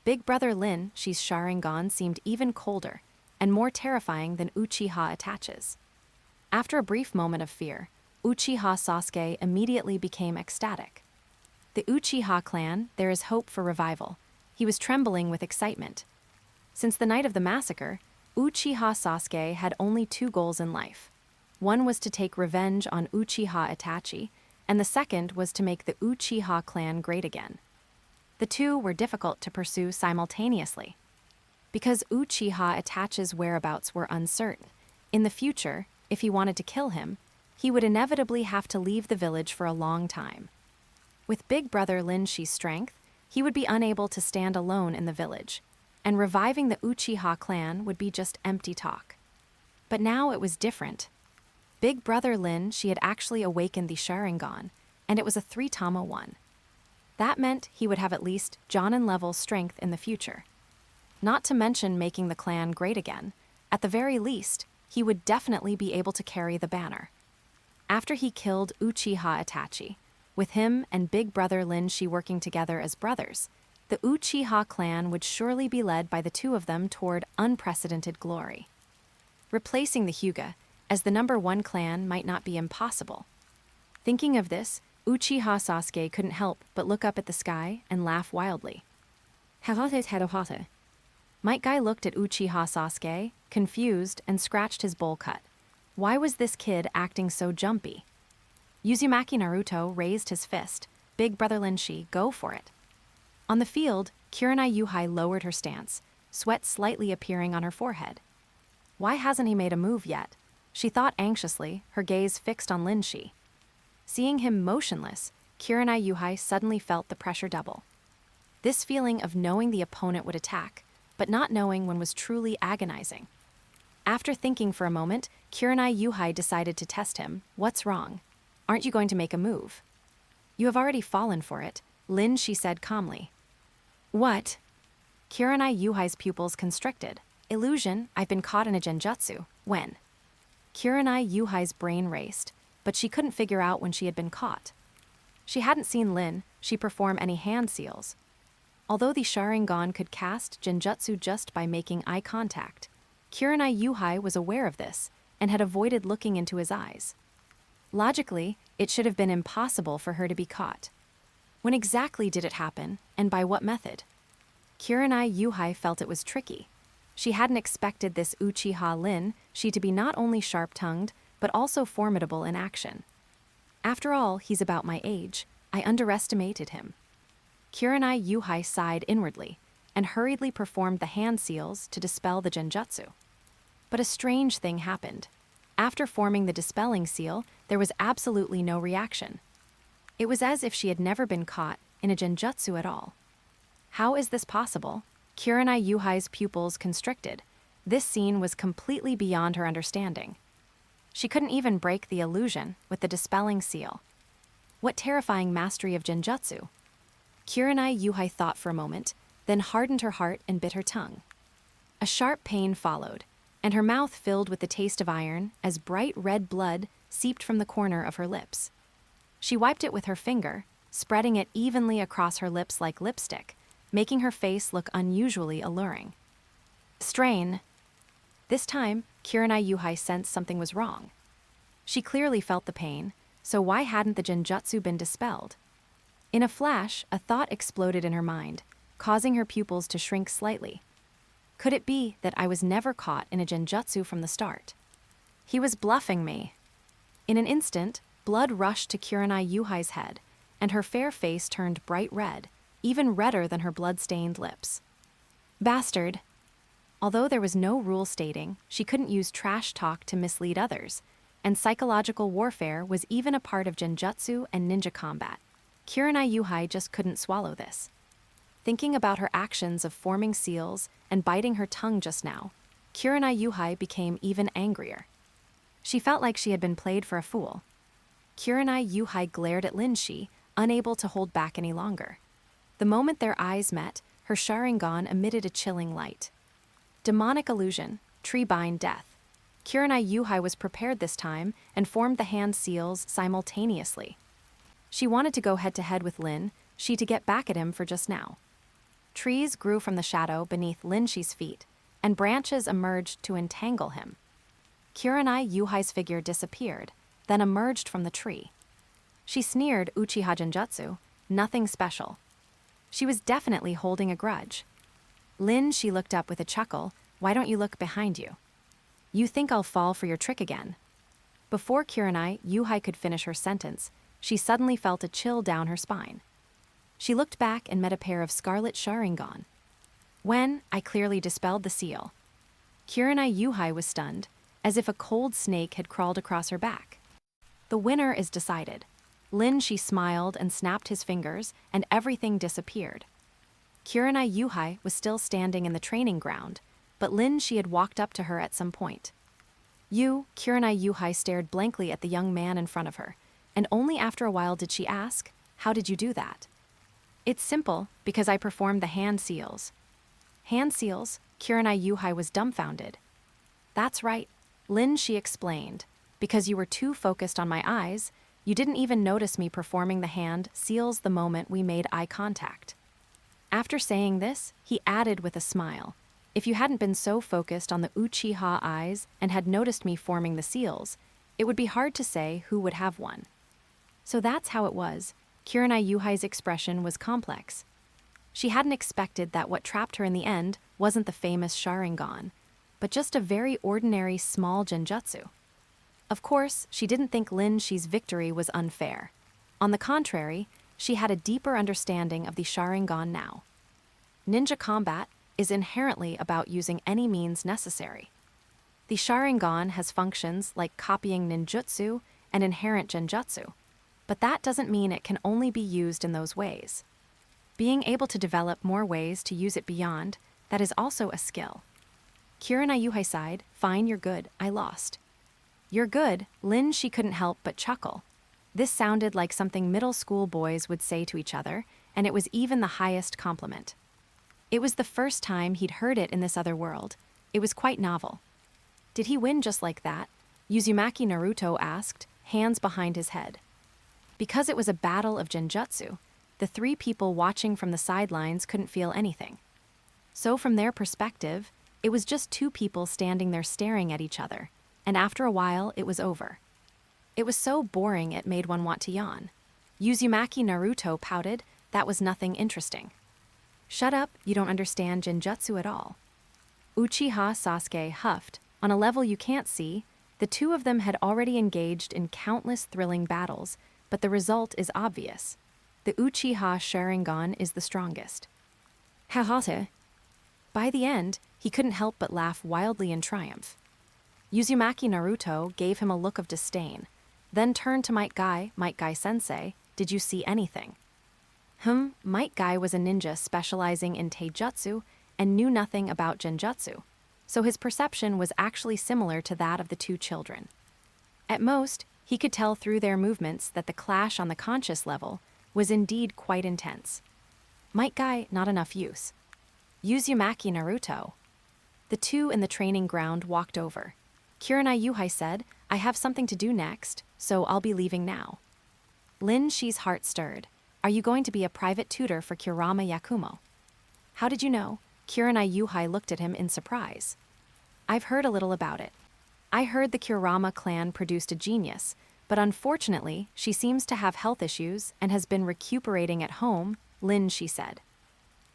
Big brother Lin Shi's Sharingan seemed even colder and more terrifying than Uchiha Itachi's. After a brief moment of fear, Uchiha Sasuke immediately became ecstatic. The Uchiha clan, there is hope for revival. He was trembling with excitement. Since the night of the massacre, Uchiha Sasuke had only 2 goals in life. One was to take revenge on Uchiha Itachi, and the second was to make the Uchiha clan great again. The two were difficult to pursue simultaneously. Because Uchiha Itachi's whereabouts were uncertain, in the future, if he wanted to kill him, he would inevitably have to leave the village for a long time. With big brother Lin Shi's strength, he would be unable to stand alone in the village, and reviving the Uchiha clan would be just empty talk. But now it was different. Big brother Lin Shi had actually awakened the Sharingan, and it was a 3-Tamo one. That meant he would have at least Jonin-level strength in the future. Not to mention making the clan great again, at the very least, he would definitely be able to carry the banner. After he killed Uchiha Itachi, with him and big brother Lin Shi working together as brothers, the Uchiha clan would surely be led by the 2 of them toward unprecedented glory. Replacing the Hyuga as the #1 clan might not be impossible. Thinking of this, Uchiha Sasuke couldn't help but look up at the sky and laugh wildly. Might Guy looked at Uchiha Sasuke, confused, and scratched his bowl cut. Why was this kid acting so jumpy? Uzumaki Naruto raised his fist. Big brother Lin Shi, go for it. On the field, Kurenai Yuhai lowered her stance, sweat slightly appearing on her forehead. Why hasn't he made a move yet? She thought anxiously, her gaze fixed on Lin Shi. Seeing him motionless, Kurenai Yuhai suddenly felt the pressure double. This feeling of knowing the opponent would attack, but not knowing when was truly agonizing. After thinking for a moment, Kurenai Yuhai decided to test him. What's wrong? Aren't you going to make a move? You have already fallen for it, Lin Shi said calmly. What? Kurenai Yuhai's pupils constricted. Illusion, I've been caught in a genjutsu. When? Kurenai Yuhai's brain raced, but she couldn't figure out when she had been caught. She hadn't seen Lin Shi perform any hand seals, Although the Sharingan could cast genjutsu just by making eye contact, Kurenai Yuhai was aware of this and had avoided looking into his eyes. Logically, it should have been impossible for her to be caught. When exactly did it happen, and by what method? Kurenai Yuhai felt it was tricky. She hadn't expected this Uchiha Lin she to be not only sharp-tongued, but also formidable in action. After all, he's about my age. I underestimated him. Kurenai Yuhai sighed inwardly and hurriedly performed the hand seals to dispel the genjutsu. But a strange thing happened. After forming the dispelling seal, there was absolutely no reaction. It was as if she had never been caught in a genjutsu at all. How is this possible? Kurenai Yuhai's pupils constricted. This scene was completely beyond her understanding. She couldn't even break the illusion with the dispelling seal. What terrifying mastery of genjutsu! Kurenai Yuhai thought for a moment, then hardened her heart and bit her tongue. A sharp pain followed, and her mouth filled with the taste of iron as bright red blood seeped from the corner of her lips. She wiped it with her finger, spreading it evenly across her lips like lipstick, making her face look unusually alluring. Strain. This time, Kurenai Yuhai sensed something was wrong. She clearly felt the pain, so why hadn't the genjutsu been dispelled? In a flash, a thought exploded in her mind, causing her pupils to shrink slightly. Could it be that I was never caught in a genjutsu from the start? He was bluffing me. In an instant, blood rushed to Kurenai Yuhai's head, and her fair face turned bright red, even redder than her blood-stained lips. Bastard! Although there was no rule stating she couldn't use trash talk to mislead others, and psychological warfare was even a part of genjutsu and ninja combat, Kurenai Yuhai just couldn't swallow this. Thinking about her actions of forming seals and biting her tongue just now, Kurenai Yuhai became even angrier. She felt like she had been played for a fool. Kurenai Yuhai glared at Linshi, unable to hold back any longer. The moment their eyes met, her Sharingan emitted a chilling light. Demonic illusion, tree-bind death. Kurenai Yuhai was prepared this time and formed the hand seals simultaneously. She wanted to go head-to-head with Lin, she to get back at him for just now. Trees grew from the shadow beneath Linshi's feet, and branches emerged to entangle him. Kurenai Yuhai's figure disappeared, then emerged from the tree. She sneered Uchiha Genjutsu, nothing special. She was definitely holding a grudge. Lin, she looked up with a chuckle, why don't you look behind you? You think I'll fall for your trick again? Before Kurenai Yuhai could finish her sentence, she suddenly felt a chill down her spine. She looked back and met a pair of scarlet Sharingan. When, I clearly dispelled the seal. Kurenai Yuhai was stunned, as if a cold snake had crawled across her back. The winner is decided. Lin, she smiled and snapped his fingers, and everything disappeared. Kurenai Yuhai was still standing in the training ground, but Lin, she had walked up to her at some point. Kurenai Yuhai stared blankly at the young man in front of her, and only after a while did she ask, how did you do that? It's simple, because I performed the hand seals. Hand seals? Kurenai Yuhai was dumbfounded. That's right, Lin, she explained. Because you were too focused on my eyes, you didn't even notice me performing the hand seals the moment we made eye contact. After saying this, he added with a smile, if you hadn't been so focused on the Uchiha eyes and had noticed me forming the seals, it would be hard to say who would have won. So that's how it was. Kurenai Yuhai's expression was complex. She hadn't expected that what trapped her in the end wasn't the famous Sharingan, but just a very ordinary small genjutsu. Of course, she didn't think Linshi's victory was unfair. On the contrary, she had a deeper understanding of the Sharingan now. Ninja combat is inherently about using any means necessary. The Sharingan has functions like copying ninjutsu and inherent genjutsu, but that doesn't mean it can only be used in those ways. Being able to develop more ways to use it beyond, that is also a skill. Kurenai Yuhai sighed, fine, you're good, I lost. You're good, Lin, she couldn't help but chuckle. This sounded like something middle school boys would say to each other, and it was even the highest compliment. It was the first time he'd heard it in this other world. It was quite novel. Did he win just like that? Uzumaki Naruto asked, hands behind his head. Because it was a battle of genjutsu, the three people watching from the sidelines couldn't feel anything. So from their perspective, it was just two people standing there staring at each other, and after a while, it was over. It was so boring it made one want to yawn. Uzumaki Naruto pouted, that was nothing interesting. Shut up, you don't understand genjutsu at all. Uchiha Sasuke huffed, on a level you can't see, the two of them had already engaged in countless thrilling battles, but the result is obvious. The Uchiha Sharingan is the strongest. Hahate. By the end, he couldn't help but laugh wildly in triumph. Uzumaki Naruto gave him a look of disdain, then turned to Might Guy sensei, did you see anything? Might Guy was a ninja specializing in taijutsu and knew nothing about genjutsu, so his perception was actually similar to that of the two children. At most, he could tell through their movements that the clash on the conscious level was indeed quite intense. Might Guy, not enough use. Uzumaki Naruto. The two in the training ground walked over. Kurenai Yuhai said, I have something to do next, so I'll be leaving now. Lin Shi's heart stirred. Are you going to be a private tutor for Kurama Yakumo? How did you know? Kurenai Yuhai looked at him in surprise. I've heard a little about it. I heard the Kurama clan produced a genius, but unfortunately, she seems to have health issues and has been recuperating at home, Lin Shi said.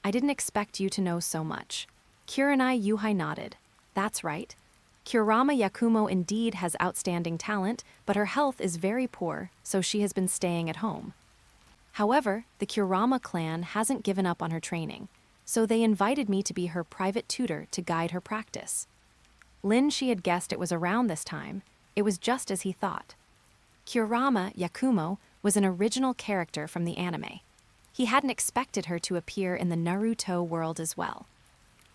I didn't expect you to know so much. Kurenai Yuhai nodded. That's right. Kurama Yakumo indeed has outstanding talent, but her health is very poor, so she has been staying at home. However, the Kurama clan hasn't given up on her training, so they invited me to be her private tutor to guide her practice. Lin Shi had guessed it was around this time. It was just as he thought. Kurama Yakumo was an original character from the anime. He hadn't expected her to appear in the Naruto world as well.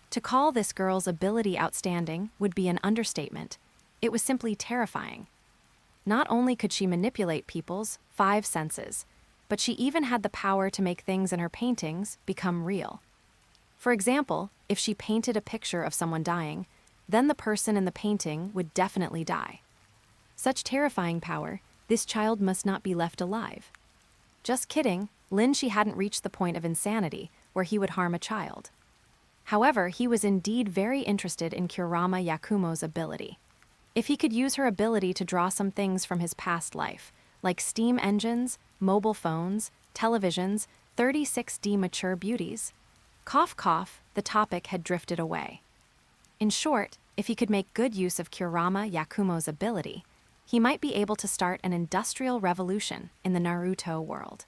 To call this girl's ability outstanding would be an understatement. It was simply terrifying. Not only could she manipulate people's 5 senses, but she even had the power to make things in her paintings become real. For example, if she painted a picture of someone dying, then the person in the painting would definitely die. Such terrifying power, this child must not be left alive. Just kidding, Lin Shi hadn't reached the point of insanity where he would harm a child. However, he was indeed very interested in Kurama Yakumo's ability. If he could use her ability to draw some things from his past life, like steam engines, mobile phones, televisions, 36D mature beauties. Cough cough, the topic had drifted away. In short, if he could make good use of Kurama Yakumo's ability, he might be able to start an industrial revolution in the Naruto world.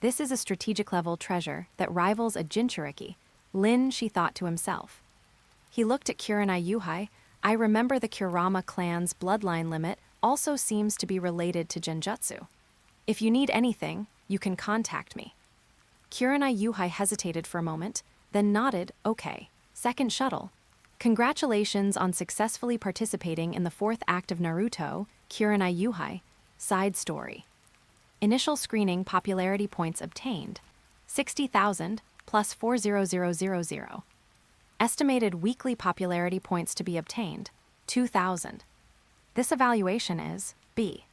This is a strategic-level treasure that rivals a Jinchuriki, Lin Shi thought to himself. He looked at Kurenai Yuhai. I remember the Kurama clan's bloodline limit also seems to be related to genjutsu. If you need anything, you can contact me. Kurenai Yuhai hesitated for a moment, then nodded, okay. Second shuttle. Congratulations on successfully participating in the 4th act of Naruto, Kurenai Yuhai. Side story. Initial screening popularity points obtained. 60,000 plus 40000. Estimated weekly popularity points to be obtained. 2,000. This evaluation is B.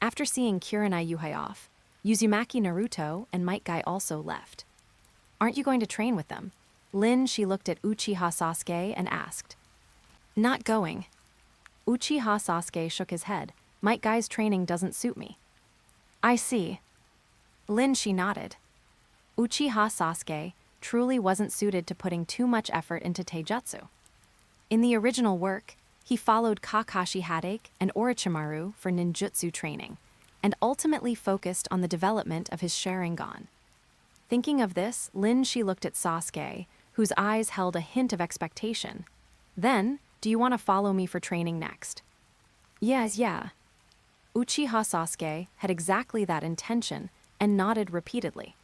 After seeing Kurenai Yuhai off, Uzumaki Naruto and Might Guy also left. Aren't you going to train with them? Lin Shi looked at Uchiha Sasuke and asked. Not going. Uchiha Sasuke shook his head. Might Guy's training doesn't suit me. I see. Lin Shi nodded. Uchiha Sasuke truly wasn't suited to putting too much effort into taijutsu. In the original work, he followed Kakashi Hadake and Orochimaru for ninjutsu training, and ultimately focused on the development of his Sharingan. Thinking of this, Lin Shi looked at Sasuke, whose eyes held a hint of expectation. Then, do you want to follow me for training next? Yes, yeah. Uchiha Sasuke had exactly that intention and nodded repeatedly.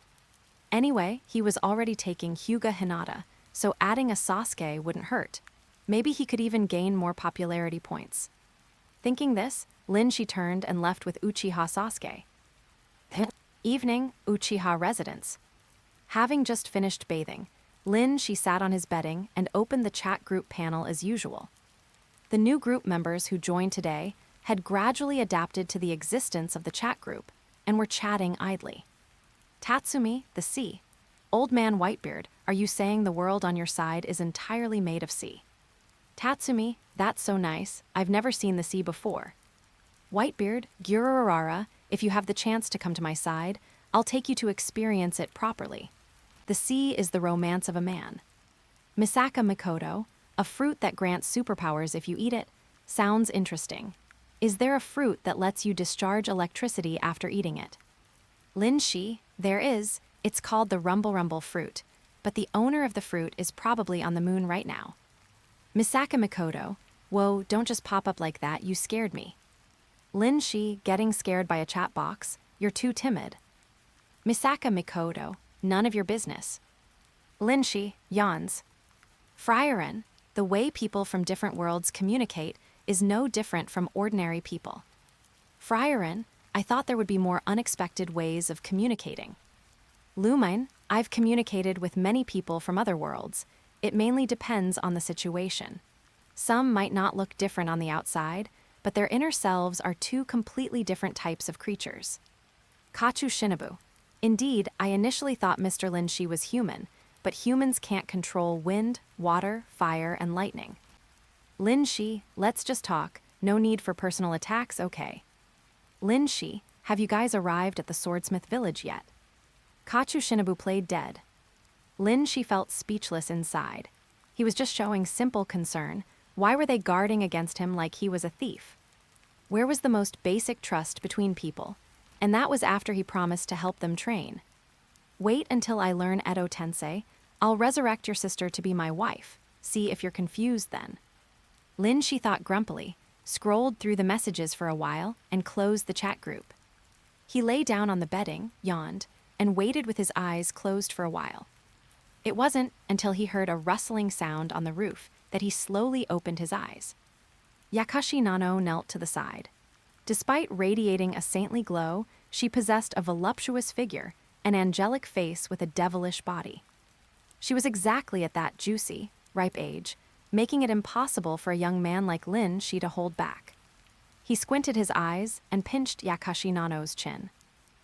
Anyway, he was already taking Hyuga Hinata, so adding a Sasuke wouldn't hurt. Maybe he could even gain more popularity points. Thinking this, Lin Shi turned and left with Uchiha Sasuke. Evening, Uchiha residence. Having just finished bathing, Lin Shi sat on his bedding and opened the chat group panel as usual. The new group members who joined today had gradually adapted to the existence of the chat group and were chatting idly. Tatsumi, the sea. Old man Whitebeard, are you saying the world on your side is entirely made of sea? Tatsumi, that's so nice, I've never seen the sea before. Whitebeard, Gururara, if you have the chance to come to my side, I'll take you to experience it properly. The sea is the romance of a man. Misaka Mikoto, a fruit that grants superpowers if you eat it, sounds interesting. Is there a fruit that lets you discharge electricity after eating it? Linshi, there is, it's called the Rumble Rumble fruit, but the owner of the fruit is probably on the moon right now. Misaka Mikoto, whoa, don't just pop up like that, you scared me. Linshi, getting scared by a chat box, you're too timid. Misaka Mikoto, none of your business. Linshi, yawns. Frieren, the way people from different worlds communicate is no different from ordinary people. Frieren, I thought there would be more unexpected ways of communicating. Lumine, I've communicated with many people from other worlds. It mainly depends on the situation. Some might not look different on the outside, but their inner selves are two completely different types of creatures. Kachu Shinobu, indeed, I initially thought Mr. Linshi was human, but humans can't control wind, water, fire, and lightning. Linshi, let's just talk, no need for personal attacks, okay. Linshi, have you guys arrived at the Swordsmith village yet? Kachu Shinobu played dead. Linshi felt speechless inside. He was just showing simple concern. Why were they guarding against him like he was a thief? Where was the most basic trust between people? And that was after he promised to help them train. Wait until I learn Edo Tensei. I'll resurrect your sister to be my wife. See if you're confused then. Linshi thought grumpily, scrolled through the messages for a while, and closed the chat group. He lay down on the bedding, yawned, and waited with his eyes closed for a while. It wasn't until he heard a rustling sound on the roof that he slowly opened his eyes. Yakashi Nano knelt to the side. Despite radiating a saintly glow, she possessed a voluptuous figure, an angelic face with a devilish body. She was exactly at that juicy, ripe age, making it impossible for a young man like Linshi to hold back. He squinted his eyes and pinched Yakashi Nano's chin.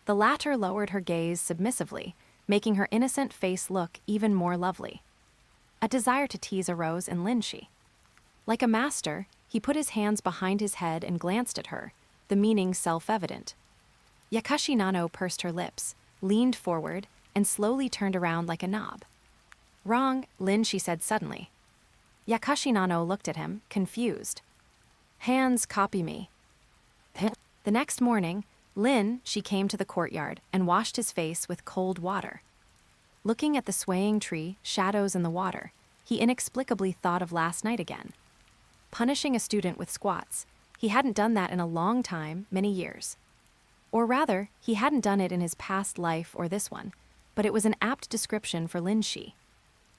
The latter lowered her gaze submissively, making her innocent face look even more lovely. A desire to tease arose in Linshi. Like a master, he put his hands behind his head and glanced at her, the meaning self-evident. Yakashi Nano pursed her lips, leaned forward, and slowly turned around like a knob. Wrong, Linshi said suddenly. Yakashi Nano looked at him, confused. Hands copy me. The next morning, she came to the courtyard and washed his face with cold water. Looking at the swaying tree, shadows in the water, he inexplicably thought of last night again. Punishing a student with squats, he hadn't done that in a long time, many years. Or rather, he hadn't done it in his past life or this one, but it was an apt description for Linshi.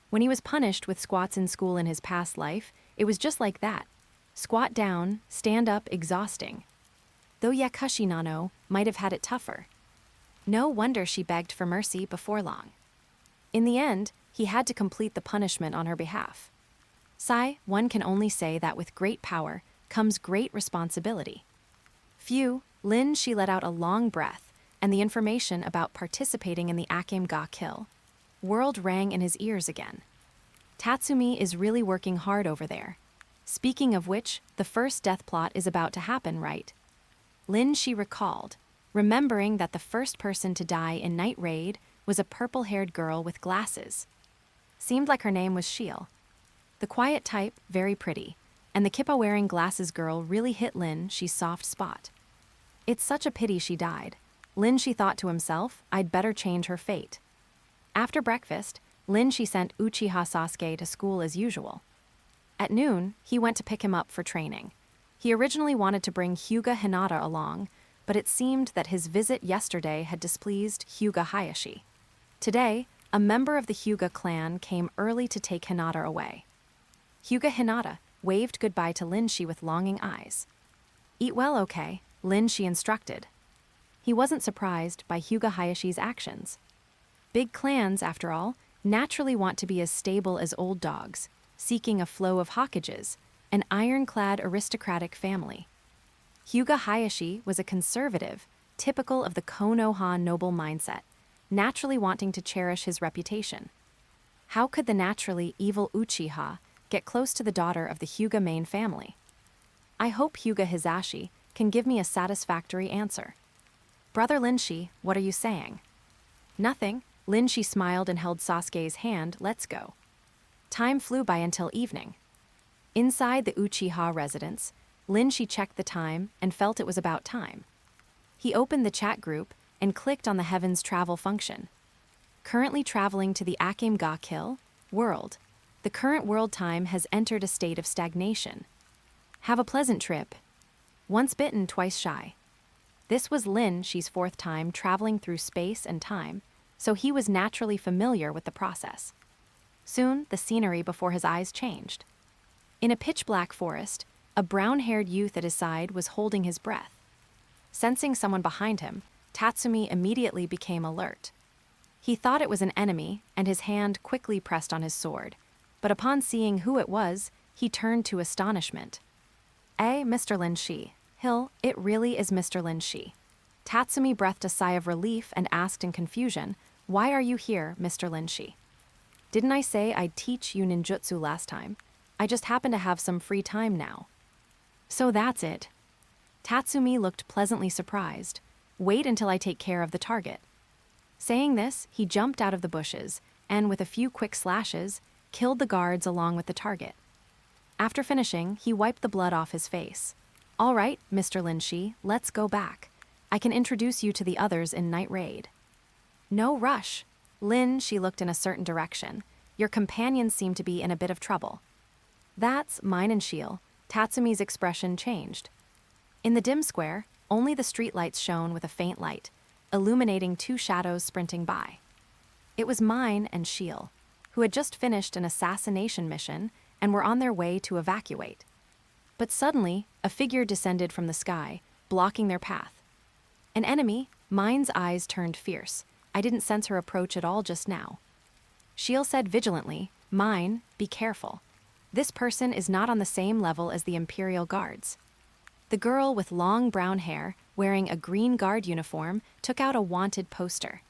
When he was punished with squats in school in his past life, it was just like that. Squat down, stand up, exhausting. Though Yakashi Nano might have had it tougher. No wonder she begged for mercy before long. In the end, he had to complete the punishment on her behalf. One can only say that with great power comes great responsibility. Phew, she let out a long breath, and the information about participating in the Akame ga Kill world rang in his ears again. Tatsumi is really working hard over there. Speaking of which, the first death plot is about to happen, right? She recalled, remembering that the first person to die in Night Raid was a purple-haired girl with glasses. Seemed like her name was Shiel. The quiet type, very pretty, and the kippa-wearing glasses girl really hit Shi's soft spot. It's such a pity she died. Shi thought to himself, I'd better change her fate. After breakfast, Shi sent Uchiha Sasuke to school as usual. At noon, he went to pick him up for training. He originally wanted to bring Hyuga Hinata along, but it seemed that his visit yesterday had displeased Hyuga Hayashi. Today, a member of the Hyuga clan came early to take Hinata away. Hyuga Hinata waved goodbye to Linshi with longing eyes. Eat well, okay, Linshi instructed. He wasn't surprised by Hyuga Hayashi's actions. Big clans, after all, naturally want to be as stable as old dogs, seeking a flow of Hokages, an ironclad aristocratic family. Hyuga Hayashi was a conservative, typical of the Konoha noble mindset. naturally wanting to cherish his reputation. How could the naturally evil Uchiha get close to the daughter of the Hyuga main family? I hope Hyuga Hisashi can give me a satisfactory answer. Brother Linshi, what are you saying? Nothing. Linshi smiled and held Sasuke's hand. Let's go. Time flew by until evening. Inside the Uchiha residence, Linshi checked the time and felt it was about time. He opened the chat group and clicked on the Heavens Travel function. Currently traveling to the Akame ga Kill world. The current world time has entered a state of stagnation. Have a pleasant trip. Once bitten, twice shy. This was Linshi's fourth time traveling through space and time, so he was naturally familiar with the process. Soon, the scenery before his eyes changed. In a pitch-black forest, a brown-haired youth at his side was holding his breath. Sensing someone behind him, Tatsumi immediately became alert. He thought it was an enemy, and his hand quickly pressed on his sword, but upon seeing who it was, he turned to astonishment. Mr. Linshi. It really is Mr. Linshi. Tatsumi breathed a sigh of relief and asked in confusion, "Why are you here, Mr. Linshi?" "Didn't I say I'd teach you ninjutsu last time? I just happen to have some free time now." "So that's it." Tatsumi looked pleasantly surprised. "Wait until I take care of the target." Saying this, he jumped out of the bushes and, with a few quick slashes, killed the guards along with the target. After finishing, he wiped the blood off his face. "All right, Mr. Linshi, let's go back. I can introduce you to the others in Night Raid." "No rush." She looked in a certain direction. "Your companions seem to be in a bit of trouble." "That's mine and Shiel." Tatsumi's expression changed. In the dim square, only the streetlights shone with a faint light, illuminating two shadows sprinting by. It was Mine and Shiel, who had just finished an assassination mission and were on their way to evacuate. But suddenly, a figure descended from the sky, blocking their path. An enemy. Mine's eyes turned fierce. I didn't sense her approach at all just now. Shiel said vigilantly, "Mine, be careful. This person is not on the same level as the Imperial Guards." The girl with long brown hair, wearing a green guard uniform, took out a wanted poster.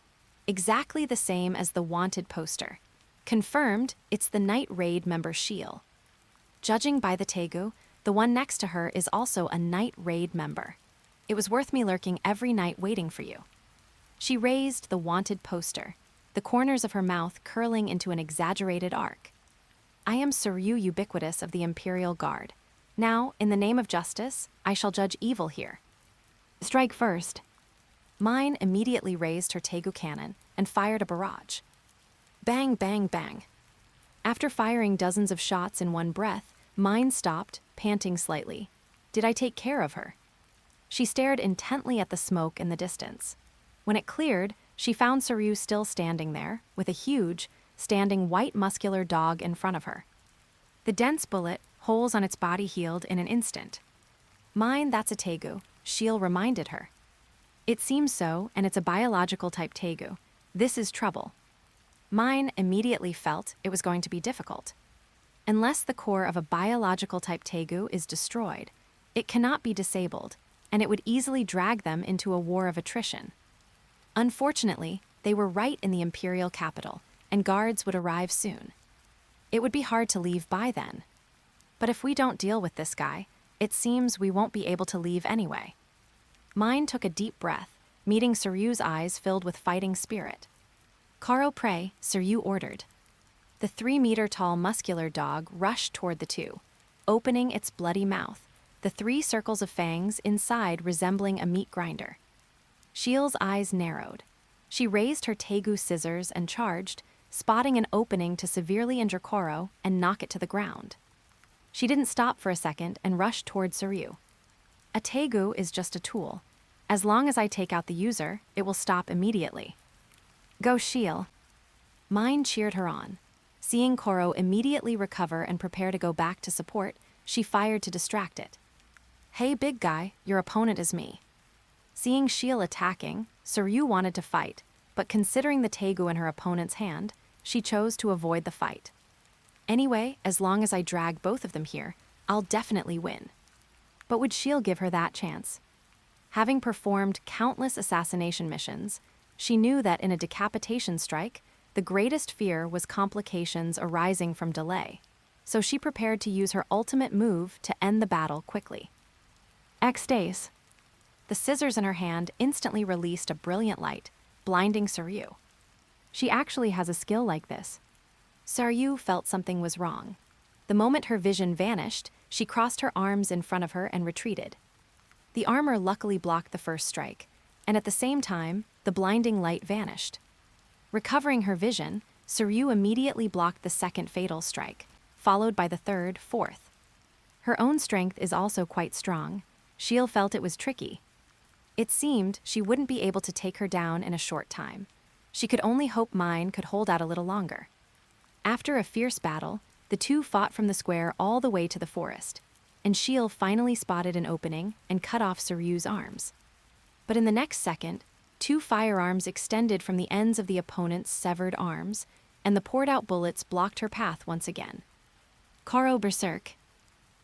Exactly the same as the wanted poster. Confirmed, it's the Night Raid member Shiel. Judging by the Tegu, the one next to her is also a Night Raid member. It was worth me lurking every night waiting for you. She raised the wanted poster, the corners of her mouth curling into an exaggerated arc. "I am Suryu Ubiquitous of the Imperial Guard. Now, in the name of justice, I shall judge evil here. Strike first." Mine immediately raised her Tegu cannon and fired a barrage. Bang, bang, bang. After firing dozens of shots in one breath, Mine stopped, panting slightly. Did I take care of her? She stared intently at the smoke in the distance. When it cleared, she found Suryu still standing there, with a huge, standing white muscular dog in front of her. The dense bullet, holes on its body healed in an instant. "Mine, that's a Tegu," Shiel reminded her. "It seems so, and it's a biological type Tegu. This is trouble." Mine immediately felt it was going to be difficult. Unless the core of a biological type Tegu is destroyed, it cannot be disabled, and it would easily drag them into a war of attrition. Unfortunately, they were right in the Imperial capital, and guards would arrive soon. It would be hard to leave by then. But if we don't deal with this guy, it seems we won't be able to leave anyway. Mine took a deep breath, meeting Suryu's eyes filled with fighting spirit. "Karo pray," Suryu ordered. The 3-meter-tall muscular dog rushed toward the two, opening its bloody mouth, the 3 circles of fangs inside resembling a meat grinder. Shiel's eyes narrowed. She raised her Tegu scissors and charged, spotting an opening to severely injure Koro and knock it to the ground. She didn't stop for a second and rushed toward Suryu. A Tegu is just a tool. As long as I take out the user, it will stop immediately. "Go, Shiel." Mine cheered her on. Seeing Koro immediately recover and prepare to go back to support, she fired to distract it. "Hey, big guy, your opponent is me." Seeing Shiel attacking, Suryu wanted to fight, but considering the Tegu in her opponent's hand, she chose to avoid the fight. "Anyway, as long as I drag both of them here, I'll definitely win." But would Shiel give her that chance? Having performed countless assassination missions, She knew that in a decapitation strike, the greatest fear was complications arising from delay, so she prepared to use her ultimate move to end the battle quickly. Esdeath. The scissors in her hand instantly released a brilliant light, blinding Saryu. She actually has a skill like this. Saryu felt something was wrong. The moment her vision vanished, she crossed her arms in front of her and retreated. The armor luckily blocked the first strike, and at the same time, the blinding light vanished. Recovering her vision, Saryu immediately blocked the second fatal strike, followed by the third, fourth. Her own strength is also quite strong. Sheil felt it was tricky. It seemed she wouldn't be able to take her down in a short time. She could only hope Mine could hold out a little longer. After a fierce battle, the two fought from the square all the way to the forest, and Sheil finally spotted an opening and cut off Saryu's arms. But in the next second, two firearms extended from the ends of the opponent's severed arms, and the poured-out bullets blocked her path once again. Koro berserk.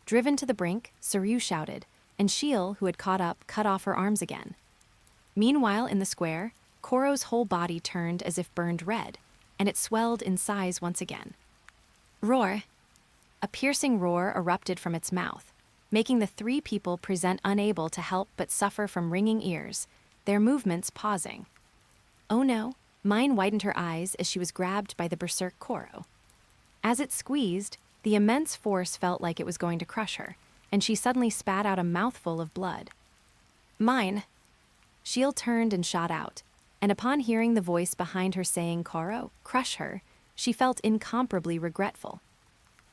Driven to the brink, Saryu shouted, and Sheil, who had caught up, cut off her arms again. Meanwhile, in the square, Koro's whole body turned as if burned red, and it swelled in size once again. Roar. A piercing roar erupted from its mouth, making the three people present unable to help but suffer from ringing ears, their movements pausing. Oh no, Mine widened her eyes as she was grabbed by the berserk Koro. As it squeezed, the immense force felt like it was going to crush her, and she suddenly spat out a mouthful of blood. Mine. Sheil turned and shot out, and upon hearing the voice behind her saying Koro, crush her, she felt incomparably regretful.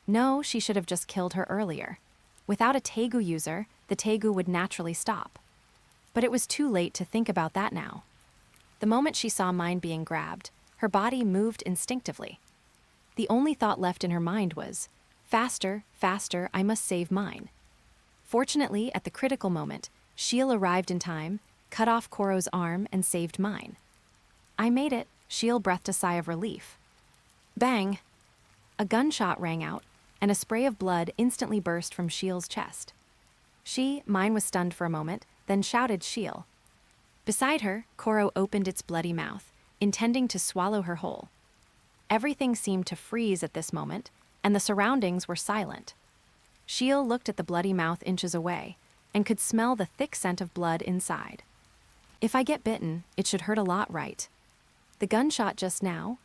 No, she should have just killed her earlier. Without a Tegu user, the Tegu would naturally stop. But it was too late to think about that now. The moment she saw Mine being grabbed, her body moved instinctively. The only thought left in her mind was, faster, faster, I must save Mine. Fortunately, at the critical moment, Sheil arrived in time, cut off Koro's arm, and saved Mine. I made it, Sheil breathed a sigh of relief. Bang! A gunshot rang out, and a spray of blood instantly burst from Sheil's chest. Mine was stunned for a moment, then shouted Sheil. Beside her, Koro opened its bloody mouth, intending to swallow her whole. Everything seemed to freeze at this moment, and the surroundings were silent. Sheil looked at the bloody mouth inches away, and could smell the thick scent of blood inside. If I get bitten, it should hurt a lot, right? The gunshot just now?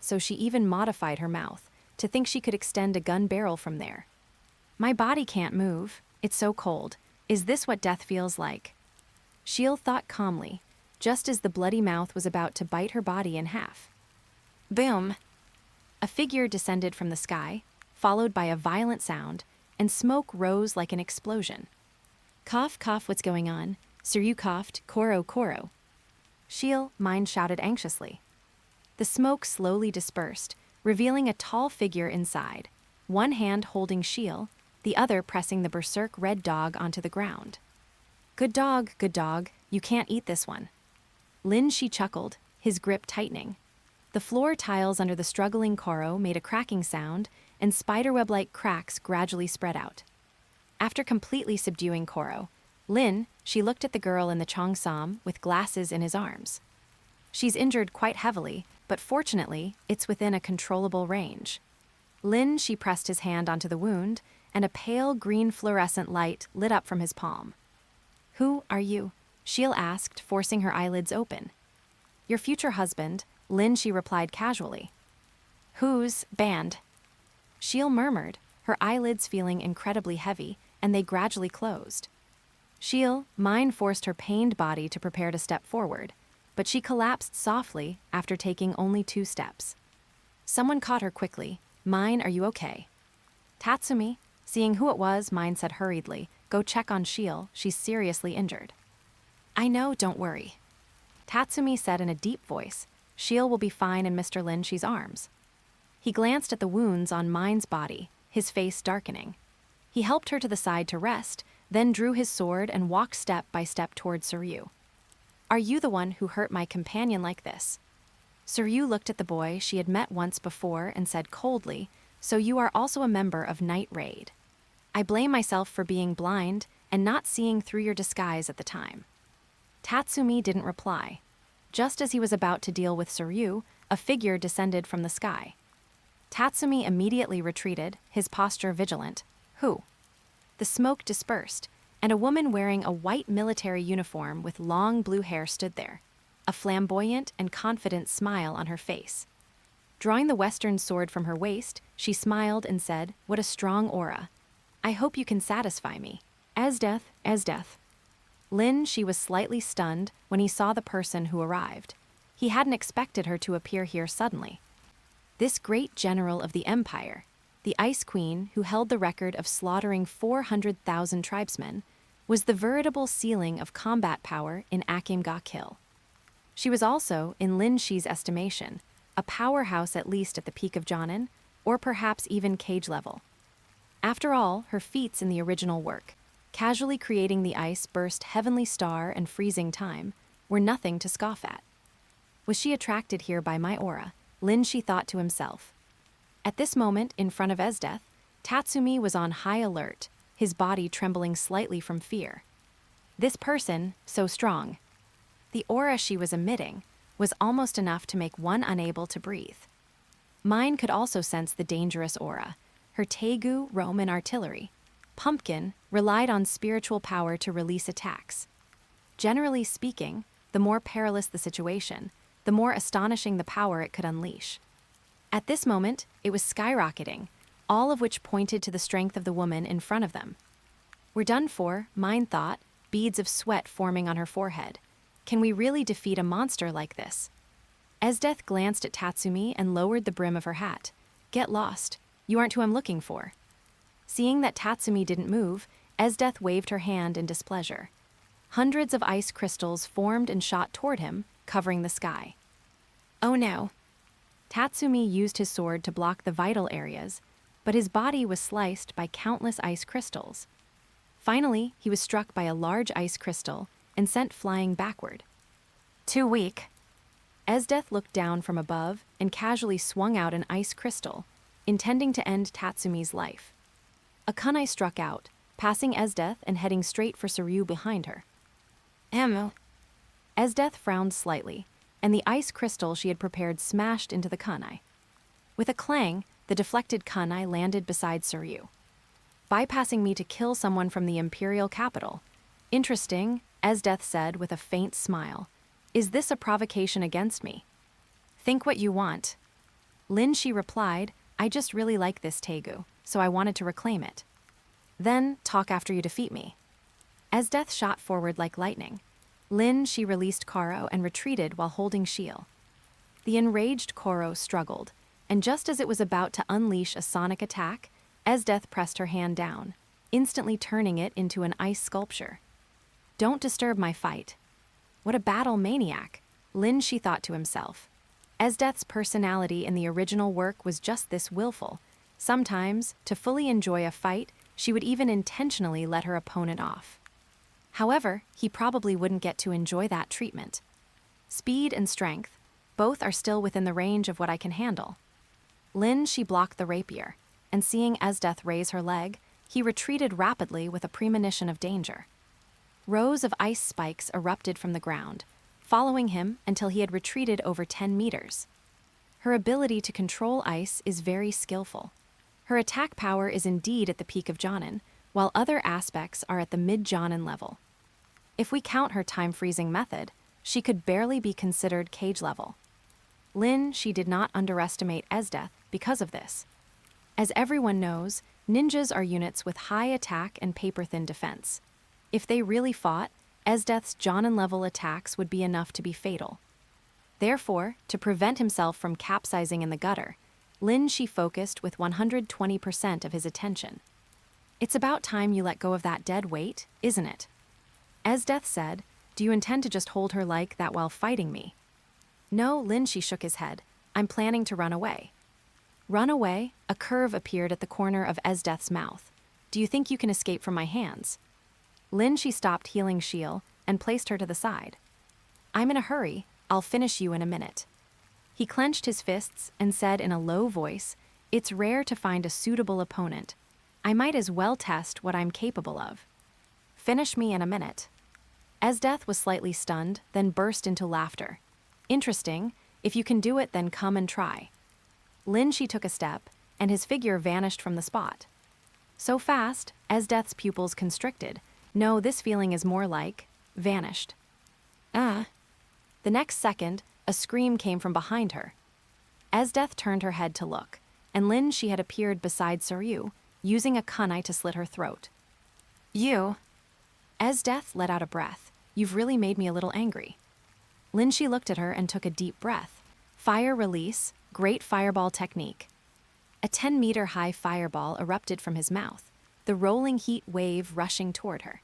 So she even modified her mouth, to think she could extend a gun barrel from there. My body can't move, it's so cold. Is this what death feels like? Sheil thought calmly, just as the bloody mouth was about to bite her body in half. Boom! A figure descended from the sky, followed by a violent sound, and smoke rose like an explosion. Cough, cough, what's going on? Saryu coughed, Koro, Koro. Sheil, Mine shouted anxiously. The smoke slowly dispersed, revealing a tall figure inside, one hand holding Sheil, the other pressing the berserk red dog onto the ground. Good dog, you can't eat this one. Lin Shi chuckled, his grip tightening. The floor tiles under the struggling Koro made a cracking sound, and spiderweb-like cracks gradually spread out. After completely subduing Koro, she looked at the girl in the cheongsam with glasses in his arms. She's injured quite heavily, but fortunately, it's within a controllable range. She pressed his hand onto the wound, and a pale green fluorescent light lit up from his palm. Who are you? Sheil asked, forcing her eyelids open. Your future husband, she replied casually. Whose band? Sheil murmured, her eyelids feeling incredibly heavy, and they gradually closed. Mine forced her pained body to prepare to step forward, but she collapsed softly after taking only 2 steps. Someone caught her quickly. Mine, are you okay? Tatsumi, seeing who it was, Mine said hurriedly, go check on Sheil, she's seriously injured. I know, don't worry. Tatsumi said in a deep voice, Sheil will be fine in Mr. Shi's arms. He glanced at the wounds on Mine's body, his face darkening. He helped her to the side to rest, then drew his sword and walked step by step toward Saryu. Are you the one who hurt my companion like this? Saryu looked at the boy she had met once before and said coldly, so you are also a member of Night Raid. I blame myself for being blind and not seeing through your disguise at the time. Tatsumi didn't reply. Just as he was about to deal with Soryu, a figure descended from the sky. Tatsumi immediately retreated, his posture vigilant. Who? The smoke dispersed, and a woman wearing a white military uniform with long blue hair stood there, a flamboyant and confident smile on her face. Drawing the western sword from her waist, she smiled and said, "What a strong aura. I hope you can satisfy me. Esdeath, Esdeath." Lin Shi was slightly stunned when he saw the person who arrived. He hadn't expected her to appear here suddenly. This great general of the empire, the Ice Queen who held the record of slaughtering 400,000 tribesmen, was the veritable ceiling of combat power in Akimga Kill. She was also, in Lin Shi's estimation, a powerhouse at least at the peak of Jonin, or perhaps even cage level. After all, her feats in the original work, casually creating the ice burst Heavenly Star and freezing time, were nothing to scoff at. Was she attracted here by my aura? Lin Shi thought to himself. At this moment, in front of Esdeath, Tatsumi was on high alert, his body trembling slightly from fear. This person, so strong. The aura she was emitting was almost enough to make one unable to breathe. Mine could also sense the dangerous aura. Her Tegu Roman artillery. Pumpkin relied on spiritual power to release attacks. Generally speaking, the more perilous the situation, the more astonishing the power it could unleash. At this moment, it was skyrocketing, all of which pointed to the strength of the woman in front of them. We're done for, Mine thought, beads of sweat forming on her forehead. Can we really defeat a monster like this? Esdeath glanced at Tatsumi and lowered the brim of her hat. Get lost. You aren't who I'm looking for. Seeing that Tatsumi didn't move, Esdeath waved her hand in displeasure. Hundreds of ice crystals formed and shot toward him, covering the sky. Oh no. Tatsumi used his sword to block the vital areas, but his body was sliced by countless ice crystals. Finally, he was struck by a large ice crystal and sent flying backward. Too weak. Esdeath looked down from above and casually swung out an ice crystal, intending to end Tatsumi's life. A kunai struck out, passing Esdeath and heading straight for Soryu behind her. Ammo. Esdeath frowned slightly, and the ice crystal she had prepared smashed into the kunai. With a clang, the deflected kunai landed beside Soryu. Bypassing me to kill someone from the Imperial capital. Interesting, Esdeath said with a faint smile. Is this a provocation against me? Think what you want. Lin Shi replied, I just really like this Tegu, so I wanted to reclaim it. Then, talk after you defeat me. Esdeath shot forward like lightning. Lin Shi released Karo and retreated while holding Shield. The enraged Koro struggled, and just as it was about to unleash a sonic attack, Esdeath pressed her hand down, instantly turning it into an ice sculpture. Don't disturb my fight. What a battle maniac, Lin Shi thought to himself. Esdeath's personality in the original work was just this willful. Sometimes, to fully enjoy a fight, she would even intentionally let her opponent off. However, he probably wouldn't get to enjoy that treatment. Speed and strength, both are still within the range of what I can handle. Lin Shi blocked the rapier, and seeing Esdeath raise her leg, he retreated rapidly with a premonition of danger. Rows of ice spikes erupted from the ground, following him until he had retreated over 10 meters. Her ability to control ice is very skillful. Her attack power is indeed at the peak of Jonin, while other aspects are at the mid-Jonin level. If we count her time-freezing method, she could barely be considered cage level. Lin Shi did not underestimate Esdeath because of this. As everyone knows, ninjas are units with high attack and paper-thin defense. If they really fought, Esdeath's Jonin-level attacks would be enough to be fatal. Therefore, to prevent himself from capsizing in the gutter, Lin Shi focused with 120% of his attention. It's about time you let go of that dead weight, isn't it? Esdeath said, do you intend to just hold her like that while fighting me? No, Lin Shi shook his head. I'm planning to run away. Run away? A curve appeared at the corner of Esdeath's mouth. Do you think you can escape from my hands? Lin Shi stopped healing Shield and placed her to the side. I'm in a hurry. I'll finish you in a minute. He clenched his fists and said in a low voice, it's rare to find a suitable opponent. I might as well test what I'm capable of. Finish me in a minute. Esdeath was slightly stunned, then burst into laughter. Interesting. If you can do it, then come and try. She took a step, and his figure vanished from the spot. So fast, Esdeath's pupils constricted. No, this feeling is more like vanished. Ah. The next second, a scream came from behind her. Esdeath turned her head to look, and she had appeared beside Soryu, using a kunai to slit her throat. You. Esdeath let out a breath. You've really made me a little angry. She looked at her and took a deep breath. Fire release, great fireball technique. A 10-meter-high fireball erupted from his mouth, the rolling heat wave rushing toward her.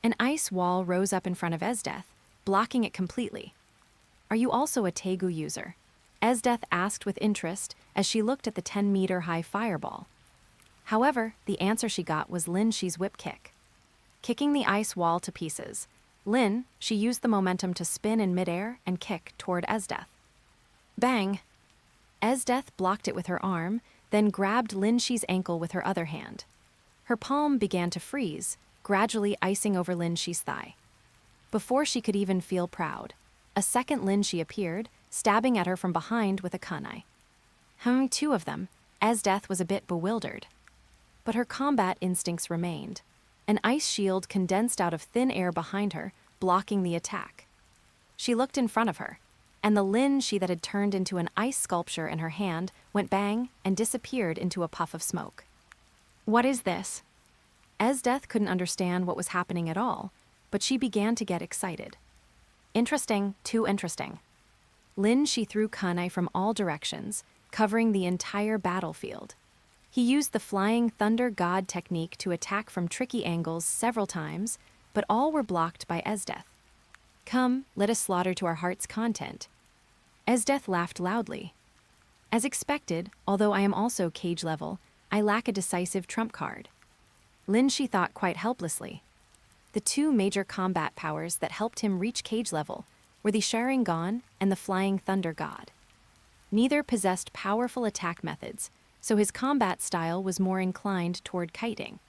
An ice wall rose up in front of Esdeath, blocking it completely. Are you also a Tegu user? Esdeath asked with interest as she looked at the 10-meter-high fireball. However, the answer she got was Shi's whip kick. Kicking the ice wall to pieces, she used the momentum to spin in midair and kick toward Esdeath. Bang! Esdeath blocked it with her arm, then grabbed Shi's ankle with her other hand. Her palm began to freeze, gradually icing over Shi's thigh. Before she could even feel proud, a second Shi appeared, stabbing at her from behind with a kunai. Two of them. Esdeath was a bit bewildered. But her combat instincts remained. An ice shield condensed out of thin air behind her, blocking the attack. She looked in front of her, and the Shi that had turned into an ice sculpture in her hand went bang and disappeared into a puff of smoke. What is this? Esdeath couldn't understand what was happening at all, but she began to get excited. Interesting, too interesting. Shi threw kunai from all directions, covering the entire battlefield. He used the Flying Thunder God technique to attack from tricky angles several times, but all were blocked by Esdeath. Come, let us slaughter to our heart's content. Esdeath laughed loudly. As expected, although I am also cage level, I lack a decisive trump card. Shi thought quite helplessly. The two major combat powers that helped him reach cage level were the Sharingan and the Flying Thunder God. Neither possessed powerful attack methods, so his combat style was more inclined toward kiting.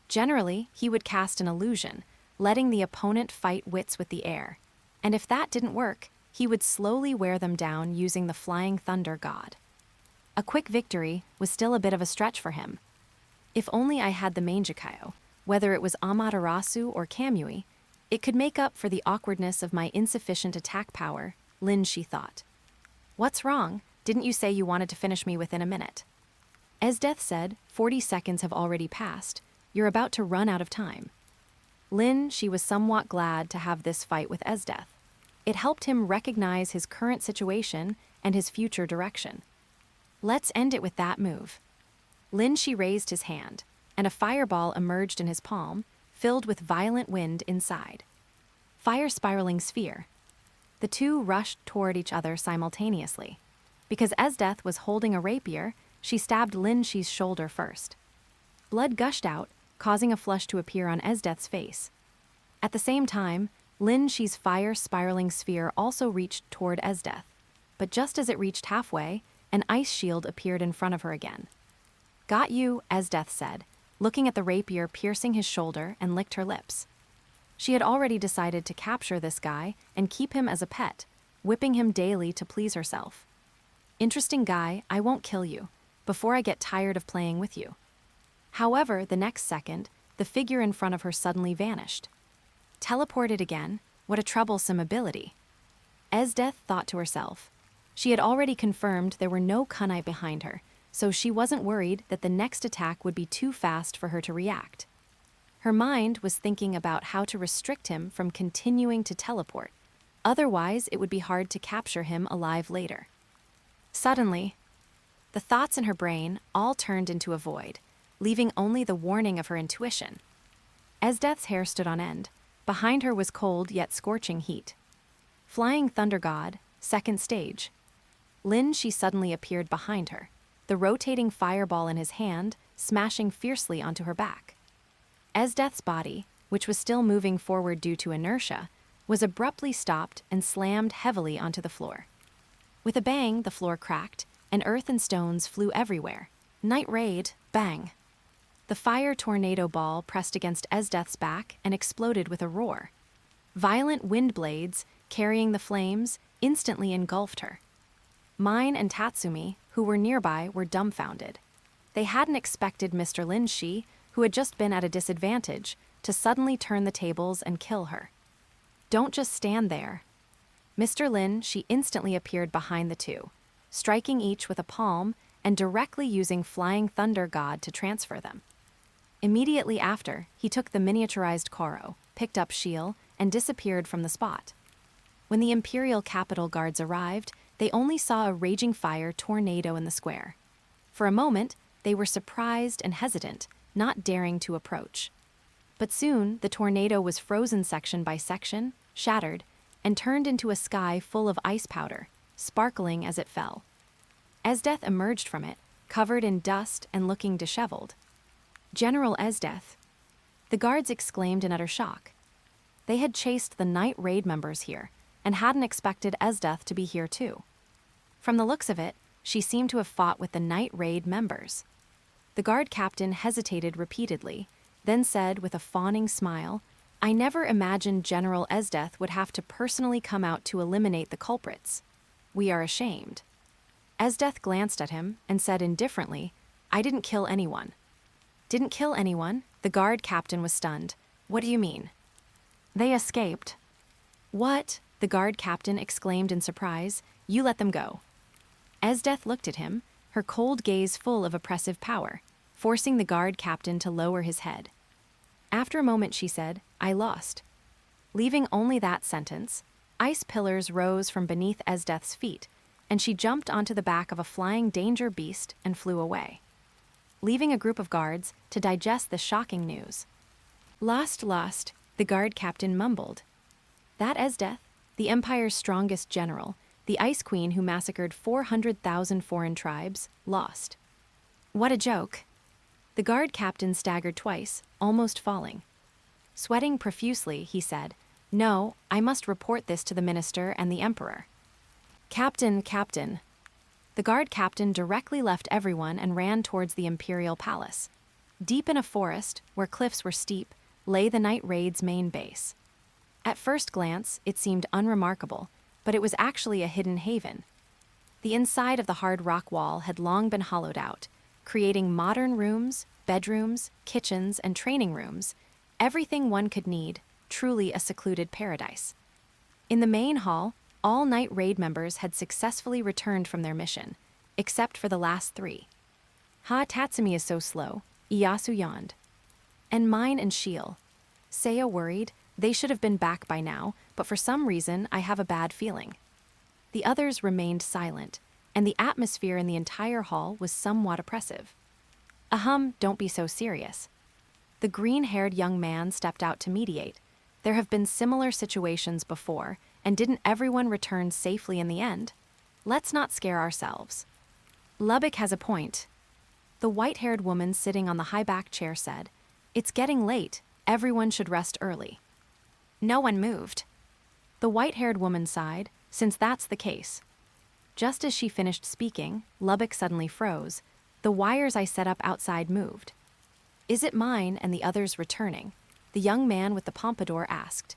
Generally, he would cast an illusion, letting the opponent fight wits with the air, and if that didn't work, he would slowly wear them down using the Flying Thunder God. A quick victory was still a bit of a stretch for him. If only I had the Manjikayo, whether it was Amaterasu or Kamui, it could make up for the awkwardness of my insufficient attack power, Shi thought. What's wrong? Didn't you say you wanted to finish me within a minute? Esdeath said, 40 seconds have already passed. You're about to run out of time. She was somewhat glad to have this fight with Esdeath. It helped him recognize his current situation and his future direction. Let's end it with that move. Shi raised his hand, and a fireball emerged in his palm, filled with violent wind inside. Fire spiraling sphere. The two rushed toward each other simultaneously. Because Esdeath was holding a rapier, she stabbed Shi's shoulder first. Blood gushed out, causing a flush to appear on Esdeath's face. At the same time, Shi's fire spiraling sphere also reached toward Esdeath, but just as it reached halfway, an ice shield appeared in front of her again. Got you, Esdeath said, looking at the rapier piercing his shoulder, and licked her lips. She had already decided to capture this guy and keep him as a pet, whipping him daily to please herself. Interesting guy, I won't kill you, before I get tired of playing with you. However, the next second, the figure in front of her suddenly vanished. Teleported again? What a troublesome ability. Esdeath thought to herself. She had already confirmed there were no kunai behind her, so she wasn't worried that the next attack would be too fast for her to react. Her mind was thinking about how to restrict him from continuing to teleport. Otherwise, it would be hard to capture him alive later. Suddenly, the thoughts in her brain all turned into a void, leaving only the warning of her intuition. Esdeath's hair stood on end. Behind her was cold yet scorching heat. Flying Thunder God, second stage. She suddenly appeared behind her, the rotating fireball in his hand smashing fiercely onto her back. Esdeath's body, which was still moving forward due to inertia, was abruptly stopped and slammed heavily onto the floor. With a bang, the floor cracked, and earth and stones flew everywhere. Night raid, bang. The fire tornado ball pressed against Esdeath's back and exploded with a roar. Violent wind blades, carrying the flames, instantly engulfed her. Mine and Tatsumi, who were nearby, were dumbfounded. They hadn't expected Mr. Lin Shi, who had just been at a disadvantage, to suddenly turn the tables and kill her. Don't just stand there. Mr. Lin Shi instantly appeared behind the two, striking each with a palm and directly using Flying Thunder God to transfer them. Immediately after, he took the miniaturized Koro, picked up Shiel, and disappeared from the spot. When the Imperial Capital Guards arrived, they only saw a raging fire tornado in the square. For a moment, they were surprised and hesitant, not daring to approach. But soon, the tornado was frozen section by section, shattered, and turned into a sky full of ice powder, sparkling as it fell. Esdeath emerged from it, covered in dust and looking disheveled. General Esdeath! The guards exclaimed in utter shock. They had chased the night raid members here, and hadn't expected Esdeath to be here too. From the looks of it, she seemed to have fought with the night raid members. The guard captain hesitated repeatedly, then said with a fawning smile, "I never imagined General Esdeath would have to personally come out to eliminate the culprits. We are ashamed." Esdeath glanced at him and said indifferently, "I didn't kill anyone." "Didn't kill anyone?" The guard captain was stunned. "What do you mean?" "They escaped." "What?" The guard captain exclaimed in surprise. "You let them go." Esdeath looked at him, her cold gaze full of oppressive power, forcing the guard captain to lower his head. After a moment she said, "I lost." Leaving only that sentence, ice pillars rose from beneath Esdeath's feet, and she jumped onto the back of a flying danger beast and flew away, leaving a group of guards to digest the shocking news. Lost, the guard captain mumbled. That Esdeath, the Empire's strongest general, the Ice Queen who massacred 400,000 foreign tribes, lost. What a joke. The guard captain staggered twice, almost falling. Sweating profusely, he said, "No, I must report this to the minister and the emperor." Captain. The guard captain directly left everyone and ran towards the imperial palace. Deep in a forest, where cliffs were steep, lay the night raid's main base. At first glance, it seemed unremarkable, but it was actually a hidden haven. The inside of the hard rock wall had long been hollowed out, creating modern rooms, bedrooms, kitchens, and training rooms, everything one could need, truly a secluded paradise. In the main hall, all night raid members had successfully returned from their mission, except for the last three. Tatsumi is so slow, Iyasu yawned. And mine and Shiel. Seiya worried, they should have been back by now, but for some reason I have a bad feeling. The others remained silent, and the atmosphere in the entire hall was somewhat oppressive. Don't be so serious. The green-haired young man stepped out to mediate. There have been similar situations before, and didn't everyone return safely in the end? Let's not scare ourselves. Lubbock has a point. The white-haired woman sitting on the high-back chair said, "It's getting late. Everyone should rest early." No one moved. The white-haired woman sighed, since that's the case. Just as she finished speaking, Lubbock suddenly froze. The wires I set up outside moved. "Is it mine and the others returning?" The young man with the pompadour asked.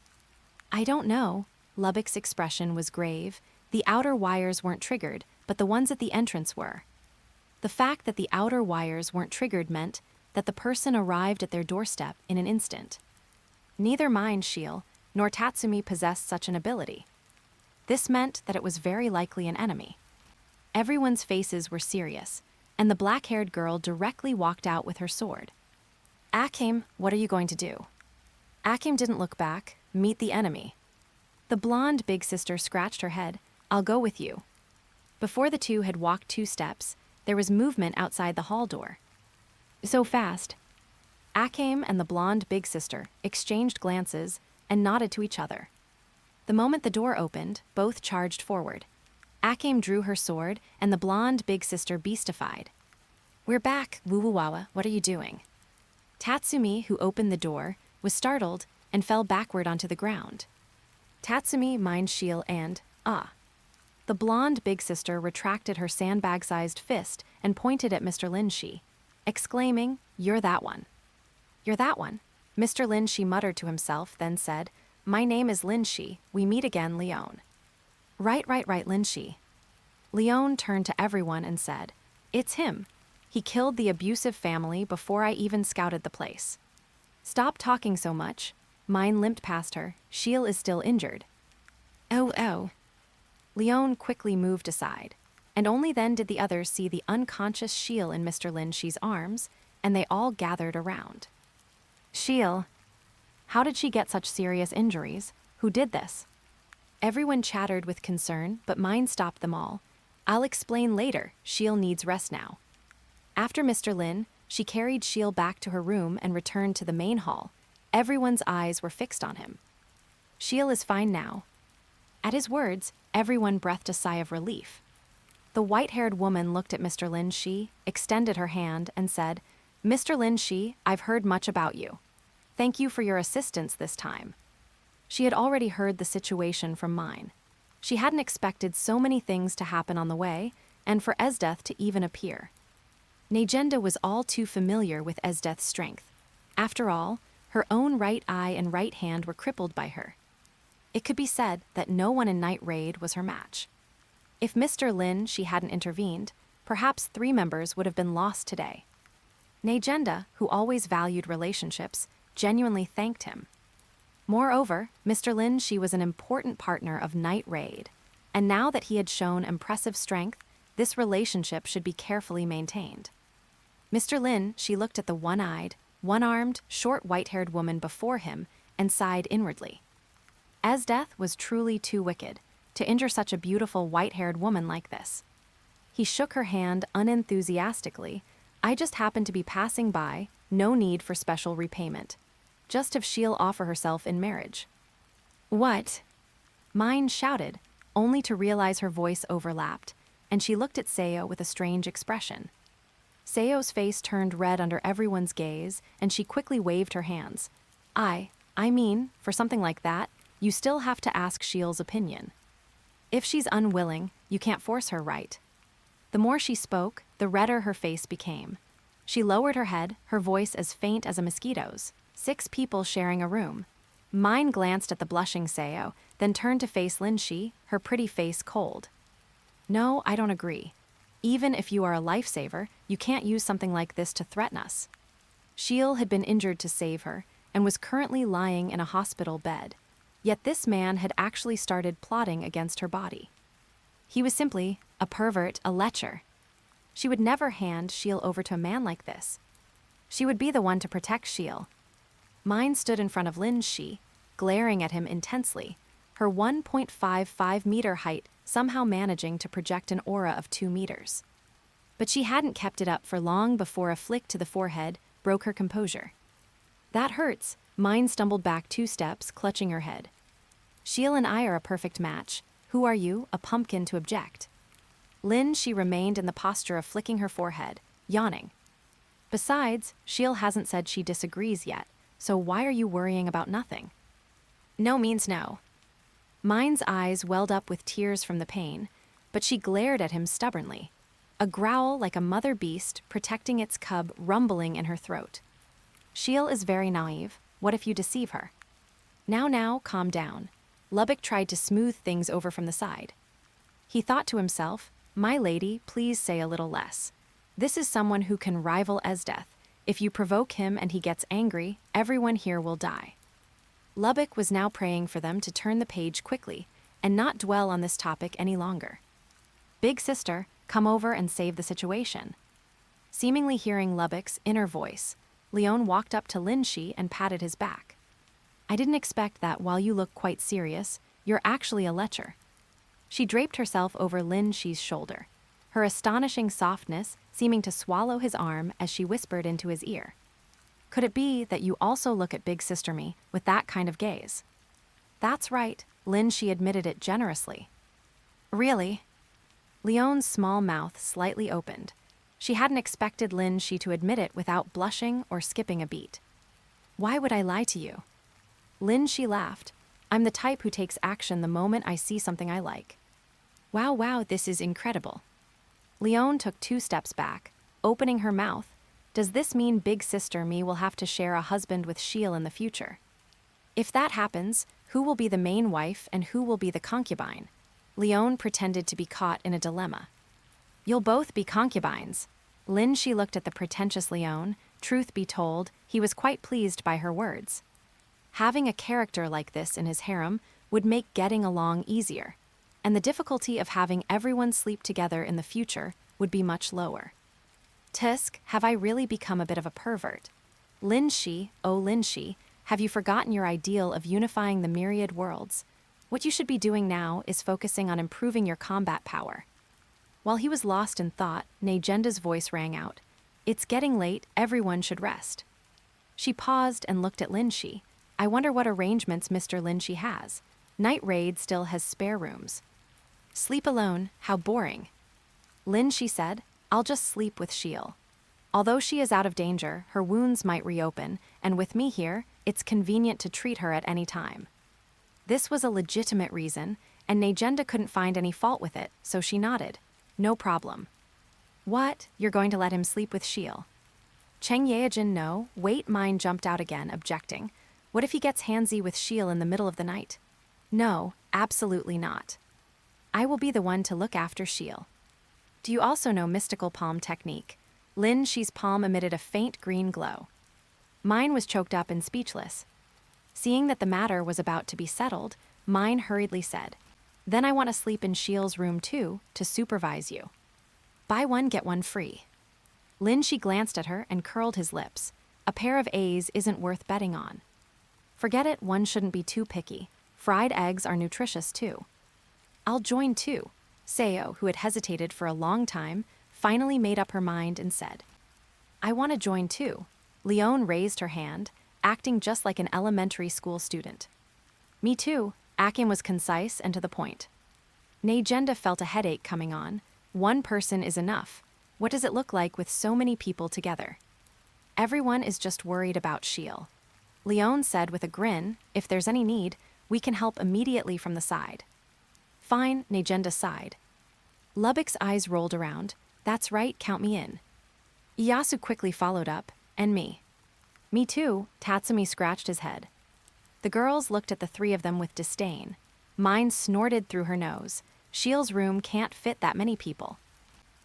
"I don't know." Lubbock's expression was grave. The outer wires weren't triggered, but the ones at the entrance were. The fact that the outer wires weren't triggered meant that the person arrived at their doorstep in an instant. Neither mine, Shiel, nor Tatsumi possessed such an ability. This meant that it was very likely an enemy. Everyone's faces were serious, and the black-haired girl directly walked out with her sword. "Akim, what are you going to do?" Akim didn't look back. "Meet the enemy." The blonde big sister scratched her head. "I'll go with you." Before the two had walked 2 steps, there was movement outside the hall door. So fast. Akim and the blonde big sister exchanged glances and nodded to each other. The moment the door opened, both charged forward. Akim drew her sword, and the blonde big sister beastified. "We're back, Wuwawa, what are you doing?" Tatsumi, who opened the door, was startled and fell backward onto the ground. Tatsumi, mine, Shiel, and, The blonde big sister retracted her sandbag-sized fist and pointed at Mr. Lin Shi, exclaiming, "You're that one." "You're that one?" Mr. Lin Shi muttered to himself, then said, "My name is Lin Shi. We meet again, Leon." Right, Lin Shi. Leon turned to everyone and said, "It's him. He killed the abusive family before I even scouted the place." "Stop talking so much." Mine limped past her. "Sheil is still injured." Oh. Leon quickly moved aside, and only then did the others see the unconscious Sheil in Mr. Lin Shi's arms, and they all gathered around. "Sheil. How did she get such serious injuries? Who did this?" Everyone chattered with concern, but Mine stopped them all. "I'll explain later. Sheil needs rest now." After Mr. Lin, she carried Sheil back to her room and returned to the main hall. Everyone's eyes were fixed on him. "Sheil is fine now." At his words, everyone breathed a sigh of relief. The white-haired woman looked at Mr. Lin Shi, extended her hand, and said, "Mr. Lin Shi, I've heard much about you. Thank you for your assistance this time." She had already heard the situation from Mine. She hadn't expected so many things to happen on the way, and for Esdeath to even appear. Negenda was all too familiar with Esdeath's strength. After all, her own right eye and right hand were crippled by her. It could be said that no one in Night Raid was her match. If Mr. Lin Shi hadn't intervened, perhaps 3 members would have been lost today. Negenda, who always valued relationships, genuinely thanked him. Moreover, Mr. Lin Shi was an important partner of Night Raid, and now that he had shown impressive strength, this relationship should be carefully maintained. Mr. Lin Shi looked at the one-eyed, one-armed, short white-haired woman before him and sighed inwardly. Esdeath was truly too wicked to injure such a beautiful white-haired woman like this. He shook her hand unenthusiastically. "I just happened to be passing by, no need for special repayment. Just if she'll offer herself in marriage." "What?" Mine shouted, only to realize her voice overlapped, and she looked at Seo with a strange expression. Seo's face turned red under everyone's gaze, and she quickly waved her hands. I mean, for something like that, you still have to ask Sheil's opinion. If she's unwilling, you can't force her, right?" The more she spoke, the redder her face became. She lowered her head, her voice as faint as a mosquito's. 6 people sharing a room. Mine glanced at the blushing Seo, then turned to face Lin Shi, her pretty face cold. "No, I don't agree. Even if you are a lifesaver, you can't use something like this to threaten us." Sheil had been injured to save her, and was currently lying in a hospital bed. Yet this man had actually started plotting against her body. He was simply a pervert, a lecher. She would never hand Sheil over to a man like this. She would be the one to protect Sheil. Mine stood in front of Lin Shi, glaring at him intensely, her 1.55-meter height somehow managing to project an aura of 2 meters. But she hadn't kept it up for long before a flick to the forehead broke her composure. "That hurts." Mine stumbled back 2 steps, clutching her head. "Sheil and I are a perfect match. Who are you, a pumpkin, to object?" Lin Shi remained in the posture of flicking her forehead, yawning. "Besides, Sheil hasn't said she disagrees yet, so why are you worrying about nothing?" "No means no." Mine's eyes welled up with tears from the pain, but she glared at him stubbornly, a growl like a mother beast protecting its cub rumbling in her throat. "Sheil is very naive. What if you deceive her?" Now, calm down." Lubbock tried to smooth things over from the side. He thought to himself, "My lady, please say a little less. This is someone who can rival Esdeath. If you provoke him and he gets angry, everyone here will die." Lubbock was now praying for them to turn the page quickly and not dwell on this topic any longer. "Big sister, come over and save the situation." Seemingly hearing Lubbock's inner voice, Leon walked up to Lin Shi and patted his back. "I didn't expect that while you look quite serious, you're actually a lecher." She draped herself over Lin Shi's shoulder, her astonishing softness seeming to swallow his arm as she whispered into his ear. "Could it be that you also look at Big Sister me with that kind of gaze?" "That's right," Lin Shi admitted it generously. "Really?" Leon's small mouth slightly opened. She hadn't expected Lin Shi to admit it without blushing or skipping a beat. "Why would I lie to you?" Lin Shi laughed. "I'm the type who takes action the moment I see something I like." Wow, this is incredible." Leon took 2 steps back, opening her mouth. "Does this mean Big Sister me will have to share a husband with Sheil in the future? If that happens, who will be the main wife and who will be the concubine?" Leon pretended to be caught in a dilemma. You'll both be concubines. Lin Shi looked at the pretentious Leon. Truth be told, he was quite pleased by her words. Having a character like this in his harem would make getting along easier, and the difficulty of having everyone sleep together in the future would be much lower. Tisk, have I really become a bit of a pervert? Lin Shi, oh Lin Shi, have you forgotten your ideal of unifying the myriad worlds? What you should be doing now is focusing on improving your combat power. While he was lost in thought, Nejenda's voice rang out. It's getting late, everyone should rest. She paused and looked at Lin Shi. I wonder what arrangements Mr. Lin Shi has. Night Raid still has spare rooms. Sleep alone, how boring. Lin Shi said, I'll just sleep with Shiel. Although she is out of danger, her wounds might reopen, and with me here, it's convenient to treat her at any time. This was a legitimate reason, and Nejenda couldn't find any fault with it, so she nodded. No problem. What? You're going to let him sleep with Shiel? Cheng Yeajin, no. Wait, mine jumped out again, objecting. What if he gets handsy with Shiel in the middle of the night? No, absolutely not. I will be the one to look after Shiel. Do you also know mystical palm technique? Lin Shi's palm emitted a faint green glow. Mine was choked up and speechless. Seeing that the matter was about to be settled, Mine hurriedly said, Then I want to sleep in Shiel's room too, to supervise you. Buy one, get one free. Lin Shi glanced at her and curled his lips. A pair of A's isn't worth betting on. Forget it, one shouldn't be too picky. Fried eggs are nutritious too. I'll join too. Seo, who had hesitated for a long time, finally made up her mind and said, I want to join too. Leon raised her hand, acting just like an elementary school student. Me too. Akim was concise and to the point. Nejenda felt a headache coming on. One person is enough. What does it look like with so many people together? Everyone is just worried about Shiel. Leon said with a grin, if there's any need, we can help immediately from the side. Fine, Nejenda sighed. Lubbock's eyes rolled around. That's right, count me in. Iyasu quickly followed up, and me. Me too, Tatsumi scratched his head. The girls looked at the three of them with disdain. Mine snorted through her nose. Shiel's room can't fit that many people.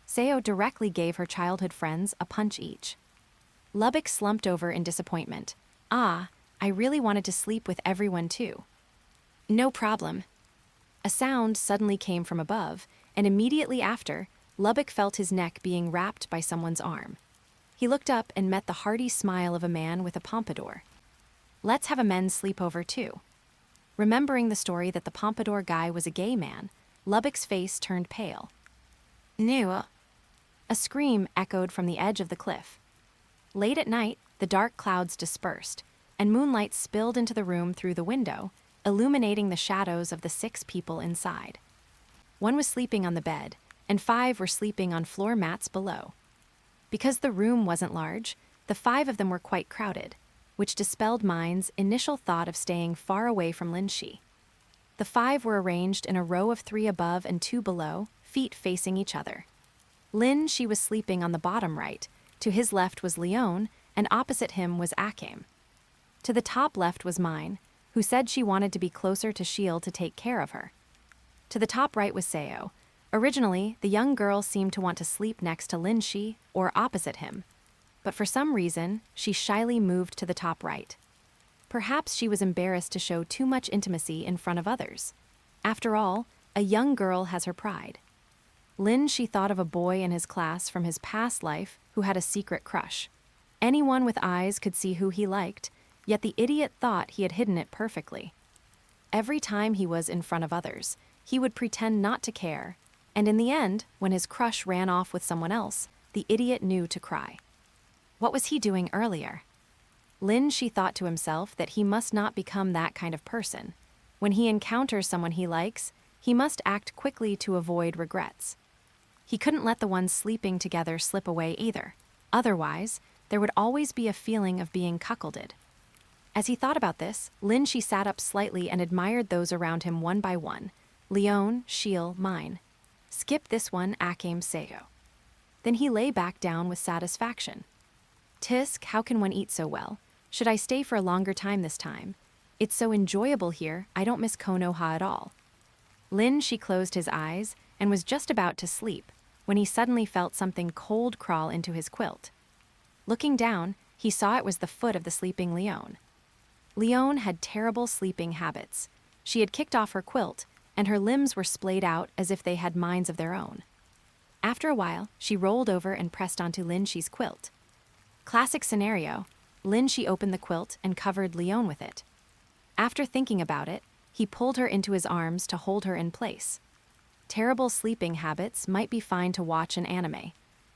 Seo directly gave her childhood friends a punch each. Lubbock slumped over in disappointment. I really wanted to sleep with everyone too. No problem. A sound suddenly came from above, and immediately after, Lubbock felt his neck being wrapped by someone's arm. He looked up and met the hearty smile of a man with a pompadour. Let's have a men's sleepover too. Remembering the story that the pompadour guy was a gay man, Lubbock's face turned pale. No. A scream echoed from the edge of the cliff. Late at night, the dark clouds dispersed, and moonlight spilled into the room through the window, illuminating the shadows of the 6 people inside. One was sleeping on the bed, and 5 were sleeping on floor mats below. Because the room wasn't large, the 5 of them were quite crowded, which dispelled Mine's initial thought of staying far away from Lin Shi. The 5 were arranged in a row of 3 above and 2 below, feet facing each other. Lin Shi was sleeping on the bottom right, to his left was Leon, and opposite him was Akim. To the top left was Mine, who said she wanted to be closer to Shiel to take care of her. To the top right was Seo. Originally, the young girl seemed to want to sleep next to Lin Shi or opposite him, but for some reason, she shyly moved to the top right. Perhaps she was embarrassed to show too much intimacy in front of others. After all, a young girl has her pride. Lin Shi thought of a boy in his class from his past life who had a secret crush. Anyone with eyes could see who he liked, yet the idiot thought he had hidden it perfectly. Every time he was in front of others, he would pretend not to care, and in the end, when his crush ran off with someone else, the idiot knew to cry. What was he doing earlier? Lin Shi thought to himself that he must not become that kind of person. When he encounters someone he likes, he must act quickly to avoid regrets. He couldn't let the ones sleeping together slip away either. Otherwise, there would always be a feeling of being cuckolded. As he thought about this, Lin Shi sat up slightly and admired those around him one by one. Leon, Shiel, Mine. Skip this one, Akim, Seo. Then he lay back down with satisfaction. Tisk, how can one eat so well? Should I stay for a longer time this time? It's so enjoyable here, I don't miss Konoha at all. Lin Shi closed his eyes and was just about to sleep when he suddenly felt something cold crawl into his quilt. Looking down, he saw it was the foot of the sleeping Leon. Leon had terrible sleeping habits. She had kicked off her quilt, and her limbs were splayed out as if they had minds of their own. After a while, she rolled over and pressed onto Lin Shi's quilt. Classic scenario, Lin Shi opened the quilt and covered Leon with it. After thinking about it, he pulled her into his arms to hold her in place. Terrible sleeping habits might be fine to watch in anime,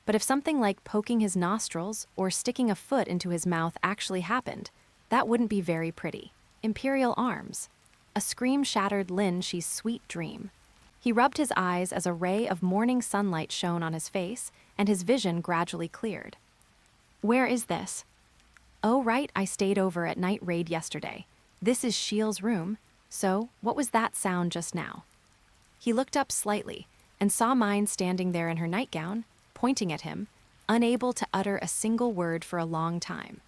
but if something like poking his nostrils or sticking a foot into his mouth actually happened, that wouldn't be very pretty. Imperial Arms. A scream shattered Lin Shi's sweet dream. He rubbed his eyes as a ray of morning sunlight shone on his face, and his vision gradually cleared. Where is this? Oh right, I stayed over at night raid yesterday. This is Shiel's room, so what was that sound just now? He looked up slightly and saw Mine standing there in her nightgown, pointing at him, unable to utter a single word for a long time.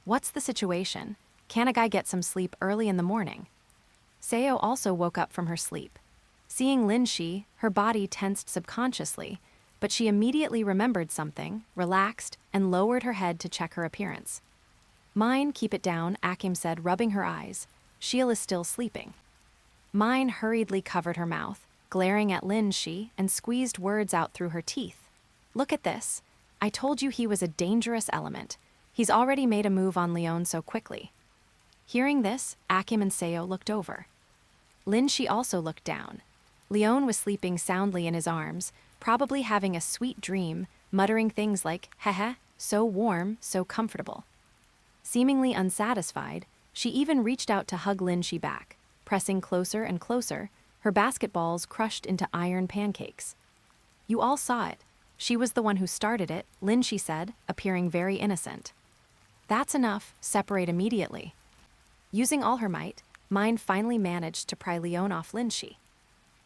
What's the situation? Can a guy get some sleep early in the morning? Seo also woke up from her sleep. Seeing Lin Shi, her body tensed subconsciously, but she immediately remembered something, relaxed, and lowered her head to check her appearance. Mine, keep it down, Akim said, rubbing her eyes. Shiel is still sleeping. Mine hurriedly covered her mouth, glaring at Lin Shi, and squeezed words out through her teeth. Look at this. I told you he was a dangerous element. He's already made a move on Leon so quickly. Hearing this, Akim and Seo looked over. Lin Shi also looked down. Leon was sleeping soundly in his arms, probably having a sweet dream, muttering things like, "Hehe, so warm, so comfortable." Seemingly unsatisfied, she even reached out to hug Lin Shi back, pressing closer and closer, her basketballs crushed into iron pancakes. You all saw it. She was the one who started it, Lin Shi said, appearing very innocent. That's enough, separate immediately. Using all her might, Mine finally managed to pry Leon off Lin Shi.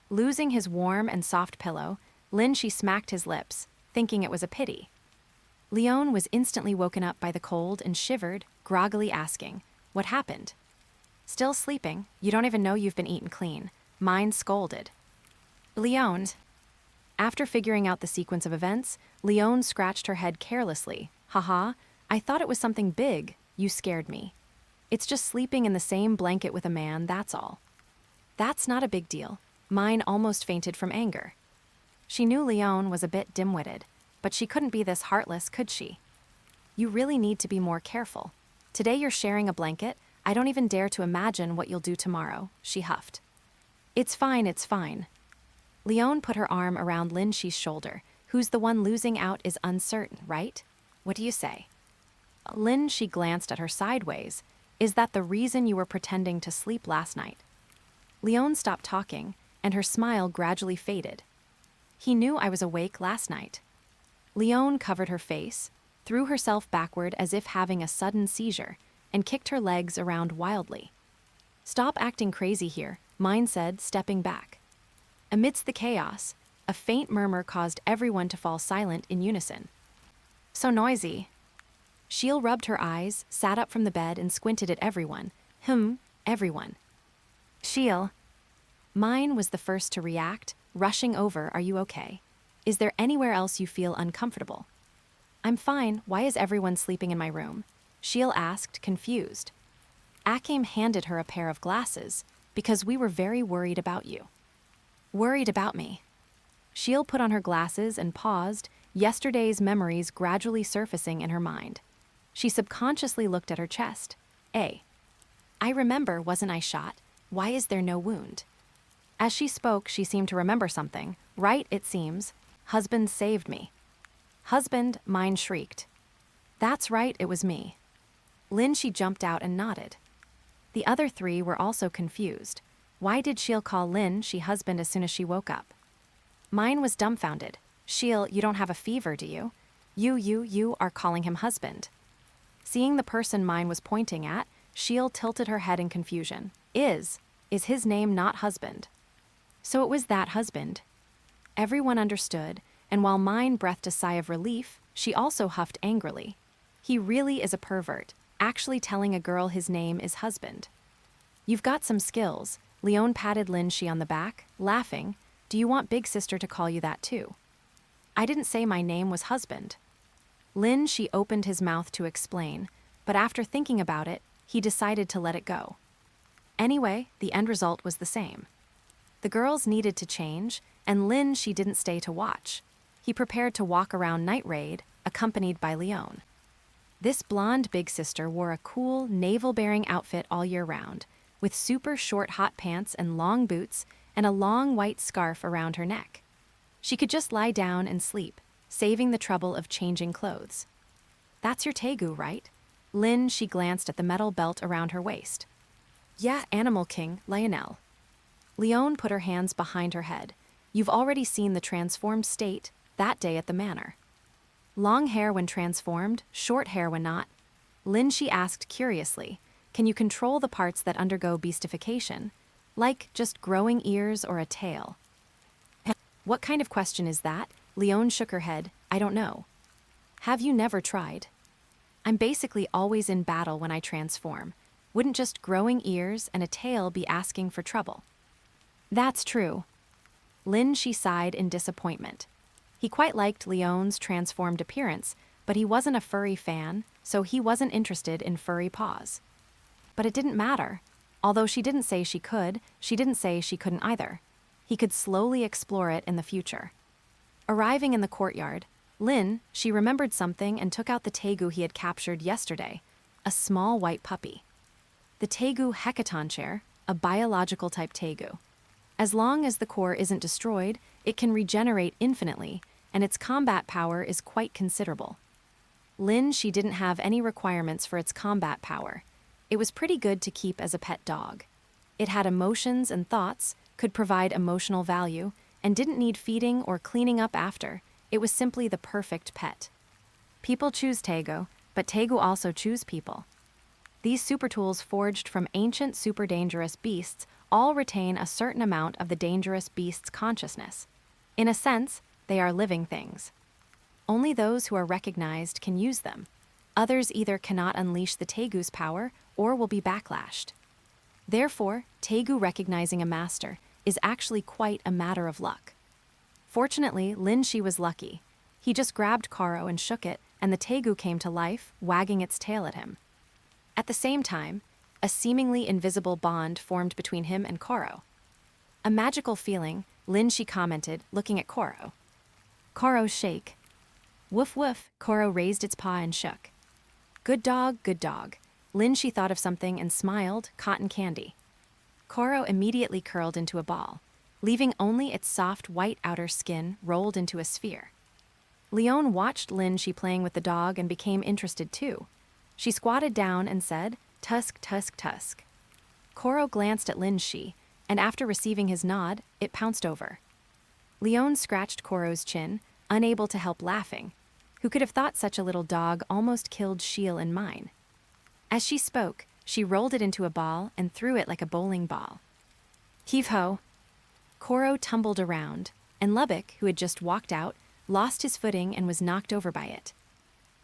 Losing his warm and soft pillow, Lin Shi smacked his lips, thinking it was a pity. Leon was instantly woken up by the cold and shivered, groggily asking, "What happened?" Still sleeping, you don't even know you've been eaten clean. Mine scolded. Leon. After figuring out the sequence of events, Leon scratched her head carelessly. Haha, I thought it was something big. You scared me. It's just sleeping in the same blanket with a man, that's all. That's not a big deal. Mine almost fainted from anger. She knew Leon was a bit dim-witted, but she couldn't be this heartless, could she? You really need to be more careful. Today you're sharing a blanket. I don't even dare to imagine what you'll do tomorrow, she huffed. It's fine, it's fine. Leon put her arm around Lin Shi's shoulder. Who's the one losing out is uncertain, right? What do you say? Lin Shi glanced at her sideways. Is that the reason you were pretending to sleep last night? Leon stopped talking, and her smile gradually faded. He knew I was awake last night. Leon covered her face, threw herself backward as if having a sudden seizure, and kicked her legs around wildly. Stop acting crazy here, Mine said, stepping back. Amidst the chaos, a faint murmur caused everyone to fall silent in unison. So noisy. Shiel rubbed her eyes, sat up from the bed, and squinted at everyone. Everyone. Shiel. Mine was the first to react, rushing over. Are you okay? Is there anywhere else you feel uncomfortable? I'm fine. Why is everyone sleeping in my room? Shiel asked, confused. Akim handed her a pair of glasses, because we were very worried about you. Worried about me? Shiel put on her glasses and paused, yesterday's memories gradually surfacing in her mind. She subconsciously looked at her chest. I remember, wasn't I shot? Why is there no wound? As she spoke, she seemed to remember something. Right, it seems. Husband saved me. Husband, Mine shrieked. That's right, it was me. Lin Shi jumped out and nodded. The other three were also confused. Why did Shiel call Lin Shi husband as soon as she woke up? Mine was dumbfounded. Shiel, you don't have a fever, do you? You are calling him husband. Seeing the person Mine was pointing at, Shiel tilted her head in confusion. Is his name not husband? So it was that husband. Everyone understood, and while Mine breathed a sigh of relief, she also huffed angrily. He really is a pervert, actually telling a girl his name is husband. You've got some skills, Leon patted Lin Shi on the back, laughing. Do you want big sister to call you that too? I didn't say my name was husband. Lin Shi opened his mouth to explain, but after thinking about it, he decided to let it go. Anyway, the end result was the same. The girls needed to change, and Lin Shi didn't stay to watch. He prepared to walk around Night Raid, accompanied by Leon. This blonde big sister wore a cool, navel-bearing outfit all year round, with super short hot pants and long boots and a long white scarf around her neck. She could just lie down and sleep, saving the trouble of changing clothes. That's your Tegu, right? Lin Shi glanced at the metal belt around her waist. Yeah, Animal King, Lionel. Leon put her hands behind her head. You've already seen the transformed state that day at the manor. Long hair when transformed, short hair when not. Lin Shi asked curiously, can you control the parts that undergo beastification? Like just growing ears or a tail? What kind of question is that? Leon shook her head. I don't know. Have you never tried? I'm basically always in battle when I transform. Wouldn't just growing ears and a tail be asking for trouble? That's true. Lin Shi sighed in disappointment. He quite liked Leon's transformed appearance, but he wasn't a furry fan, so he wasn't interested in furry paws. But it didn't matter. Although she didn't say she could, she didn't say she couldn't either. He could slowly explore it in the future. Arriving in the courtyard, Lin Shi remembered something and took out the Tegu he had captured yesterday, a small white puppy. The Tegu Hecaton chair, a biological type Tegu. As long as the core isn't destroyed, it can regenerate infinitely, and its combat power is quite considerable. Lin Shi didn't have any requirements for its combat power. It was pretty good to keep as a pet dog. It had emotions and thoughts, could provide emotional value, and didn't need feeding or cleaning up after. It was simply the perfect pet. People choose Tegu, but Tegu also choose people. These super tools forged from ancient super dangerous beasts all retain a certain amount of the dangerous beast's consciousness. In a sense, they are living things. Only those who are recognized can use them. Others either cannot unleash the Tegu's power or will be backlashed. Therefore, Tegu recognizing a master is actually quite a matter of luck. Fortunately, Lin Shi was lucky. He just grabbed Karo and shook it, and the Tegu came to life, wagging its tail at him. At the same time, a seemingly invisible bond formed between him and Karo. A magical feeling, Lin Shi commented, looking at Karo. Koro's shake. Woof woof, Koro raised its paw and shook. Good dog, good dog. Lin Shi thought of something and smiled, cotton candy. Koro immediately curled into a ball, leaving only its soft white outer skin rolled into a sphere. Leon watched Lin Shi playing with the dog and became interested too. She squatted down and said, Tusk, tusk, tusk. Koro glanced at Lin Shi, and after receiving his nod, it pounced over. Leon scratched Koro's chin, unable to help laughing. Who could have thought such a little dog almost killed Shiel and mine? As she spoke, she rolled it into a ball and threw it like a bowling ball. Heave-ho! Koro tumbled around, and Lubbock, who had just walked out, lost his footing and was knocked over by it.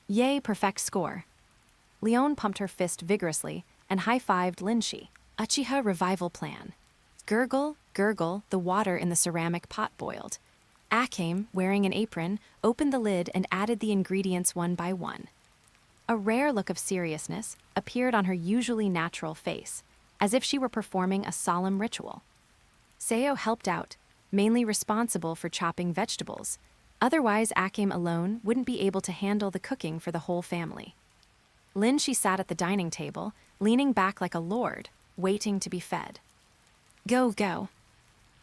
Yay, perfect score. Leon pumped her fist vigorously and high-fived Lin Shi. Uchiha revival plan. Gurgle, gurgle, the water in the ceramic pot boiled. Akame, wearing an apron, opened the lid and added the ingredients one by one. A rare look of seriousness appeared on her usually natural face, as if she were performing a solemn ritual. Seo helped out, mainly responsible for chopping vegetables. Otherwise, Akame alone wouldn't be able to handle the cooking for the whole family. Lin Shi sat at the dining table, leaning back like a lord, waiting to be fed. Go, go.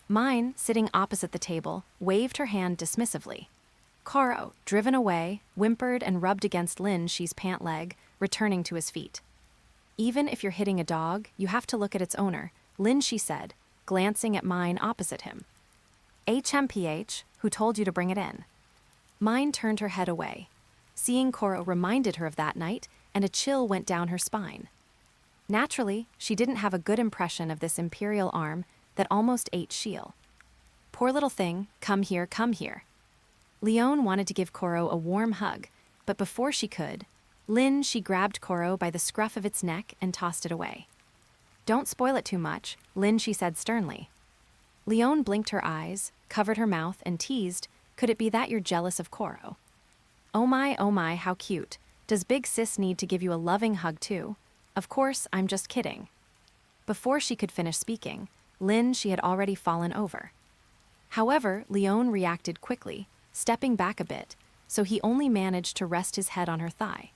Mine, sitting opposite the table, waved her hand dismissively. Karo, driven away, whimpered and rubbed against Lin Shi's pant leg, returning to his feet. Even if you're hitting a dog, you have to look at its owner, Lin Shi said, glancing at mine opposite him. HMPH, who told you to bring it in? Mine turned her head away. Seeing Koro reminded her of that night, and a chill went down her spine. Naturally, she didn't have a good impression of this Imperial Arm that almost ate Shiel. Poor little thing, come here, come here. Leon wanted to give Koro a warm hug, but before she could, Lin Shi grabbed Koro by the scruff of its neck and tossed it away. Don't spoil it too much, Lin, she said sternly. Leone blinked her eyes, covered her mouth, and teased, could it be that you're jealous of Koro? Oh my, how cute. Does big sis need to give you a loving hug too? Of course, I'm just kidding. Before she could finish speaking, Lin, she had already fallen over. However, Leone reacted quickly, stepping back a bit, so he only managed to rest his head on her thigh.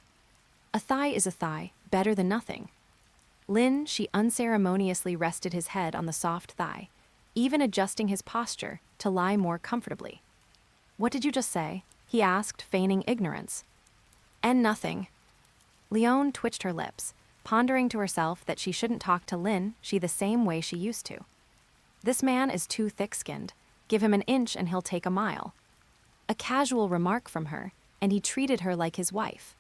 A thigh is a thigh, better than nothing. Lin, she unceremoniously rested his head on the soft thigh, even adjusting his posture to lie more comfortably. What did you just say? He asked, feigning ignorance. And nothing. Leone twitched her lips, pondering to herself that she shouldn't talk to Lin she the same way she used to. This man is too thick-skinned. Give him an inch and he'll take a mile. A casual remark from her, and he treated her like his wife.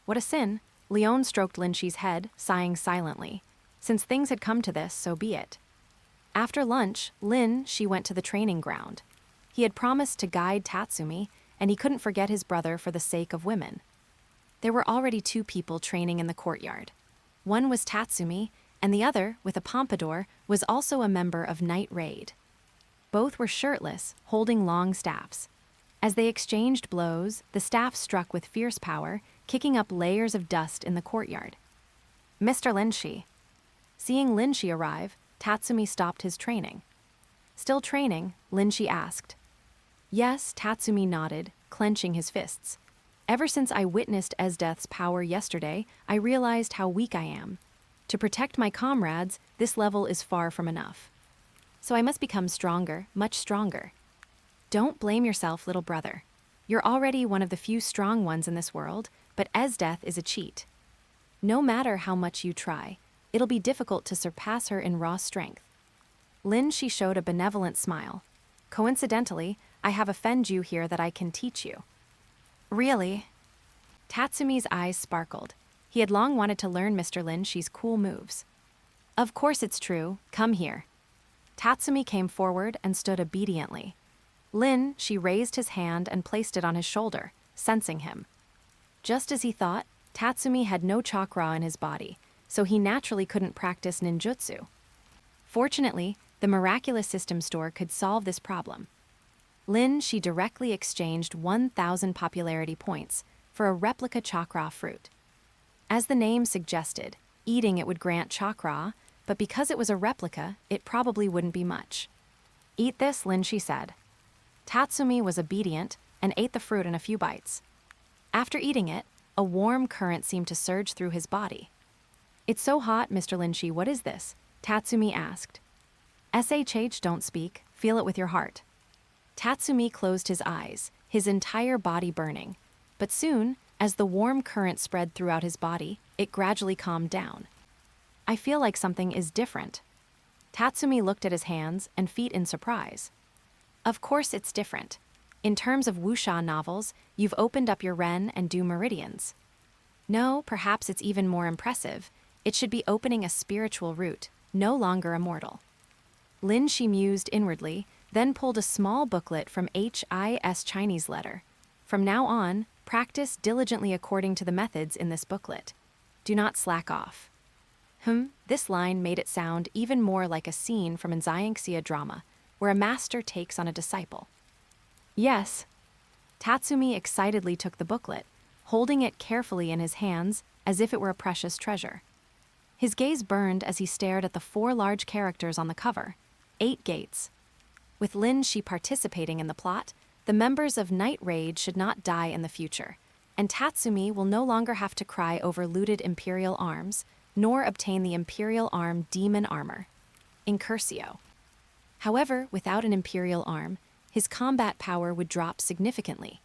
What a sin. Leone stroked Linshi's head, sighing silently. Since things had come to this, so be it. After lunch, Lin, she went to the training ground. He had promised to guide Tatsumi, and he couldn't forget his brother for the sake of women. There were already 2 people training in the courtyard. One was Tatsumi, and the other, with a pompadour, was also a member of Night Raid. Both were shirtless, holding long staffs. As they exchanged blows, the staff struck with fierce power, kicking up layers of dust in the courtyard. Mr. Linshi. Seeing Linshi arrive, Tatsumi stopped his training. Still training, Linshi asked. Yes, Tatsumi nodded, clenching his fists. Ever since I witnessed Esdeath's power yesterday, I realized how weak I am. To protect my comrades, this level is far from enough. So I must become stronger, much stronger. Don't blame yourself, little brother. You're already one of the few strong ones in this world, but Esdeath is a cheat. No matter how much you try, it'll be difficult to surpass her in raw strength. Lin, she showed a benevolent smile. Coincidentally, I have a Fenju here that I can teach you. Really? Tatsumi's eyes sparkled. He had long wanted to learn Mr. Linshi's cool moves. Of course it's true. Come here. Tatsumi came forward and stood obediently. Lin, she raised his hand and placed it on his shoulder, sensing him. Just as he thought, Tatsumi had no chakra in his body, so he naturally couldn't practice ninjutsu. Fortunately, the miraculous system store could solve this problem. Lin, she directly exchanged 1,000 popularity points for a replica chakra fruit. As the name suggested, eating it would grant chakra, but because it was a replica, it probably wouldn't be much. Eat this, Lin, she said. Tatsumi was obedient and ate the fruit in a few bites. After eating it, a warm current seemed to surge through his body. It's so hot, Mr. Linshi, what is this? Tatsumi asked. SHH, don't speak, feel it with your heart. Tatsumi closed his eyes, his entire body burning. But soon, as the warm current spread throughout his body, it gradually calmed down. I feel like something is different. Tatsumi looked at his hands and feet in surprise. Of course it's different. In terms of wuxia novels, you've opened up your ren and du meridians. No, perhaps it's even more impressive. It should be opening a spiritual route, no longer immortal. Lin, she mused inwardly, then pulled a small booklet from HIS Chinese letter. From now on, practice diligently according to the methods in this booklet. Do not slack off. This line made it sound even more like a scene from a Xianxia drama, where a master takes on a disciple. Yes. Tatsumi excitedly took the booklet, holding it carefully in his hands as if it were a precious treasure. His gaze burned as he stared at the 4 large characters on the cover, 8 gates. With Lin Shi participating in the plot, the members of Night Raid should not die in the future, and Tatsumi will no longer have to cry over looted Imperial Arms, nor obtain the Imperial Arm demon armor. Incursio. However, without an Imperial Arm, his combat power would drop significantly.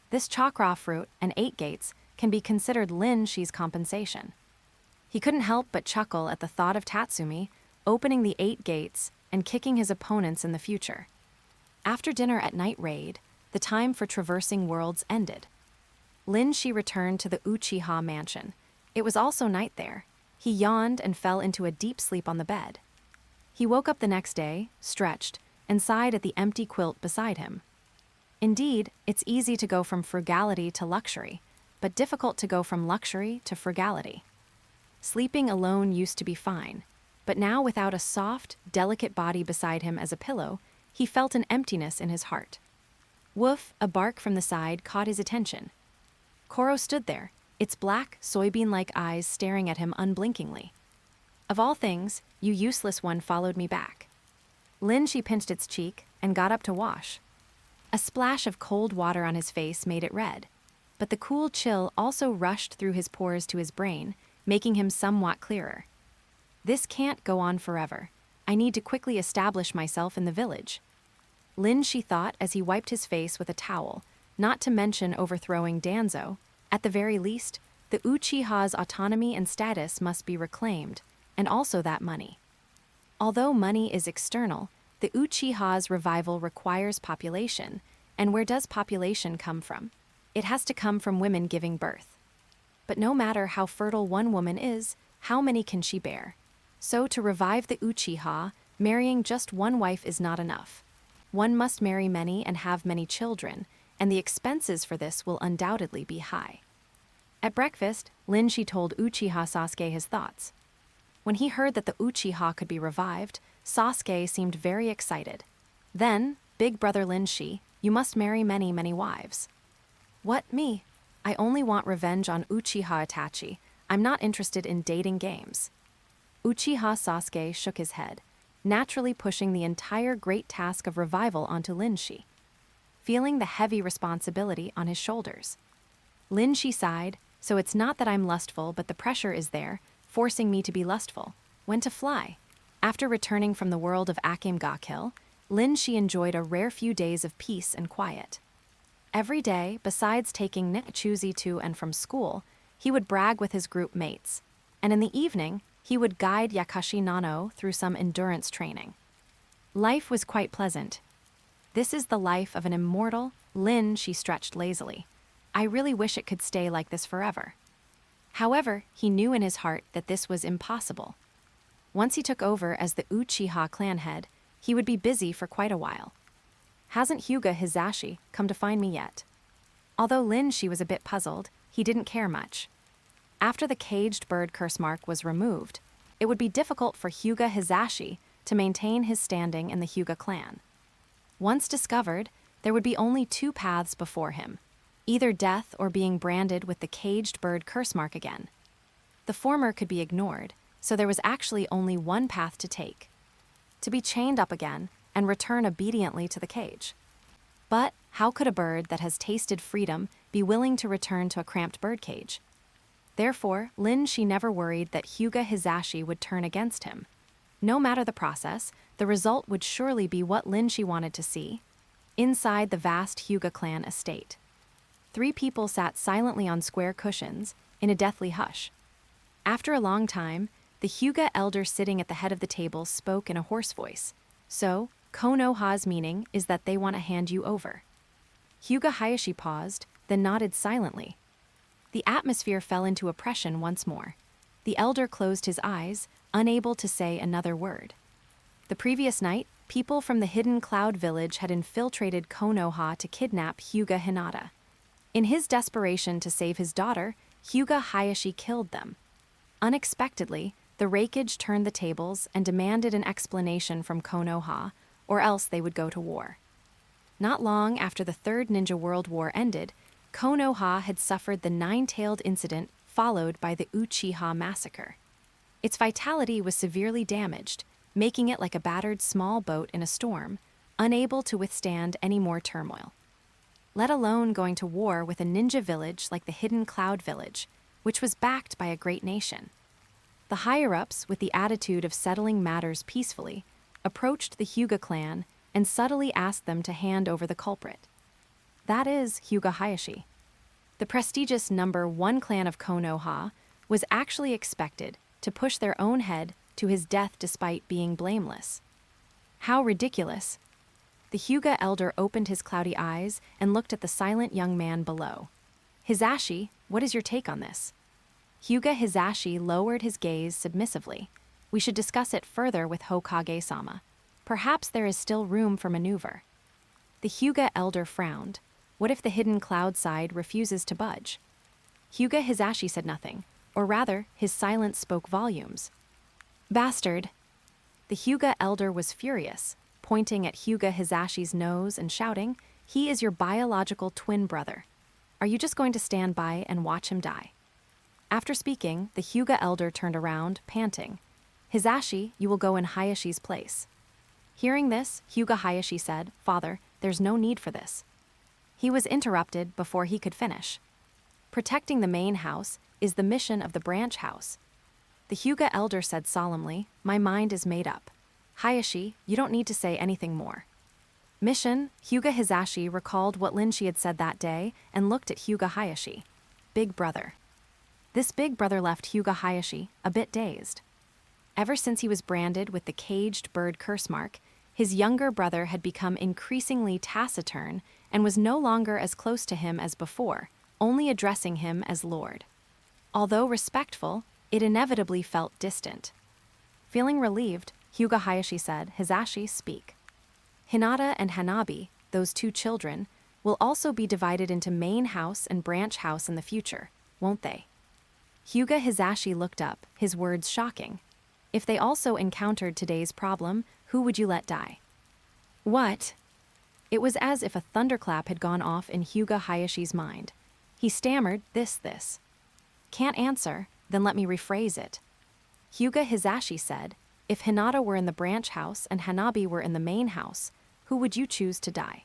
This chakra fruit and 8 gates can be considered Lin Shi's compensation. He couldn't help but chuckle at the thought of Tatsumi opening the 8 gates and kicking his opponents in the future. After dinner at Night Raid, the time for traversing worlds ended. Lin Shi returned to the Uchiha mansion. It was also night there. He yawned and fell into a deep sleep on the bed. He woke up the next day, stretched, and sighed at the empty quilt beside him. Indeed, it's easy to go from frugality to luxury, but difficult to go from luxury to frugality. Sleeping alone used to be fine. but now without a soft, delicate body beside him as a pillow, he felt an emptiness in his heart. Woof, a bark from the side, caught his attention. Koro stood there, its black, soybean-like eyes staring at him unblinkingly. Of all things, you useless one followed me back. She pinched its cheek and got up to wash. A splash of cold water on his face made it red, but the cool chill also rushed through his pores to his brain, making him somewhat clearer. This can't go on forever. I need to quickly establish myself in the village. She thought as he wiped his face with a towel, not to mention overthrowing Danzo. At the very least, the Uchiha's autonomy and status must be reclaimed, and also that money. Although money is external, the Uchiha's revival requires population, and where does population come from? It has to come from women giving birth. But no matter how fertile one woman is, how many can she bear? So to revive the Uchiha, marrying just one wife is not enough. One must marry many and have many children, and the expenses for this will undoubtedly be high. At breakfast, Shi told Uchiha Sasuke his thoughts. When he heard that the Uchiha could be revived, Sasuke seemed very excited. Then, big brother Shi, you must marry many, many wives. What, me? I only want revenge on Uchiha Itachi. I'm not interested in dating games. Uchiha Sasuke shook his head, naturally pushing the entire great task of revival onto Shi, feeling the heavy responsibility on his shoulders. Shi sighed, so it's not that I'm lustful, but the pressure is there, forcing me to be lustful. When to fly? After returning from the world of Akame-ga-Kill, Shi enjoyed a rare few days of peace and quiet. Every day, besides taking Nichuzi to and from school, he would brag with his group mates, and in the evening, he would guide Yakashi Nano through some endurance training. Life was quite pleasant. This is the life of an immortal, she stretched lazily. I really wish it could stay like this forever. However, he knew in his heart that this was impossible. Once he took over as the Uchiha clan head, he would be busy for quite a while. Hasn't Hyuga Hizashi come to find me yet? Although Shi was a bit puzzled, he didn't care much. After the caged bird curse mark was removed, it would be difficult for Hyuga Hizashi to maintain his standing in the Hyuga clan. Once discovered, there would be only two paths before him, either death or being branded with the caged bird curse mark again. The former could be ignored, so there was actually only one path to take: to be chained up again and return obediently to the cage. But how could a bird that has tasted freedom be willing to return to a cramped birdcage? Therefore, Shi never worried that Hyuga Hizashi would turn against him. No matter the process, the result would surely be what Shi wanted to see. Inside the vast Hyuga clan estate, 3 people sat silently on square cushions, in a deathly hush. After a long time, the Hyuga elder sitting at the head of the table spoke in a hoarse voice. So, Konoha's meaning is that they want to hand you over. Hyuga Hayashi paused, then nodded silently. The atmosphere fell into oppression once more. The elder closed his eyes, unable to say another word. The previous night, people from the hidden cloud village had infiltrated Konoha to kidnap Hyuga Hinata. In his desperation to save his daughter, Hyuga Hayashi killed them. Unexpectedly, the Raikage turned the tables and demanded an explanation from Konoha, or else they would go to war. Not long after the Third Ninja World War ended, Konoha had suffered the 9-tailed incident followed by the Uchiha massacre. Its vitality was severely damaged, making it like a battered small boat in a storm, unable to withstand any more turmoil. Let alone going to war with a ninja village like the Hidden Cloud Village, which was backed by a great nation. The higher-ups, with the attitude of settling matters peacefully, approached the Hyuga clan and subtly asked them to hand over the culprit. That is Hyuga Hayashi. The prestigious number 1 clan of Konoha was actually expected to push their own head to his death despite being blameless. How ridiculous! The Hyuga elder opened his cloudy eyes and looked at the silent young man below. Hizashi, what is your take on this? Hyuga Hizashi lowered his gaze submissively. We should discuss it further with Hokage-sama. Perhaps there is still room for maneuver. The Hyuga elder frowned. What if the hidden cloud side refuses to budge? Hyuga Hizashi said nothing, or rather, his silence spoke volumes. Bastard, The Hyuga elder was furious, pointing at Hyuga Hizashi's nose and shouting, "He is your biological twin brother. Are you just going to stand by and watch him die?" After speaking, the Hyuga elder turned around, panting. "Hizashi, you will go in Hayashi's place." Hearing this, Hyuga Hayashi said, "Father, there's no need for this." He was interrupted before he could finish. Protecting the main house is the mission of the branch house. The Hyuga elder said solemnly, "My mind is made up. Hayashi, you don't need to say anything more." Mission, Hyuga Hizashi recalled what Linshi had said that day and looked at Hyuga Hayashi. Big brother. This big brother left Hyuga Hayashi a bit dazed. Ever since he was branded with the caged bird curse mark, his younger brother had become increasingly taciturn and was no longer as close to him as before, only addressing him as Lord. Although respectful, it inevitably felt distant. Feeling relieved, Hyuga Hayashi said, "Hizashi, speak." Hinata and Hanabi, those two children, will also be divided into main house and branch house in the future, won't they? Hyuga Hizashi looked up, his words shocking. If they also encountered today's problem, who would you let die? What? It was as if a thunderclap had gone off in Hyuga Hayashi's mind. He stammered, this. Can't answer, then let me rephrase it. Hyuga Hizashi said, if Hinata were in the branch house and Hanabi were in the main house, who would you choose to die?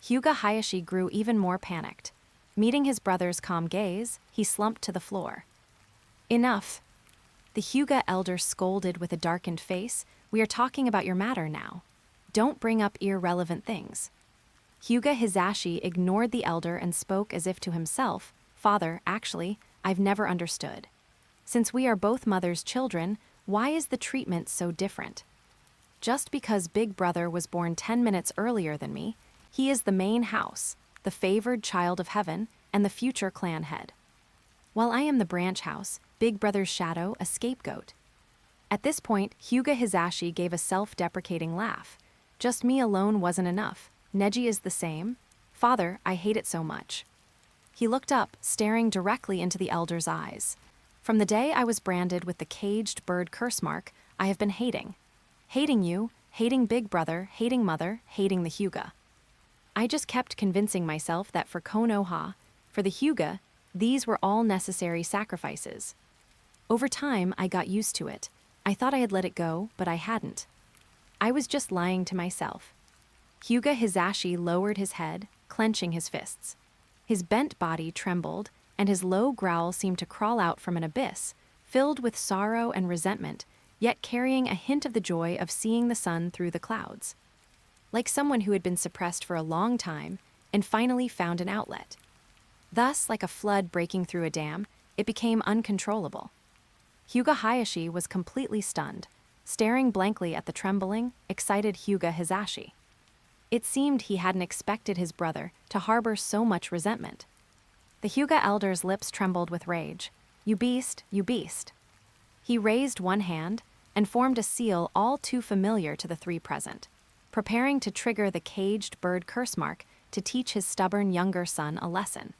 Hyuga Hayashi grew even more panicked. Meeting his brother's calm gaze, he slumped to the floor. Enough. The Hyuga elder scolded with a darkened face, "We are talking about your matter now. Don't bring up irrelevant things." Hyuga Hizashi ignored the elder and spoke as if to himself, "Father, actually, I've never understood. Since we are both mother's children, why is the treatment so different? Just because Big Brother was born 10 minutes earlier than me, he is the main house, the favored child of heaven, and the future clan head. While I am the branch house, Big Brother's shadow, a scapegoat." At this point, Hyuga Hizashi gave a self-deprecating laugh. "Just me alone wasn't enough. Neji is the same. Father, I hate it so much." He looked up, staring directly into the elder's eyes. "From the day I was branded with the caged bird curse mark, I have been hating. Hating you, hating Big Brother, hating Mother, hating the Hyuga. I just kept convincing myself that for Konoha, for the Hyuga, these were all necessary sacrifices. Over time, I got used to it. I thought I had let it go, but I hadn't. I was just lying to myself." Hyuga Hizashi lowered his head, clenching his fists. His bent body trembled, and his low growl seemed to crawl out from an abyss, filled with sorrow and resentment, yet carrying a hint of the joy of seeing the sun through the clouds. Like someone who had been suppressed for a long time and finally found an outlet. Thus, like a flood breaking through a dam, it became uncontrollable. Hyuga Hayashi was completely stunned, staring blankly at the trembling, excited Hyuga Hizashi. It seemed he hadn't expected his brother to harbor so much resentment. The Hyuga elder's lips trembled with rage. You beast, you beast." He raised one hand and formed a seal all too familiar to the three present, preparing to trigger the caged bird curse mark to teach his stubborn younger son a lesson.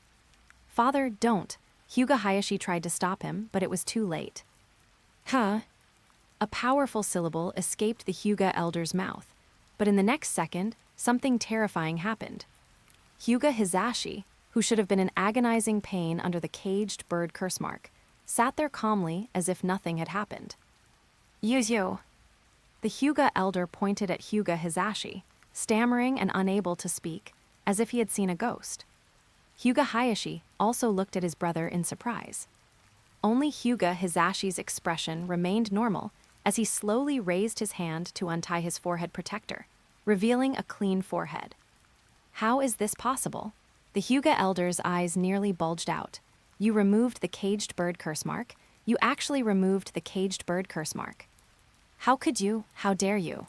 "Father, don't." Hyuga Hayashi tried to stop him, but it was too late. "Huh?" A powerful syllable escaped the Hyuga elder's mouth, but in the next second, something terrifying happened. Hyuga Hizashi, who should have been in agonizing pain under the caged bird curse mark, sat there calmly as if nothing had happened. "Yuzu." The Hyuga elder pointed at Hyuga Hizashi, stammering and unable to speak, as if he had seen a ghost. Hyuga Hayashi also looked at his brother in surprise. Only Hyuga Hizashi's expression remained normal as he slowly raised his hand to untie his forehead protector, revealing a clean forehead. How is this possible? The Hyuga elder's eyes nearly bulged out. "You removed the caged bird curse mark? You actually removed the caged bird curse mark. How could you? How dare you?"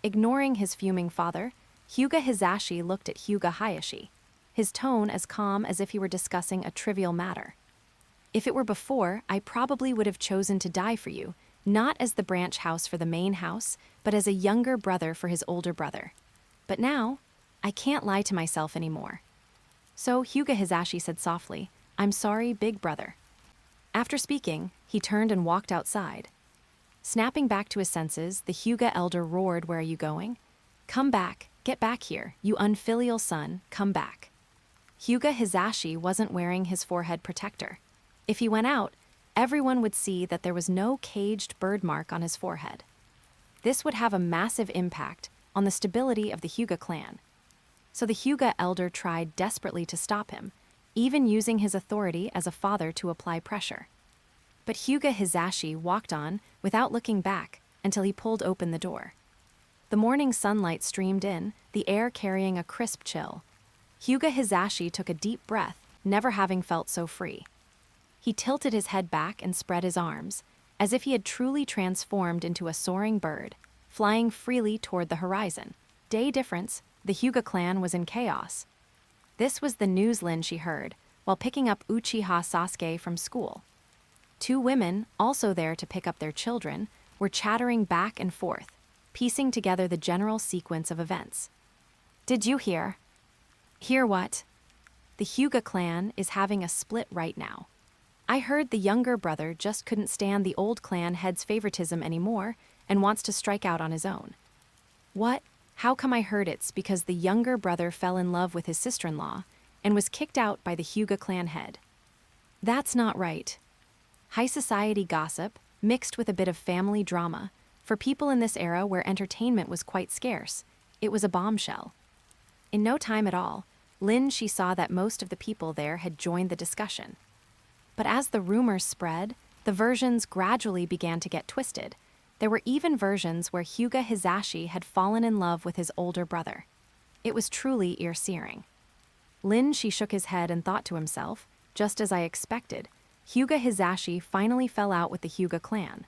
Ignoring his fuming father, Hyuga Hizashi looked at Hyuga Hayashi, his tone as calm as if he were discussing a trivial matter. "If it were before, I probably would have chosen to die for you, not as the branch house for the main house, but as a younger brother for his older brother. But now, I can't lie to myself anymore." So Hyuga Hizashi said softly, "I'm sorry, Big Brother." After speaking, he turned and walked outside. Snapping back to his senses, the Hyuga elder roared, "Where are you going? Come back, get back here, you unfilial son, come back." Hyuga Hizashi wasn't wearing his forehead protector. If he went out, everyone would see that there was no caged bird mark on his forehead. This would have a massive impact on the stability of the Hyuga clan. So the Hyuga elder tried desperately to stop him, even using his authority as a father to apply pressure. But Hyuga Hizashi walked on without looking back until he pulled open the door. The morning sunlight streamed in, the air carrying a crisp chill. Hyuga Hizashi took a deep breath, never having felt so free. He tilted his head back and spread his arms, as if he had truly transformed into a soaring bird, flying freely toward the horizon. Day difference, the Hyuga clan was in chaos. This was the news Lin-shi heard while picking up Uchiha Sasuke from school. Two women, also there to pick up their children, were chattering back and forth, piecing together the general sequence of events. "Did you hear?" "Hear what?" "The Hyuga clan is having a split right now. I heard the younger brother just couldn't stand the old clan head's favoritism anymore and wants to strike out on his own." "What? How come I heard it's because the younger brother fell in love with his sister-in-law and was kicked out by the Hyuga clan head?" "That's not right." High society gossip, mixed with a bit of family drama, for people in this era where entertainment was quite scarce, it was a bombshell. In no time at all, Lin-shi saw that most of the people there had joined the discussion. But as the rumors spread, the versions gradually began to get twisted. There were even versions where Hyuga Hizashi had fallen in love with his older brother. It was truly ear-searing. Lin-shi shook his head and thought to himself, just as I expected, Hyuga Hizashi finally fell out with the Hyuga clan.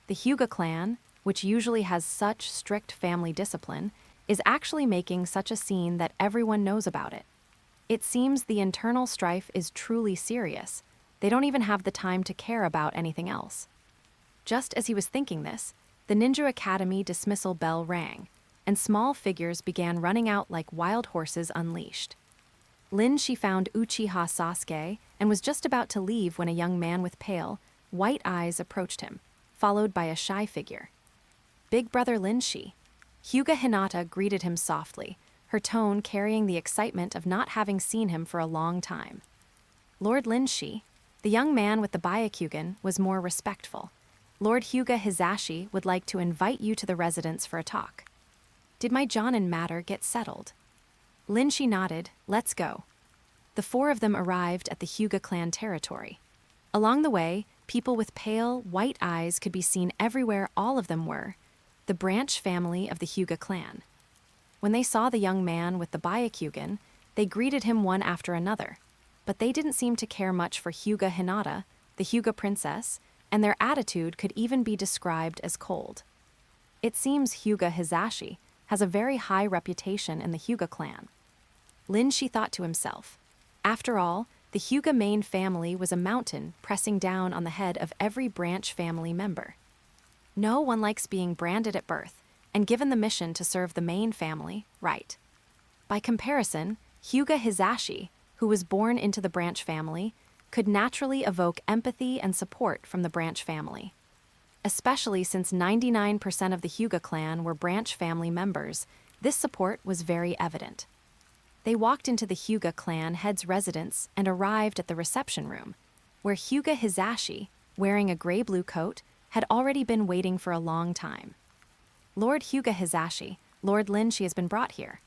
The Hyuga clan, which usually has such strict family discipline, is actually making such a scene that everyone knows about it. It seems the internal strife is truly serious. They don't even have the time to care about anything else. Just as he was thinking this, the Ninja Academy dismissal bell rang, and small figures began running out like wild horses unleashed. Lin-shi found Uchiha Sasuke and was just about to leave when a young man with pale, white eyes approached him, followed by a shy figure. "Big brother Lin-shi." Hyuga Hinata greeted him softly, her tone carrying the excitement of not having seen him for a long time. "Lord Lin-shi." The young man with the Byakugan was more respectful. "Lord Hyuga Hizashi would like to invite you to the residence for a talk." "Did my Jonin matter get settled?" Lin-shi nodded. "Let's go." The four of them arrived at the Hyuga clan territory. Along the way, people with pale, white eyes could be seen everywhere. All of them were the branch family of the Hyuga clan. When they saw the young man with the Byakugan, they greeted him one after another, but they didn't seem to care much for Hyuga Hinata, the Hyuga princess, and their attitude could even be described as cold. It seems Hyuga Hizashi has a very high reputation in the Hyuga clan. Lin-shi thought to himself, after all, the Hyuga main family was a mountain pressing down on the head of every branch family member. No one likes being branded at birth and given the mission to serve the main family, right? By comparison, Hyuga Hizashi, who was born into the branch family, could naturally evoke empathy and support from the branch family. Especially since 99% of the Hyuga clan were branch family members, this support was very evident. They walked into the Hyuga clan head's residence and arrived at the reception room, where Hyuga Hizashi, wearing a gray-blue coat, had already been waiting for a long time. "Lord Hyuga Hizashi, Lord Lin-shi has been brought here."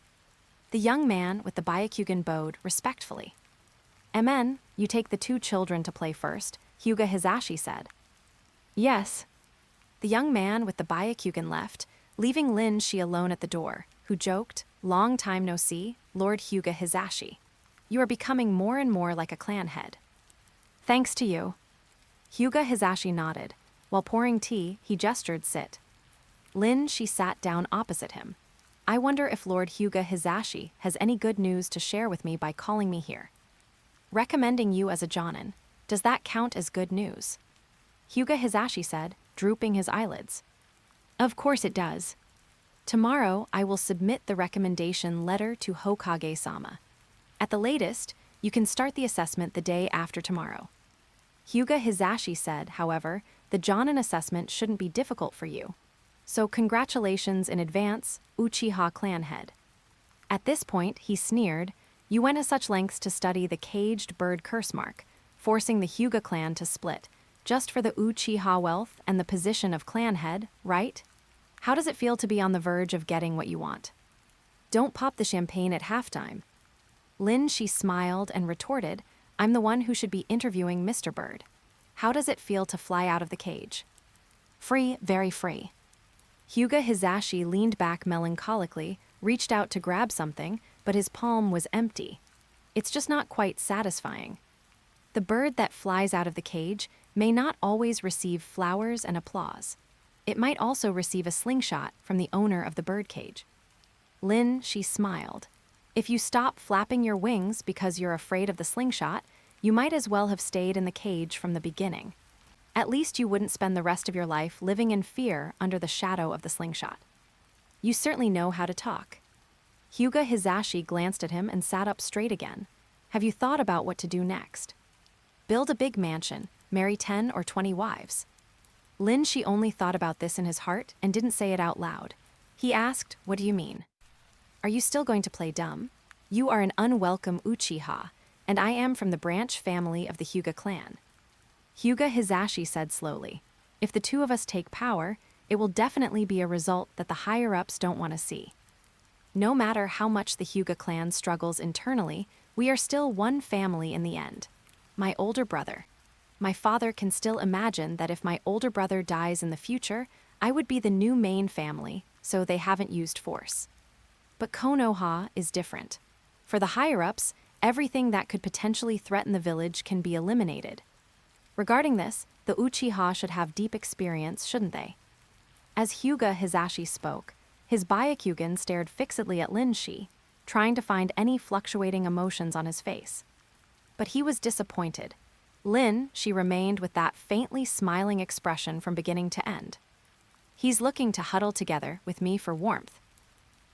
The young man with the Byakugan bowed respectfully. "Amen, you take the two children to play first," Hyuga Hizashi said. "Yes." The young man with the Byakugan left, leaving Lin-shi alone at the door, who joked, "Long time no see, Lord Hyuga Hizashi. You are becoming more and more like a clan head." "Thanks to you." Hyuga Hizashi nodded. While pouring tea, he gestured sit. Lin-shi sat down opposite him. "I wonder if Lord Hyuga Hizashi has any good news to share with me by calling me here. Recommending you as a Jonin, does that count as good news?" Hyuga Hizashi said, drooping his eyelids. "Of course it does. Tomorrow I will submit the recommendation letter to Hokage-sama. At the latest, you can start the assessment the day after tomorrow." Hyuga Hizashi said, however, the Jonin assessment shouldn't be difficult for you. So congratulations in advance, Uchiha clan head. At this point, he sneered, you went to such lengths to study the caged bird curse mark, forcing the Hyuga clan to split, just for the Uchiha wealth and the position of clan head, right? How does it feel to be on the verge of getting what you want? Don't pop the champagne at halftime. Lin Shi smiled and retorted, I'm the one who should be interviewing Mr. Bird. How does it feel to fly out of the cage? Free, very free. Hyuga Hizashi leaned back melancholically, reached out to grab something, but his palm was empty. It's just not quite satisfying. The bird that flies out of the cage may not always receive flowers and applause. It might also receive a slingshot from the owner of the birdcage. Lin, she smiled. If you stop flapping your wings because you're afraid of the slingshot, you might as well have stayed in the cage from the beginning. At least you wouldn't spend the rest of your life living in fear under the shadow of the slingshot. You certainly know how to talk. Hyuga Hizashi glanced at him and sat up straight again. Have you thought about what to do next? Build a big mansion, marry 10 or 20 wives. Lin Shi only thought about this in his heart and didn't say it out loud. He asked, what do you mean? Are you still going to play dumb? You are an unwelcome Uchiha, and I am from the branch family of the Hyuga clan. Hyuga Hizashi said slowly, if the two of us take power, it will definitely be a result that the higher-ups don't want to see. No matter how much the Hyuga clan struggles internally, we are still one family in the end. My older brother. My father can still imagine that if my older brother dies in the future, I would be the new main family, so they haven't used force. But Konoha is different. For the higher-ups, everything that could potentially threaten the village can be eliminated. Regarding this, the Uchiha should have deep experience, shouldn't they? As Hyuga Hizashi spoke, his Byakugan stared fixedly at Lin Shi, trying to find any fluctuating emotions on his face. But he was disappointed. Lin Shi remained with that faintly smiling expression from beginning to end. He's looking to huddle together with me for warmth.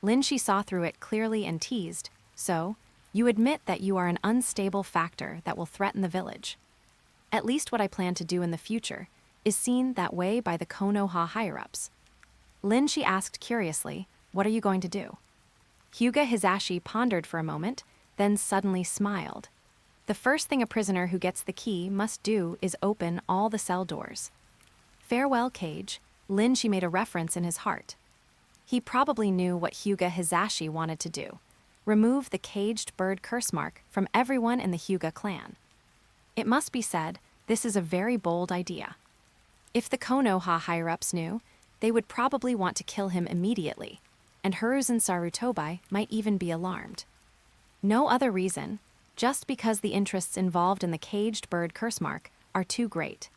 Lin Shi saw through it clearly and teased, so, you admit that you are an unstable factor that will threaten the village. At least what I plan to do in the future is seen that way by the Konoha higher-ups. Lin Shi asked curiously, what are you going to do? Hyuga Hizashi pondered for a moment, then suddenly smiled. The first thing a prisoner who gets the key must do is open all the cell doors. Farewell, cage, Lin Shi made a reference in his heart. He probably knew what Hyuga Hizashi wanted to do. Remove the caged bird curse mark from everyone in the Hyuga clan. It must be said, this is a very bold idea. If the Konoha higher-ups knew, they would probably want to kill him immediately, and Hiruzen Sarutobi might even be alarmed. No other reason, just because the interests involved in the caged bird curse mark are too great.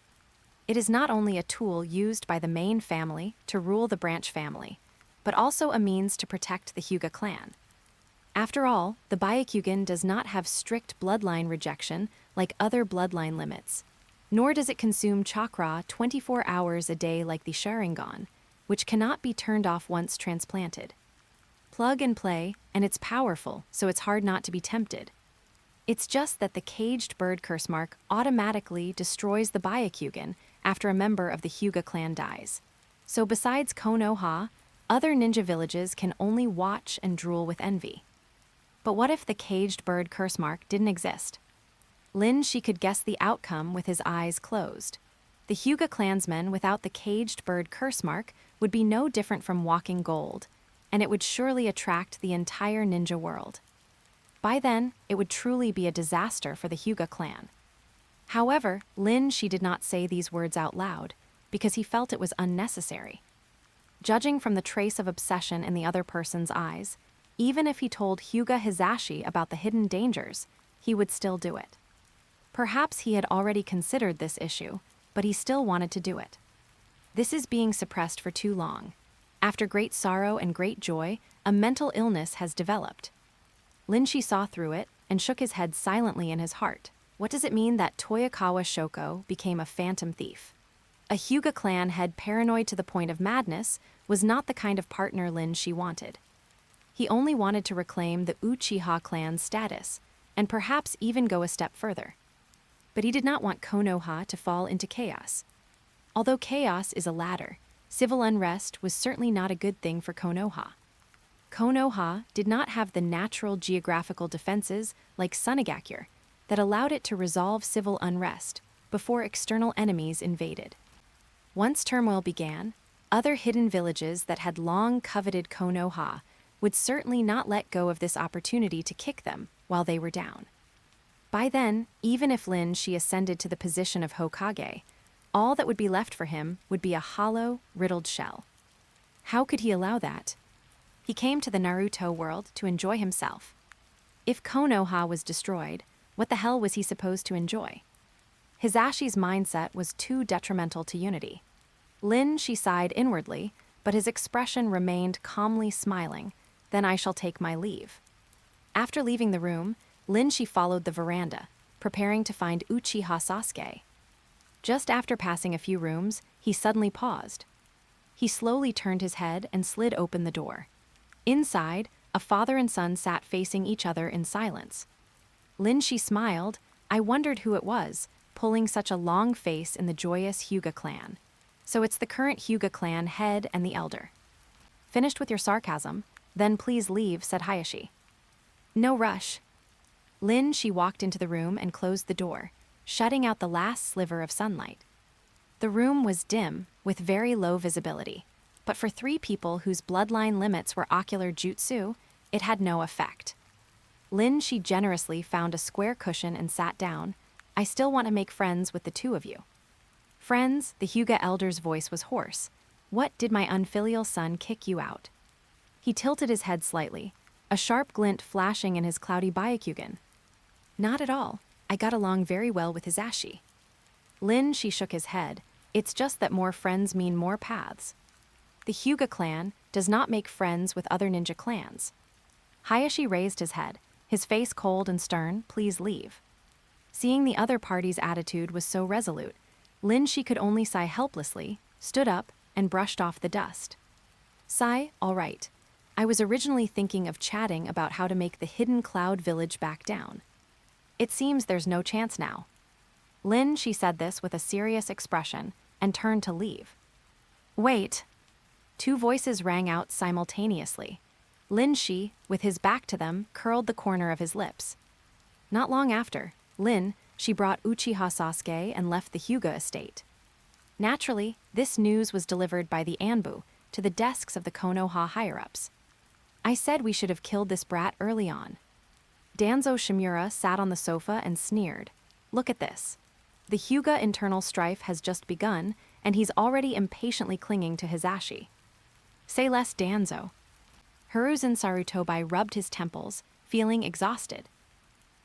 It is not only a tool used by the main family to rule the branch family, but also a means to protect the Hyuga clan. After all, the Byakugan does not have strict bloodline rejection like other bloodline limits, nor does it consume chakra 24 hours a day like the Sharingan, which cannot be turned off once transplanted. Plug and play, and it's powerful, so it's hard not to be tempted. It's just that the caged bird curse mark automatically destroys the Byakugan after a member of the Hyuga clan dies. So besides Konoha, other ninja villages can only watch and drool with envy. But what if the caged bird curse mark didn't exist? Lin Shi could guess the outcome with his eyes closed. The Hyuga clansmen without the caged bird curse mark would be no different from walking gold, and it would surely attract the entire ninja world. By then, it would truly be a disaster for the Hyuga clan. However, Lin Shi did not say these words out loud, because he felt it was unnecessary. Judging from the trace of obsession in the other person's eyes, even if he told Hyuga Hizashi about the hidden dangers, he would still do it. Perhaps he had already considered this issue, but he still wanted to do it. This is being suppressed for too long. After great sorrow and great joy, a mental illness has developed. Lin Shi saw through it and shook his head silently in his heart. What does it mean that Toyokawa Shoko became a phantom thief? A Hyuga clan head paranoid to the point of madness was not the kind of partner Lin Shi wanted. He only wanted to reclaim the Uchiha clan's status, and perhaps even go a step further. But he did not want Konoha to fall into chaos. Although chaos is a ladder, civil unrest was certainly not a good thing for Konoha. Konoha did not have the natural geographical defenses like Sunagakure that allowed it to resolve civil unrest before external enemies invaded. Once turmoil began, other hidden villages that had long coveted Konoha would certainly not let go of this opportunity to kick them while they were down. By then, even if she ascended to the position of Hokage, all that would be left for him would be a hollow, riddled shell. How could he allow that? He came to the Naruto world to enjoy himself. If Konoha was destroyed, what the hell was he supposed to enjoy? Hisashi's mindset was too detrimental to unity. She sighed inwardly, but his expression remained calmly smiling. Then I shall take my leave. After leaving the room, she followed the veranda, preparing to find Uchiha Sasuke. Just after passing a few rooms, he suddenly paused. He slowly turned his head and slid open the door. Inside, a father and son sat facing each other in silence. She smiled. I wondered who it was, pulling such a long face in the joyous Hyuga clan. So it's the current Hyuga clan head and the elder. Finished with your sarcasm? Then please leave, said Hayashi. No rush. She walked into the room and closed the door, shutting out the last sliver of sunlight. The room was dim, with very low visibility, but for 3 people whose bloodline limits were ocular jutsu, it had no effect. She generously found a square cushion and sat down. I still want to make friends with the 2 of you. Friends, the Hyuga elder's voice was hoarse. What did my unfilial son kick you out? He tilted his head slightly, a sharp glint flashing in his cloudy Byakugan. Not at all. I got along very well with Hisashi. She shook his head. It's just that more friends mean more paths. The Hyuga clan does not make friends with other ninja clans. Hayashi raised his head, his face cold and stern. Please leave. Seeing the other party's attitude was so resolute, she could only sigh helplessly, stood up, and brushed off the dust. Sigh, all right. I was originally thinking of chatting about how to make the hidden cloud village back down. It seems there's no chance now. She said this with a serious expression and turned to leave. Wait. 2 voices rang out simultaneously. Shi, with his back to them, curled the corner of his lips. Not long after, she brought Uchiha Sasuke and left the Hyuga estate. Naturally, this news was delivered by the Anbu to the desks of the Konoha higher-ups. I said we should have killed this brat early on. Danzo Shimura sat on the sofa and sneered. Look at this. The Hyuga internal strife has just begun, and he's already impatiently clinging to Hisashi. Say less, Danzo. Hiruzen Sarutobi rubbed his temples, feeling exhausted.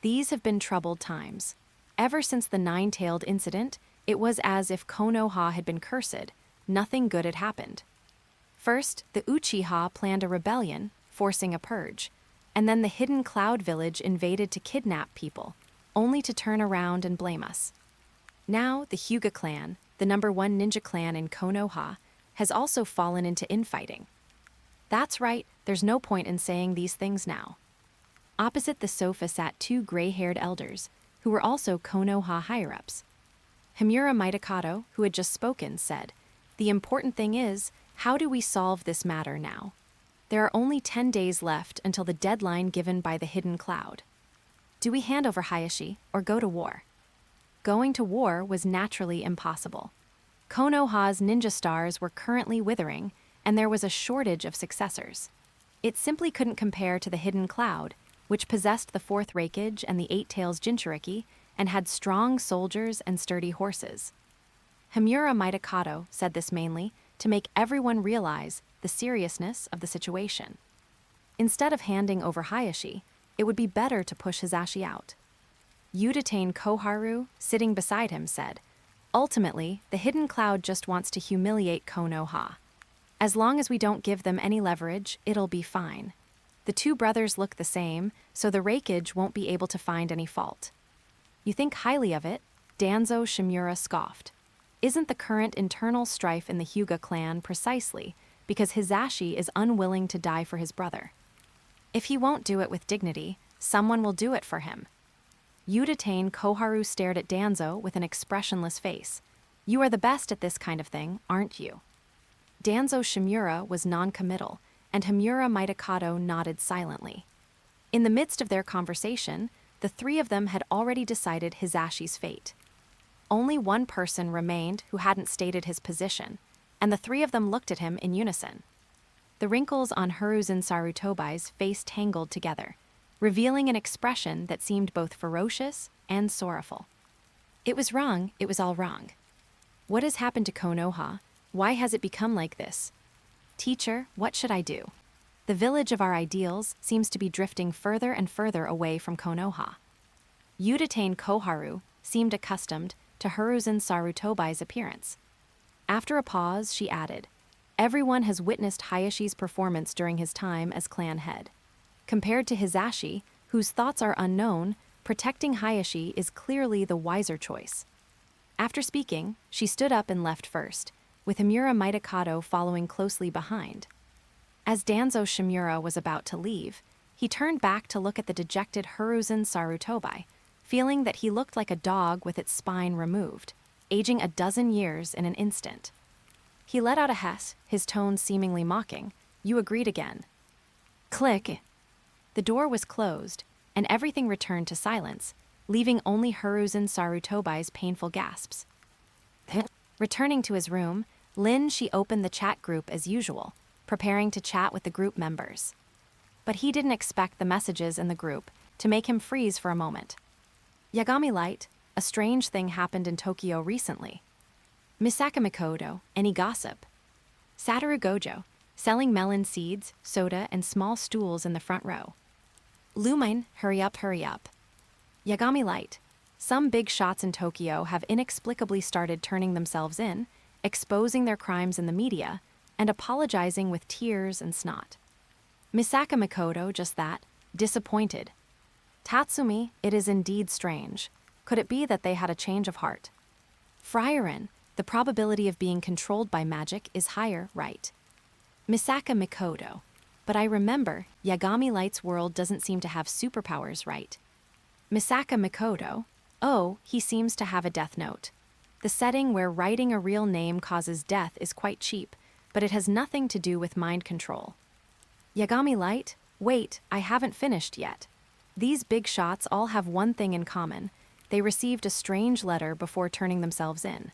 These have been troubled times. Ever since the 9-tailed incident, it was as if Konoha had been cursed. Nothing good had happened. First, the Uchiha planned a rebellion, forcing a purge, and then the hidden cloud village invaded to kidnap people, only to turn around and blame us. Now, the Hyuga clan, the #1 ninja clan in Konoha, has also fallen into infighting. That's right, there's no point in saying these things now. Opposite the sofa sat 2 gray-haired elders, who were also Konoha higher-ups. Himura Mitakato, who had just spoken, said, "The important thing is, how do we solve this matter now? There are only 10 days left until the deadline given by the hidden cloud. Do we hand over Hayashi or go to war?" Going to war was naturally impossible. Konoha's ninja stars were currently withering, and there was a shortage of successors. It simply couldn't compare to the hidden cloud, which possessed the 4th Raikage and the 8 Tails Jinchuriki, and had strong soldiers and sturdy horses. Himura Mitakato said this mainly to make everyone realize the seriousness of the situation. Instead of handing over Hayashi, it would be better to push Hisashi out. Uchiha Koharu, sitting beside him, said, "Ultimately, the hidden cloud just wants to humiliate Konoha. As long as we don't give them any leverage, it'll be fine. The 2 brothers look the same, so the Raikage won't be able to find any fault." You think highly of it? Danzo Shimura scoffed. Isn't the current internal strife in the Hyuga clan precisely because Hisashi is unwilling to die for his brother? If he won't do it with dignity, someone will do it for him. Uchiha Koharu stared at Danzo with an expressionless face. You are the best at this kind of thing, aren't you? Danzo Shimura was non-committal, and Himura Mitakato nodded silently. In the midst of their conversation, the three of them had already decided Hisashi's fate. Only one person remained who hadn't stated his position, and the three of them looked at him in unison. The wrinkles on Hiruzen Sarutobi's face tangled together, revealing an expression that seemed both ferocious and sorrowful. It was wrong, it was all wrong. What has happened to Konoha? Why has it become like this? Teacher, what should I do? The village of our ideals seems to be drifting further and further away from Konoha. Uchiha Koharu seemed accustomed to Hiruzen Sarutobi's appearance. After a pause, she added, "Everyone has witnessed Hayashi's performance during his time as clan head. Compared to Hisashi, whose thoughts are unknown, protecting Hayashi is clearly the wiser choice." After speaking, she stood up and left first, with Himura Mitakato following closely behind. As Danzo Shimura was about to leave, he turned back to look at the dejected Hiruzen Sarutobi, feeling that he looked like a dog with its spine removed, aging a dozen years in an instant. He let out a hiss, his tone seemingly mocking. "You agreed again." Click. The door was closed, and everything returned to silence, leaving only Hiruzen Sarutobi's painful gasps. Returning to his room, Shi opened the chat group as usual, preparing to chat with the group members. But he didn't expect the messages in the group to make him freeze for a moment. Yagami Light, a strange thing happened in Tokyo recently. Misaka Mikoto, any gossip? Satoru Gojo, selling melon seeds, soda, and small stools in the front row. Lumine, hurry up, hurry up. Yagami Light, some big shots in Tokyo have inexplicably started turning themselves in, exposing their crimes in the media, and apologizing with tears and snot. Misaka Mikoto, just that, disappointed. Tatsumi, it is indeed strange. Could it be that they had a change of heart? Friarin, the probability of being controlled by magic is higher, right? Misaka Mikoto, but I remember Yagami Light's world doesn't seem to have superpowers, right? Misaka Mikoto, oh, he seems to have a death note. The setting where writing a real name causes death is quite cheap, but it has nothing to do with mind control. Yagami Light, wait, I haven't finished yet. These big shots all have one thing in common. They received a strange letter before turning themselves in.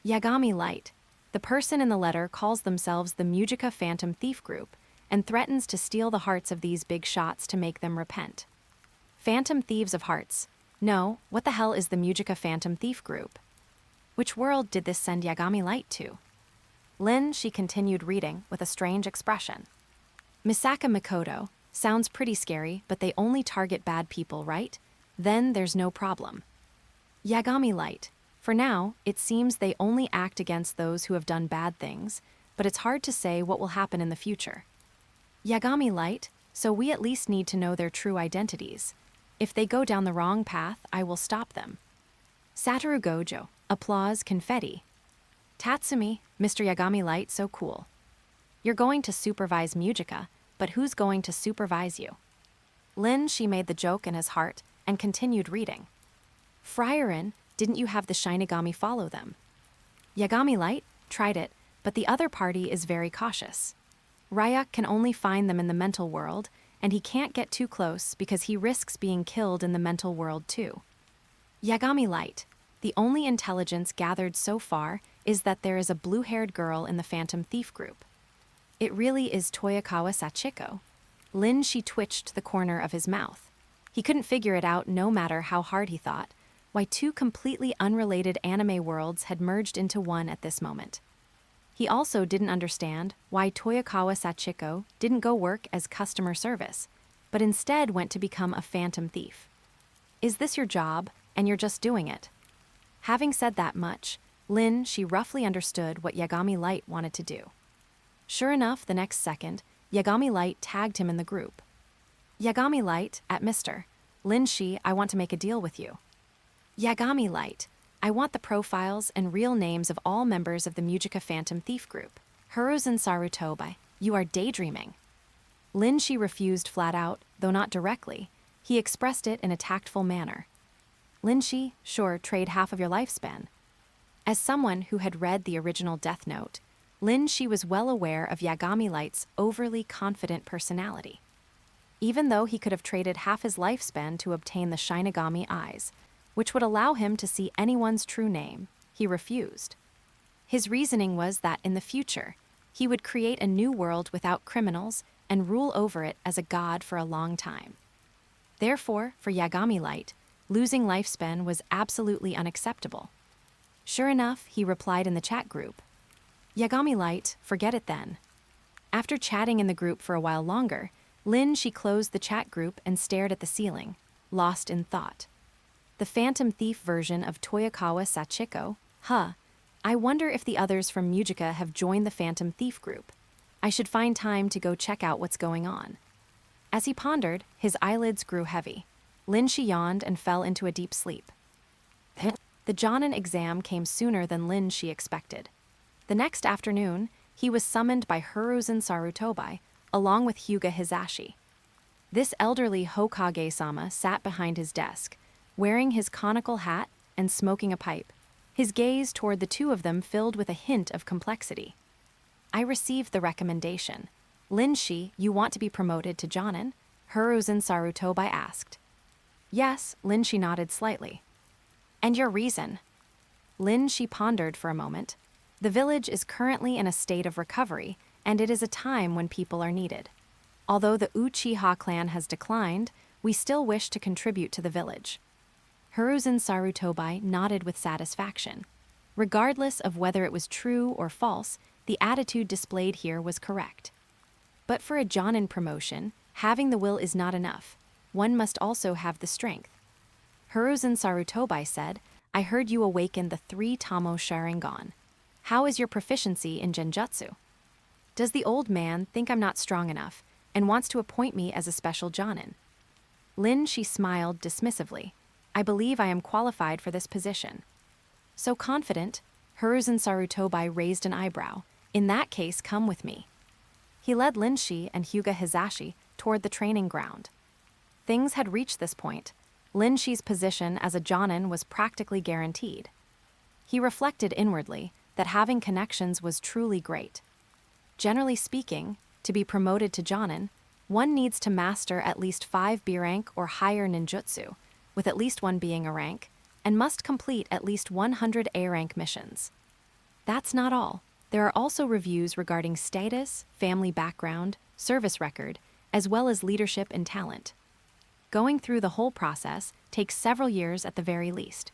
Yagami Light, the person in the letter calls themselves the Uchiha Phantom Thief Group and threatens to steal the hearts of these big shots to make them repent. Phantom Thieves of Hearts. No, what the hell is the Uchiha Phantom Thief Group? Which world did this send Yagami Light to? She continued reading with a strange expression. Misaka Mikoto, sounds pretty scary, but they only target bad people, right? Then there's no problem. Yagami Light, for now, it seems they only act against those who have done bad things, but it's hard to say what will happen in the future. Yagami Light, so we at least need to know their true identities. If they go down the wrong path, I will stop them. Satoru Gojo, applause, confetti. Tatsumi, Mr. Yagami Light, so cool. You're going to supervise Uchiha, but who's going to supervise you? She made the joke in his heart and continued reading. Friarin, didn't you have the Shinigami follow them? Yagami Light, tried it, but the other party is very cautious. Ryak can only find them in the mental world, and he can't get too close because he risks being killed in the mental world too. Yagami Light, the only intelligence gathered so far is that there is a blue-haired girl in the Phantom Thief Group. It really is Toyokawa Shoko. She twitched the corner of his mouth. He couldn't figure it out no matter how hard he thought, why two completely unrelated anime worlds had merged into one at this moment. He also didn't understand why Toyokawa Shoko didn't go work as customer service, but instead went to become a phantom thief. Is this your job, and you're just doing it? Having said that much, she roughly understood what Yagami Light wanted to do. Sure enough, the next second, Yagami Light tagged him in the group. Yagami Light, at Mr. Shi, I want to make a deal with you. Yagami Light, I want the profiles and real names of all members of the Uchiha Phantom Thief Group. Hiruzen Sarutobi, you are daydreaming. Shi refused flat out, though not directly. He expressed it in a tactful manner. Shi, sure, trade half of your lifespan. As someone who had read the original Death Note, Lin Shi was well aware of Yagami Light's overly confident personality. Even though he could have traded half his lifespan to obtain the Shinigami Eyes, which would allow him to see anyone's true name, he refused. His reasoning was that in the future, he would create a new world without criminals and rule over it as a god for a long time. Therefore, for Yagami Light, losing lifespan was absolutely unacceptable. Sure enough, he replied in the chat group, "Yagami Light, forget it then." After chatting in the group for a while longer, Lin Shi closed the chat group and stared at the ceiling, lost in thought. The Phantom Thief version of Toyokawa Shoko, I wonder if the others from Mujica have joined the Phantom Thief group. I should find time to go check out what's going on. As he pondered, his eyelids grew heavy. Lin Shi yawned and fell into a deep sleep. The Jonin exam came sooner than Lin Shi expected. The next afternoon, he was summoned by Hiruzen Sarutobi, along with Hyuga Hisashi. This elderly Hokage-sama sat behind his desk, wearing his conical hat and smoking a pipe, his gaze toward the two of them filled with a hint of complexity. "I received the recommendation. Lin Shi, you want to be promoted to Jonin?" Hiruzen Sarutobi asked. "Yes," Lin Shi nodded slightly. "And your reason?" Lin Shi pondered for a moment. The village is currently in a state of recovery, and it is a time when people are needed. Although the Uchiha clan has declined, we still wish to contribute to the village. Hiruzen Sarutobi nodded with satisfaction. Regardless of whether it was true or false, the attitude displayed here was correct. But for a Jonin promotion, having the will is not enough. One must also have the strength. Hiruzen Sarutobi said, "I heard you awaken the 3 Tamo Sharingan. How is your proficiency in Genjutsu? Does the old man think I'm not strong enough and wants to appoint me as a special Jonin?" Lin Shi smiled dismissively. "I believe I am qualified for this position." So confident, Hiruzen Sarutobi raised an eyebrow. "In that case, come with me." He led Lin Shi and Hyuga Hisashi toward the training ground. Things had reached this point. Lin Shi's position as a Jonin was practically guaranteed. He reflected inwardly that having connections was truly great. Generally speaking, to be promoted to Jonin, one needs to master at least 5 B rank or higher ninjutsu, with at least one being a rank, and must complete at least 100 A rank missions. That's not all. There are also reviews regarding status, family background, service record, as well as leadership and talent. Going through the whole process takes several years at the very least.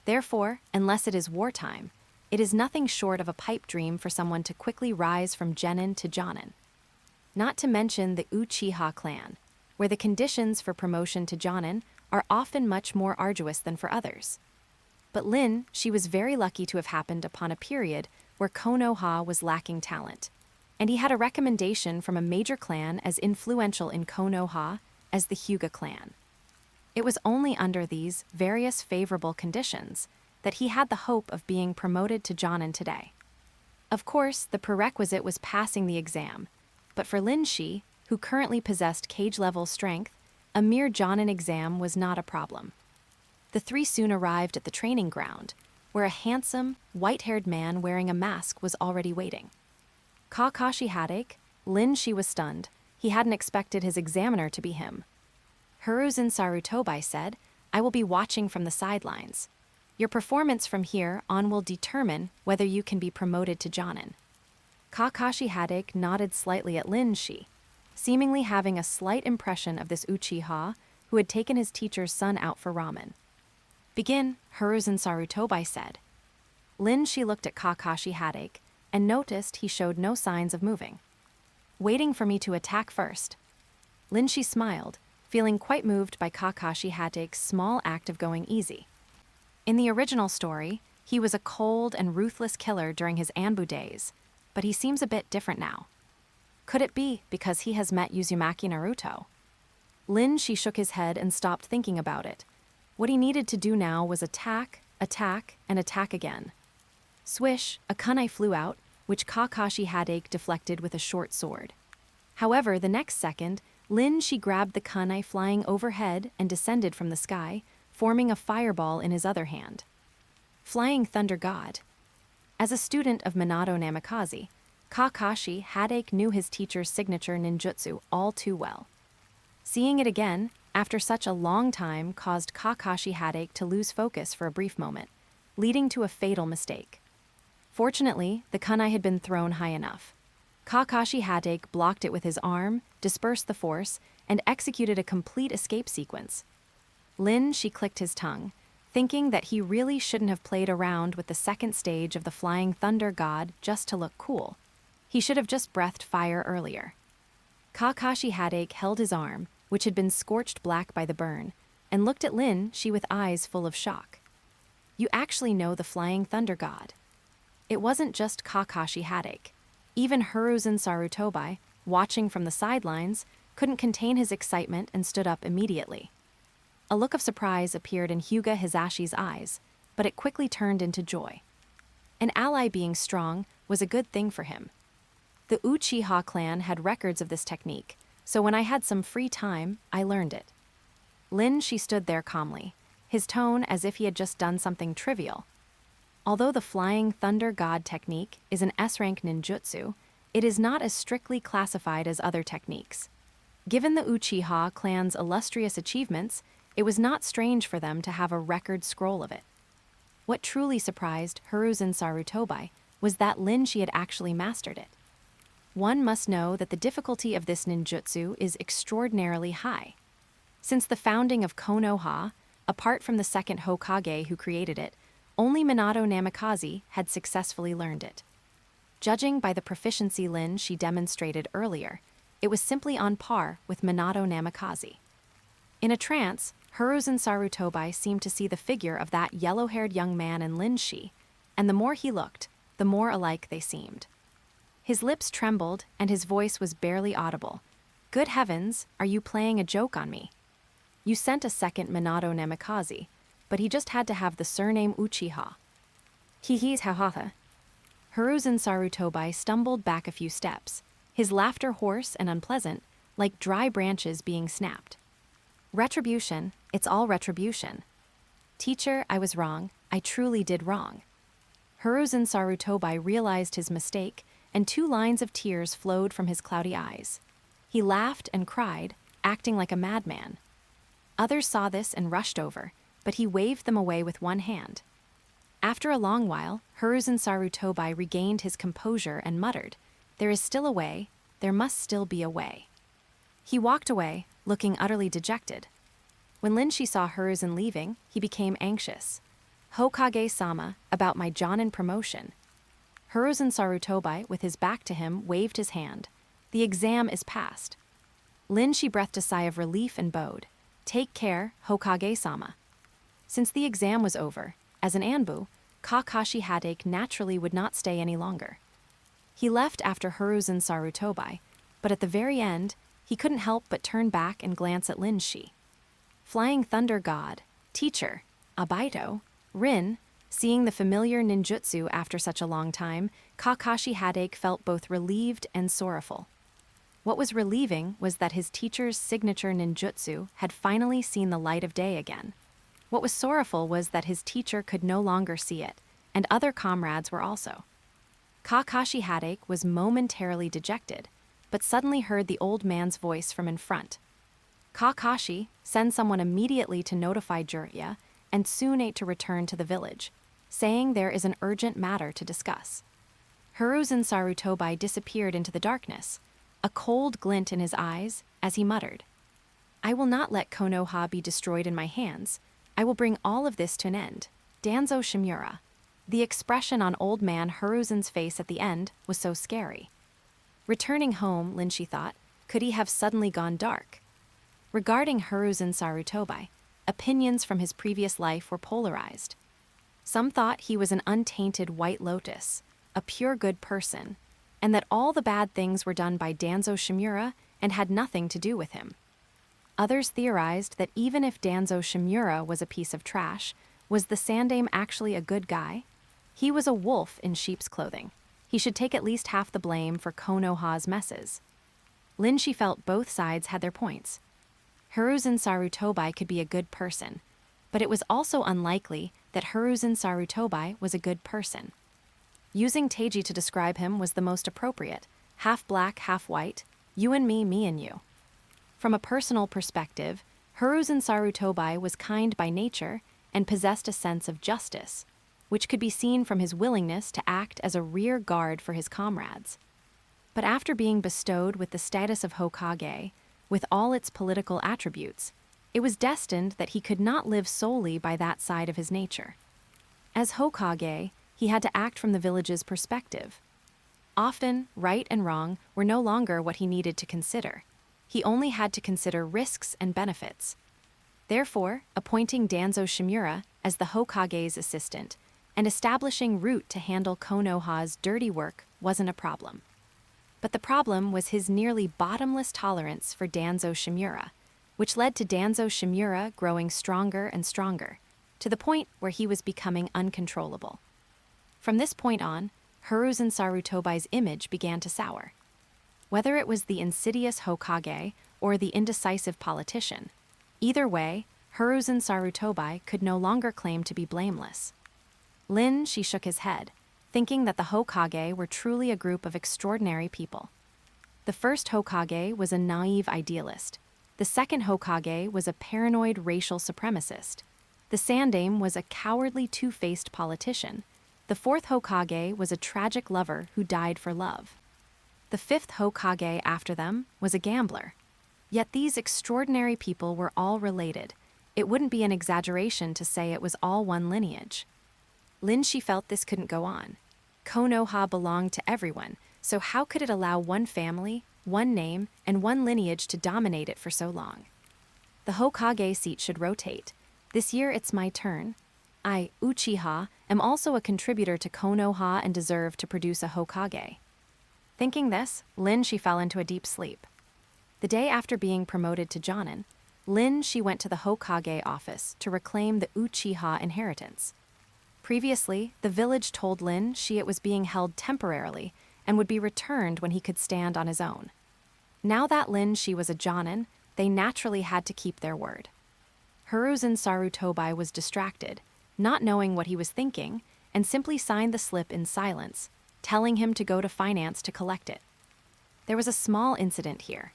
Therefore, unless it is wartime, it is nothing short of a pipe dream for someone to quickly rise from genin to jonin. Not to mention the Uchiha clan, where the conditions for promotion to jonin are often much more arduous than for others. But Lin, she was very lucky to have happened upon a period where Konoha was lacking talent, and he had a recommendation from a major clan as influential in Konoha as the Hyuga clan. It was only under these various favorable conditions that he had the hope of being promoted to jonin today. Of course, the prerequisite was passing the exam, but for Lin Shi, who currently possessed cage-level strength, a mere jonin exam was not a problem. The 3 soon arrived at the training ground, where a handsome, white-haired man wearing a mask was already waiting. Kakashi headache, Lin Shi was stunned. He hadn't expected his examiner to be him. Hiruzen Sarutobi said, "I will be watching from the sidelines. Your performance from here on will determine whether you can be promoted to jonin." Kakashi headache nodded slightly at Lin Shi, seemingly having a slight impression of this Uchiha who had taken his teacher's son out for ramen. "Begin," Hiruzen Sarutobi said. Lin Shi looked at Kakashi headache and noticed he showed no signs of moving. "Waiting for me to attack first." Lin Shi smiled, feeling quite moved by Kakashi headache's small act of going easy. In the original story, he was a cold and ruthless killer during his Anbu days, but he seems a bit different now. Could it be because he has met Uzumaki Naruto? Lin Shi shook his head and stopped thinking about it. What he needed to do now was attack, attack, and attack again. Swish, a kunai flew out, which Kakashi headache deflected with a short sword. However, the next second, Lin Shi grabbed the kunai flying overhead and descended from the sky, forming a fireball in his other hand. Flying Thunder God. As a student of Minato Namikaze, Kakashi Hadake knew his teacher's signature ninjutsu all too well. Seeing it again, after such a long time, caused Kakashi Hadake to lose focus for a brief moment, leading to a fatal mistake. Fortunately, the kunai had been thrown high enough. Kakashi Hadake blocked it with his arm, dispersed the force, and executed a complete escape sequence. She clicked his tongue, thinking that he really shouldn't have played around with the second stage of the Flying Thunder God just to look cool. He should have just breathed fire earlier. Kakashi Hadake held his arm, which had been scorched black by the burn, and looked at Shi with eyes full of shock. You actually know the Flying Thunder God. It wasn't just Kakashi Hadake. Even Hiruzen Sarutobi, watching from the sidelines, couldn't contain his excitement and stood up immediately. A look of surprise appeared in Hyuga Hisashi's eyes, but it quickly turned into joy. An ally being strong was a good thing for him. The Uchiha clan had records of this technique, so when I had some free time, I learned it. She stood there calmly, his tone as if he had just done something trivial. Although the Flying Thunder God technique is an S-rank ninjutsu, it is not as strictly classified as other techniques. Given the Uchiha clan's illustrious achievements, it was not strange for them to have a record scroll of it. What truly surprised Hiruzen Sarutobi was that Shi had actually mastered it. One must know that the difficulty of this ninjutsu is extraordinarily high. Since the founding of Konoha, apart from the second Hokage who created it, only Minato Namikaze had successfully learned it. Judging by the proficiency she demonstrated earlier, it was simply on par with Minato Namikaze. In a trance, Hiruzen Sarutobi seemed to see the figure of that yellow-haired young man in Shi, and the more he looked, the more alike they seemed. His lips trembled, and his voice was barely audible. Good heavens, are you playing a joke on me? You sent a second Minato Namikaze, but he just had to have the surname Uchiha. He's ha. Hiruzen Sarutobi stumbled back a few steps, his laughter hoarse and unpleasant, like dry branches being snapped. Retribution, it's all retribution. Teacher, I was wrong, I truly did wrong. Hiruzen Sarutobi realized his mistake, and 2 lines of tears flowed from his cloudy eyes. He laughed and cried, acting like a madman. Others saw this and rushed over, but he waved them away with one hand. After a long while, Hiruzen Sarutobi regained his composure and muttered, "There is still a way, there must still be a way." He walked away, looking utterly dejected. When Shi saw Hiruzen leaving, he became anxious. "Hokage-sama, about my Jonin promotion." Hiruzen Sarutobi, with his back to him, waved his hand. "The exam is passed." Shi breathed a sigh of relief and bowed. "Take care, Hokage-sama." Since the exam was over, as an Anbu, Kakashi Hadake naturally would not stay any longer. He left after Hiruzen Sarutobi, but at the very end, he couldn't help but turn back and glance at Shi. Flying Thunder God, teacher, Abaito, Rin, seeing the familiar ninjutsu after such a long time, Kakashi Hadake felt both relieved and sorrowful. What was relieving was that his teacher's signature ninjutsu had finally seen the light of day again. What was sorrowful was that his teacher could no longer see it, and other comrades were also. Kakashi Hadake was momentarily dejected, but suddenly heard the old man's voice from in front. "Kakashi, send someone immediately to notify Jiraiya, and Tsunade to return to the village, saying there is an urgent matter to discuss." Hiruzen Sarutobi disappeared into the darkness, a cold glint in his eyes, as he muttered, "I will not let Konoha be destroyed in my hands. I will bring all of this to an end. Danzo Shimura." The expression on old man Hiruzen's face at the end was so scary. Returning home, Shi thought, could he have suddenly gone dark? Regarding Hiruzen Sarutobi, opinions from his previous life were polarized. Some thought he was an untainted white lotus, a pure good person, and that all the bad things were done by Danzo Shimura and had nothing to do with him. Others theorized that even if Danzo Shimura was a piece of trash, was the Sandaime actually a good guy? He was a wolf in sheep's clothing. He should take at least half the blame for Konoha's messes. Shi felt both sides had their points. Hiruzen Sarutobi could be a good person, But it was also unlikely that Hiruzen Sarutobi was a good person. Using Teiji to describe him was the most appropriate, half black, half white, you and me and you. From a personal perspective, Hiruzen Sarutobi was kind by nature and possessed a sense of justice, which could be seen from his willingness to act as a rear guard for his comrades. But after being bestowed with the status of Hokage, with all its political attributes, it was destined that he could not live solely by that side of his nature. As Hokage, he had to act from the village's perspective. Often, right and wrong were no longer what he needed to consider. He only had to consider risks and benefits. Therefore, appointing Danzo Shimura as the Hokage's assistant and establishing Root to handle Konoha's dirty work wasn't a problem. But the problem was his nearly bottomless tolerance for Danzo Shimura, which led to Danzo Shimura growing stronger and stronger, to the point where he was becoming uncontrollable. From this point on, Hiruzen Sarutobi's image began to sour. Whether it was the insidious Hokage or the indecisive politician, either way, Hiruzen Sarutobi could no longer claim to be blameless. She shook his head, thinking that the Hokage were truly a group of extraordinary people. The first Hokage was a naive idealist. The second Hokage was a paranoid racial supremacist. The Sandaime was a cowardly two-faced politician. The fourth Hokage was a tragic lover who died for love. The fifth Hokage after them was a gambler. Yet these extraordinary people were all related. It wouldn't be an exaggeration to say it was all one lineage. She felt this couldn't go on. Konoha belonged to everyone, so how could it allow one family, one name, and one lineage to dominate it for so long? The Hokage seat should rotate. This year it's my turn. I, Uchiha, am also a contributor to Konoha and deserve to produce a Hokage. Thinking this, she fell into a deep sleep. The day after being promoted to Jonin, she went to the Hokage office to reclaim the Uchiha inheritance. Previously, the village told it was being held temporarily and would be returned when he could stand on his own. Now that was a Jonin, they naturally had to keep their word. Hiruzen Sarutobi was distracted, not knowing what he was thinking, and simply signed the slip in silence, telling him to go to finance to collect it. There was a small incident here.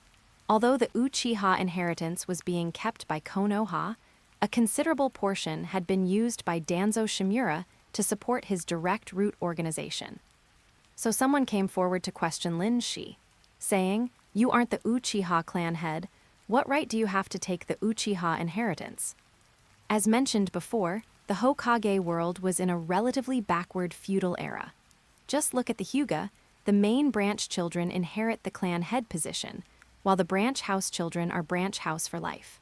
Although the Uchiha inheritance was being kept by Konoha, a considerable portion had been used by Danzo Shimura to support his direct root organization. So someone came forward to question saying, "You aren't the Uchiha clan head. What right do you have to take the Uchiha inheritance?" As mentioned before, the Hokage world was in a relatively backward feudal era. Just look at the Hyuga. The main branch children inherit the clan head position, while the branch house children are branch house for life.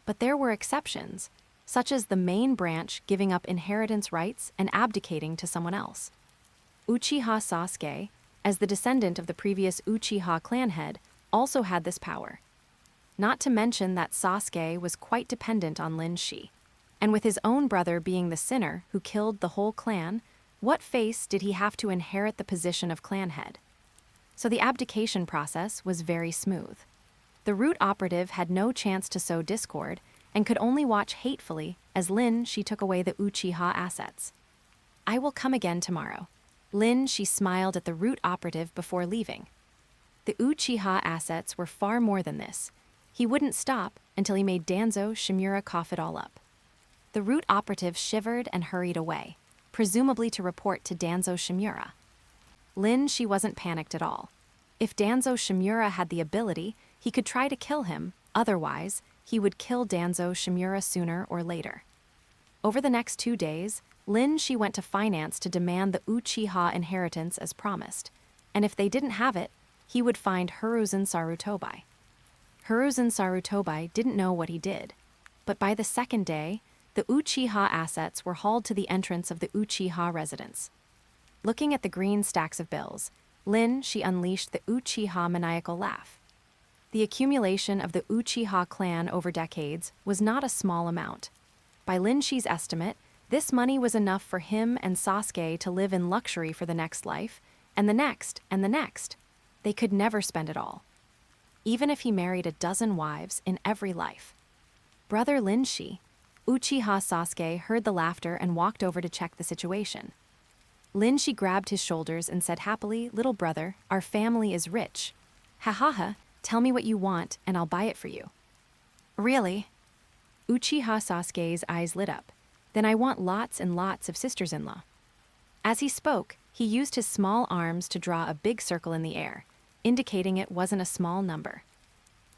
But there were exceptions, such as the main branch giving up inheritance rights and abdicating to someone else. Uchiha Sasuke, as the descendant of the previous Uchiha clan head, also had this power. Not to mention that Sasuke was quite dependent on Shi. And with his own brother being the sinner who killed the whole clan, what face did he have to inherit the position of clan head? So the abdication process was very smooth. The root operative had no chance to sow discord and could only watch hatefully as she took away the Uchiha assets. "I will come again tomorrow." She smiled at the root operative before leaving. The Uchiha assets were far more than this. He wouldn't stop until he made Danzo Shimura cough it all up. The root operative shivered and hurried away, presumably to report to Danzo Shimura. She wasn't panicked at all. If Danzo Shimura had the ability, he could try to kill him, otherwise, he would kill Danzo Shimura sooner or later. Over the next 2 days, she went to finance to demand the Uchiha inheritance as promised, and if they didn't have it, he would find Hiruzen Sarutobi. Hiruzen Sarutobi didn't know what he did, but by the second day, the Uchiha assets were hauled to the entrance of the Uchiha residence. Looking at the green stacks of bills, she unleashed the Uchiha maniacal laugh. The accumulation of the Uchiha clan over decades was not a small amount. By Shi's estimate, this money was enough for him and Sasuke to live in luxury for the next life, and the next, and the next. They could never spend it all. Even if he married a dozen wives in every life. Brother Shi. Uchiha Sasuke heard the laughter and walked over to check the situation. Linshi grabbed his shoulders and said happily, "Little brother, our family is rich. Ha ha ha, tell me what you want and I'll buy it for you." "Really?" Uchiha Sasuke's eyes lit up. "Then I want lots and lots of sisters-in-law." As he spoke, he used his small arms to draw a big circle in the air, indicating it wasn't a small number.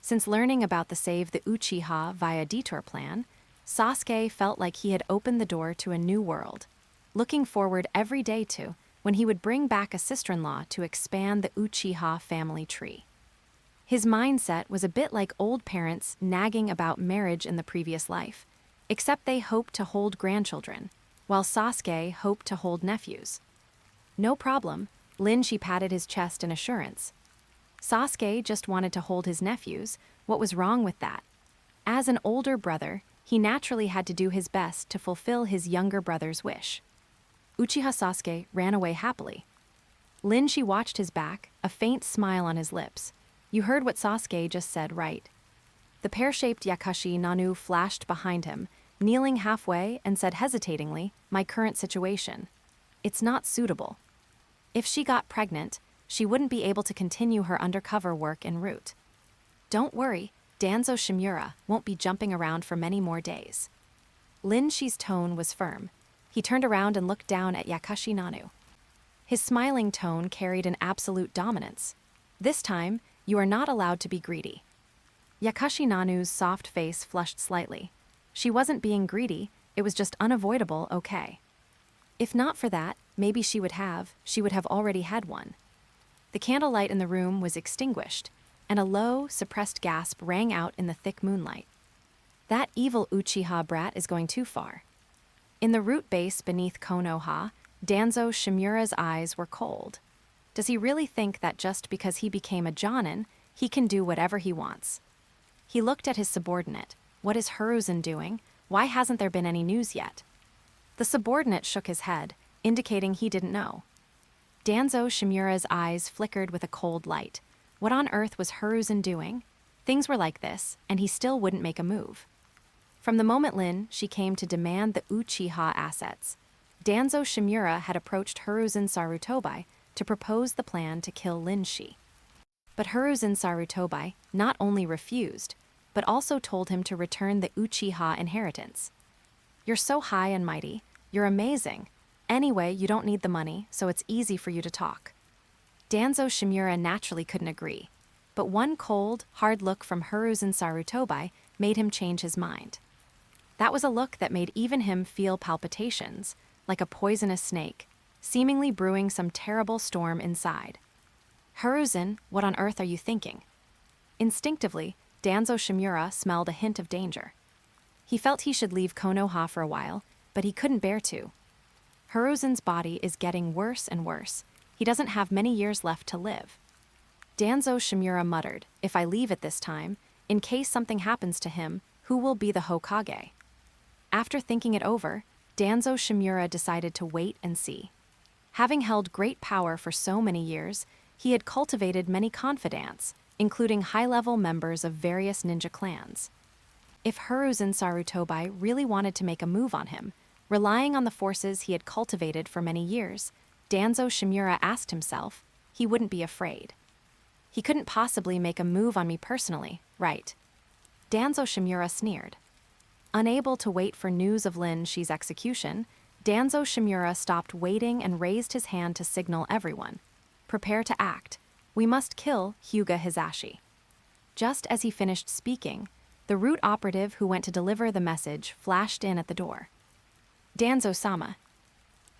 Since learning about the Save the Uchiha via Detour plan, Sasuke felt like he had opened the door to a new world, looking forward every day to when he would bring back a sister-in-law to expand the Uchiha family tree. His mindset was a bit like old parents nagging about marriage in the previous life, except they hoped to hold grandchildren, while Sasuke hoped to hold nephews. "No problem," Linshi patted his chest in assurance. Sasuke just wanted to hold his nephews. What was wrong with that? As an older brother, he naturally had to do his best to fulfill his younger brother's wish. Uchiha Sasuke ran away happily. Linshi watched his back, a faint smile on his lips. "You heard what Sasuke just said, right?" The pear-shaped Yakashi Nanu flashed behind him, kneeling halfway, and said hesitatingly, "My current situation. It's not suitable. If she got pregnant, she wouldn't be able to continue her undercover work en route. Don't worry, Danzo Shimura won't be jumping around for many more days." Linshi's tone was firm. He turned around and looked down at Yakashi Nanu. His smiling tone carried an absolute dominance. "This time, you are not allowed to be greedy." Yakashi Nanu's soft face flushed slightly. She wasn't being greedy, it was just unavoidable, okay. If not for that, maybe she would have already had one. The candlelight in the room was extinguished, and a low, suppressed gasp rang out in the thick moonlight. That evil Uchiha brat is going too far. In the root base beneath Konoha, Danzo Shimura's eyes were cold. Does he really think that just because he became a Jonin, he can do whatever he wants? He looked at his subordinate. What is Hiruzen doing? Why hasn't there been any news yet? The subordinate shook his head, indicating he didn't know. Danzo Shimura's eyes flickered with a cold light. What on earth was Hiruzen doing? Things were like this, and he still wouldn't make a move. From the moment she came to demand the Uchiha assets, Danzo Shimura had approached Hiruzen Sarutobi to propose the plan to kill Linshi. But Hiruzen Sarutobi not only refused, but also told him to return the Uchiha inheritance. "You're so high and mighty. You're amazing. Anyway, you don't need the money, so it's easy for you to talk." Danzo Shimura naturally couldn't agree, but one cold, hard look from Hiruzen Sarutobi made him change his mind. That was a look that made even him feel palpitations, like a poisonous snake, seemingly brewing some terrible storm inside. "Hiruzen, what on earth are you thinking?" Instinctively, Danzo Shimura smelled a hint of danger. He felt he should leave Konoha for a while, but he couldn't bear to. Hiruzen's body is getting worse and worse. He doesn't have many years left to live. Danzo Shimura muttered, "If I leave at this time, in case something happens to him, who will be the Hokage?" After thinking it over, Danzo Shimura decided to wait and see. Having held great power for so many years, he had cultivated many confidants, including high-level members of various ninja clans. If Hiruzen Sarutobi really wanted to make a move on him, relying on the forces he had cultivated for many years, Danzo Shimura asked himself, he wouldn't be afraid. He couldn't possibly make a move on me personally, right? Danzo Shimura sneered. Unable to wait for news of Linshi's execution, Danzo Shimura stopped waiting and raised his hand to signal everyone. "Prepare to act. We must kill Hyuga Hisashi." Just as he finished speaking, the root operative who went to deliver the message flashed in at the door. "Danzo-sama."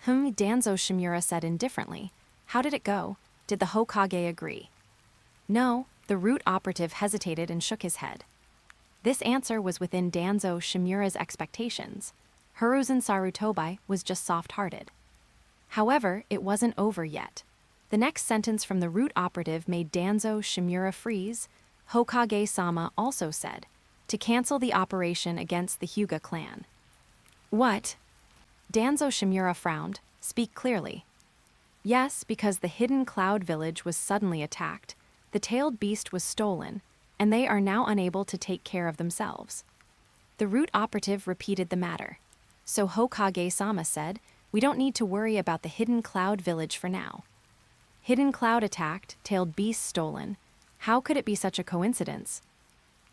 Danzo Shimura said indifferently. "How did it go? Did the Hokage agree?" "No," the root operative hesitated and shook his head. This answer was within Danzo Shimura's expectations. Hiruzen Sarutobi was just soft-hearted. However, it wasn't over yet. The next sentence from the root operative made Danzo Shimura freeze. Hokage-sama also said, to cancel the operation against the Hyuga clan. "What?" Danzo Shimura frowned. "Speak clearly." "Yes, because the hidden cloud village was suddenly attacked, the tailed beast was stolen, and they are now unable to take care of themselves." The root operative repeated the matter. So Hokage-sama said, "We don't need to worry about the Hidden Cloud village for now." Hidden Cloud attacked, tailed beast stolen. How could it be such a coincidence?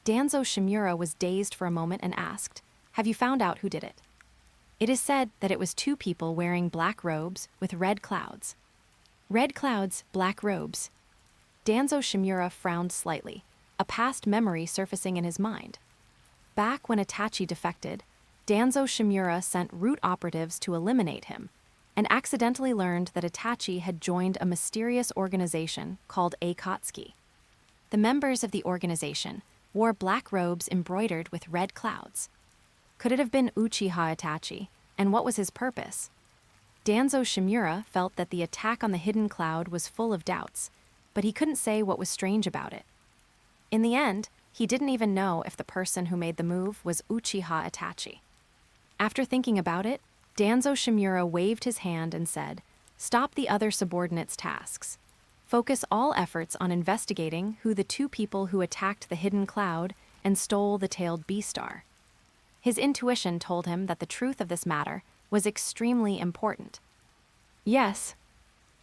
Danzo Shimura was dazed for a moment and asked, "Have you found out who did it?" It is said that it was two people wearing black robes with red clouds. Red clouds, black robes. Danzo Shimura frowned slightly, a past memory surfacing in his mind. Back when Itachi defected, Danzo Shimura sent root operatives to eliminate him, and accidentally learned that Itachi had joined a mysterious organization called Akatsuki. The members of the organization wore black robes embroidered with red clouds. Could it have been Uchiha Itachi, and what was his purpose? Danzo Shimura felt that the attack on the hidden cloud was full of doubts, but he couldn't say what was strange about it. In the end, he didn't even know if the person who made the move was Uchiha Itachi. After thinking about it, Danzo Shimura waved his hand and said, "Stop the other subordinates' tasks. Focus all efforts on investigating who the two people who attacked the hidden cloud and stole the tailed beast are." His intuition told him that the truth of this matter was extremely important. "Yes."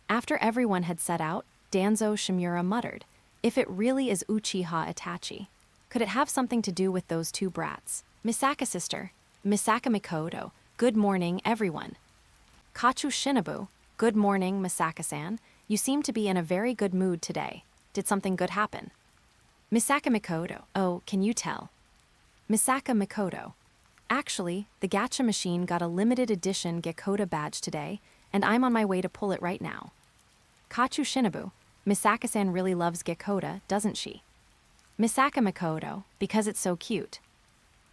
After everyone had set out, Danzo Shimura muttered, "If it really is Uchiha Itachi, could it have something to do with those two brats? Misaka sister, Misaka Mikoto, good morning, everyone." Kachu Shinobu, good morning, Misaka-san. You seem to be in a very good mood today. Did something good happen? Misaka Mikoto, oh, can you tell? Misaka Mikoto, actually, the gacha machine got a limited edition Gekoda badge today, and I'm on my way to pull it right now. Kachu Shinobu, Misaka-san really loves Gekoda, doesn't she? Misaka Mikoto, because it's so cute.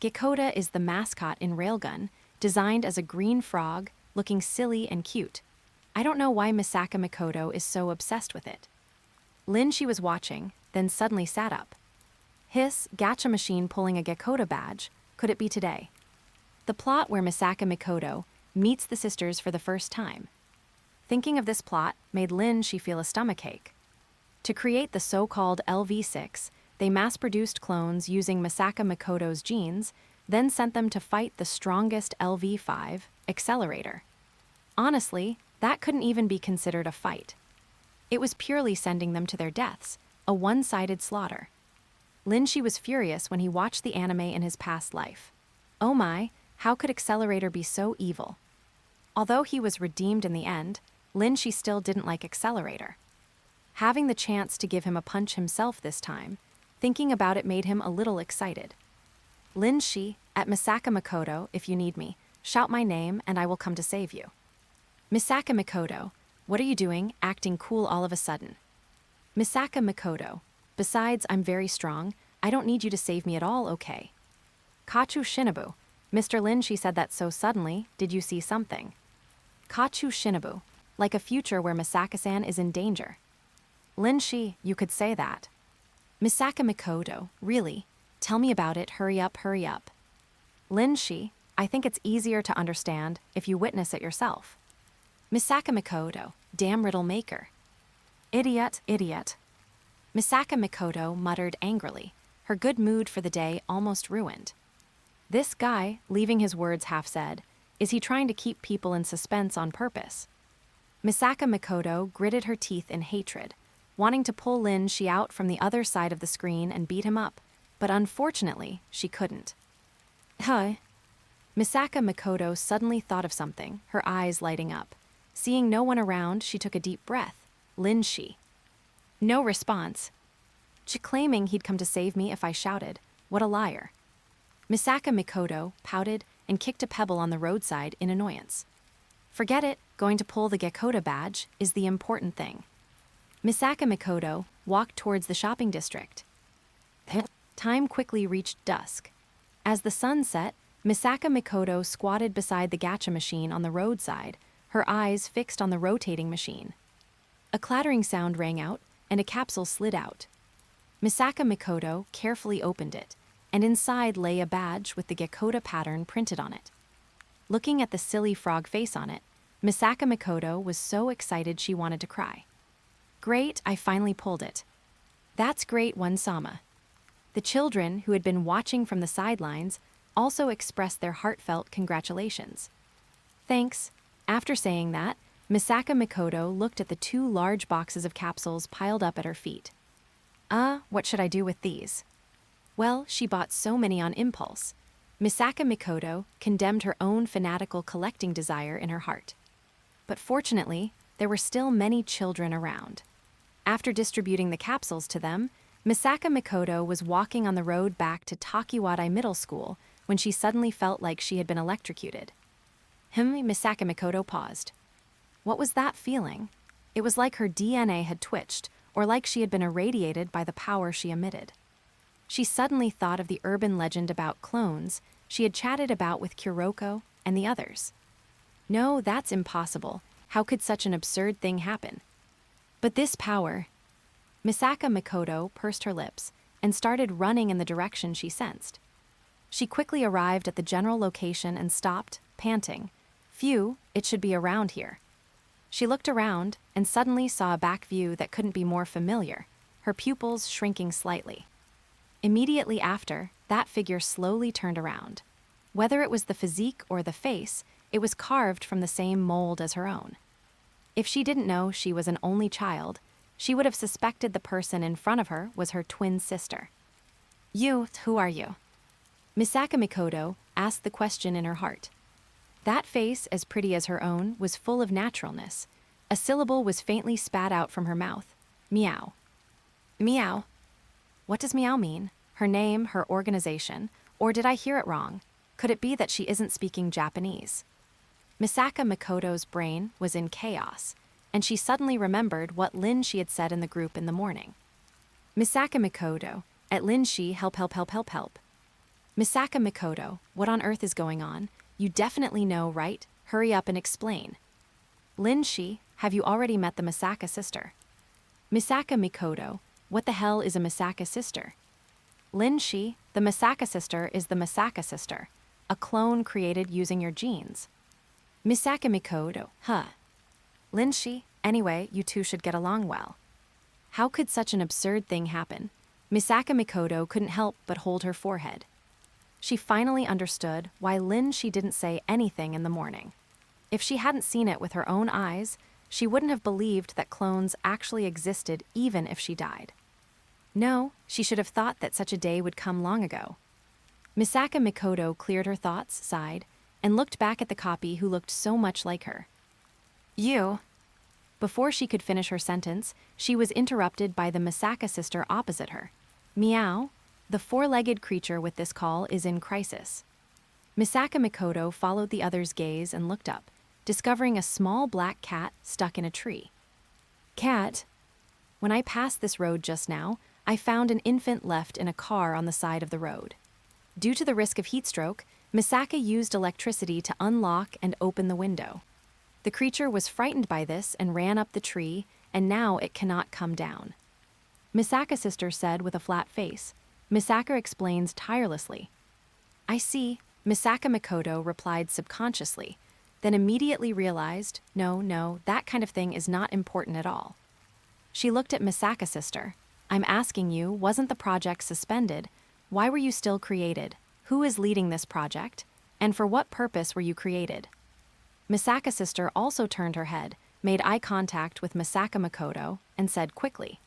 Gekoda is the mascot in Railgun, designed as a green frog, looking silly and cute. I don't know why Misaka Mikoto is so obsessed with it. She was watching, then suddenly sat up. Hiss, gacha machine pulling a Gekoda badge, could it be today? The plot where Misaka Mikoto meets the sisters for the first time. Thinking of this plot made she feel a stomachache. To create the so-called LV6, they mass-produced clones using Misaka Mikoto's genes, then sent them to fight the strongest LV5, Accelerator. Honestly, that couldn't even be considered a fight. It was purely sending them to their deaths, a one-sided slaughter. Shi was furious when he watched the anime in his past life. Oh my, how could Accelerator be so evil? Although he was redeemed in the end, Shi still didn't like Accelerator. Having the chance to give him a punch himself this time, thinking about it made him a little excited. Shi, at Misaka Mikoto, if you need me, shout my name and I will come to save you. Misaka Mikoto, what are you doing, acting cool all of a sudden? Misaka Mikoto, besides I'm very strong, I don't need you to save me at all, okay? Kachu Shinobu, Mr. Shi said that so suddenly, did you see something? Kachu Shinobu, like a future where Misaka-san is in danger. Shi, you could say that. Misaka Mikoto, really? Tell me about it, hurry up, hurry up. Shi, I think it's easier to understand if you witness it yourself. Misaka Mikoto, damn riddle maker. Idiot, idiot. Misaka Mikoto muttered angrily, her good mood for the day almost ruined. This guy, leaving his words half said, is he trying to keep people in suspense on purpose? Misaka Mikoto gritted her teeth in hatred, wanting to pull Shi out from the other side of the screen and beat him up, but unfortunately, she couldn't. Huh? Misaka Mikoto suddenly thought of something, her eyes lighting up. Seeing no one around, she took a deep breath. Shi. No response. Claiming he'd come to save me if I shouted. What a liar. Misaka Mikoto pouted and kicked a pebble on the roadside in annoyance. Forget it, going to pull the Gekoda badge is the important thing. Misaka Mikoto walked towards the shopping district. Time quickly reached dusk. As the sun set, Misaka Mikoto squatted beside the gacha machine on the roadside, her eyes fixed on the rotating machine. A clattering sound rang out, and a capsule slid out. Misaka Mikoto carefully opened it, and inside lay a badge with the Gekoda pattern printed on it. Looking at the silly frog face on it, Misaka Mikoto was so excited she wanted to cry. Great, I finally pulled it. That's great, one-sama. The children, who had been watching from the sidelines, also expressed their heartfelt congratulations. Thanks. After saying that, Misaka Mikoto looked at the 2 large boxes of capsules piled up at her feet. What should I do with these? Well, she bought so many on impulse. Misaka Mikoto condemned her own fanatical collecting desire in her heart. But fortunately, there were still many children around. After distributing the capsules to them, Misaka Mikoto was walking on the road back to Takiwadai Middle School when she suddenly felt like she had been electrocuted. Misaka Mikoto paused. What was that feeling? It was like her DNA had twitched, or like she had been irradiated by the power she emitted. She suddenly thought of the urban legend about clones she had chatted about with Kuroko and the others. No, that's impossible. How could such an absurd thing happen? But this power... Misaka Mikoto pursed her lips and started running in the direction she sensed. She quickly arrived at the general location and stopped, panting. Phew, it should be around here. She looked around and suddenly saw a back view that couldn't be more familiar, her pupils shrinking slightly. Immediately after, that figure slowly turned around. Whether it was the physique or the face, it was carved from the same mold as her own. If she didn't know she was an only child, she would have suspected the person in front of her was her twin sister. You, who are you? Misaka Mikoto asked the question in her heart. That face, as pretty as her own, was full of naturalness. A syllable was faintly spat out from her mouth. Meow. Meow. What does meow mean? Her name, her organization? Or did I hear it wrong? Could it be that she isn't speaking Japanese? Misaka Mikoto's brain was in chaos, and she suddenly remembered what Lin Shi had said in the group in the morning. Misaka Mikoto, at Lin Shi, help. Misaka Mikoto, what on earth is going on? You definitely know, right? Hurry up and explain. Lin Shi, have you already met the Misaka sister? Misaka Mikoto, what the hell is a Misaka sister? Lin Shi, the Misaka sister is the Misaka sister, a clone created using your genes. Misaka Mikoto, Lin Shi, anyway, you two should get along well. How could such an absurd thing happen? Misaka Mikoto couldn't help but hold her forehead. She finally understood why Lin Shi didn't say anything in the morning. If she hadn't seen it with her own eyes, she wouldn't have believed that clones actually existed even if she died. No, she should have thought that such a day would come long ago. Misaka Mikoto cleared her thoughts, sighed, and looked back at the copy who looked so much like her. You. Before she could finish her sentence, she was interrupted by the Misaka sister opposite her. Meow. The 4-legged creature with this call is in crisis. Misaka Mikoto followed the other's gaze and looked up, discovering a small black cat stuck in a tree. Cat. When I passed this road just now, I found an infant left in a car on the side of the road. Due to the risk of heat stroke, Misaka used electricity to unlock and open the window. The creature was frightened by this and ran up the tree, and now it cannot come down. Misaka sister said with a flat face. Misaka explains tirelessly. I see, Misaka Mikoto replied subconsciously, then immediately realized, no, that kind of thing is not important at all. She looked at Misaka sister. I'm asking you, wasn't the project suspended? Why were you still created? Who is leading this project? And for what purpose were you created? Misaka sister also turned her head, made eye contact with Misaka Mikoto, and said quickly,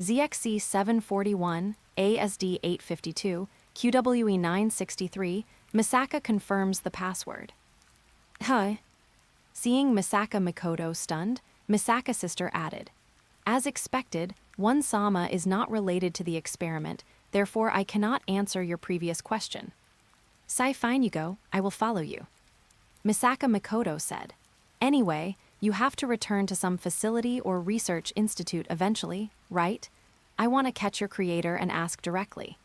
ZXC 741, ASD 852, QWE 963, Misaka confirms the password. Huh. Seeing Misaka Mikoto stunned, Misaka sister added, as expected, one Sama is not related to the experiment, therefore I cannot answer your previous question. Fine you go, I will follow you. Misaka Mikoto said, anyway, you have to return to some facility or research institute eventually, right? I want to catch your creator and ask directly.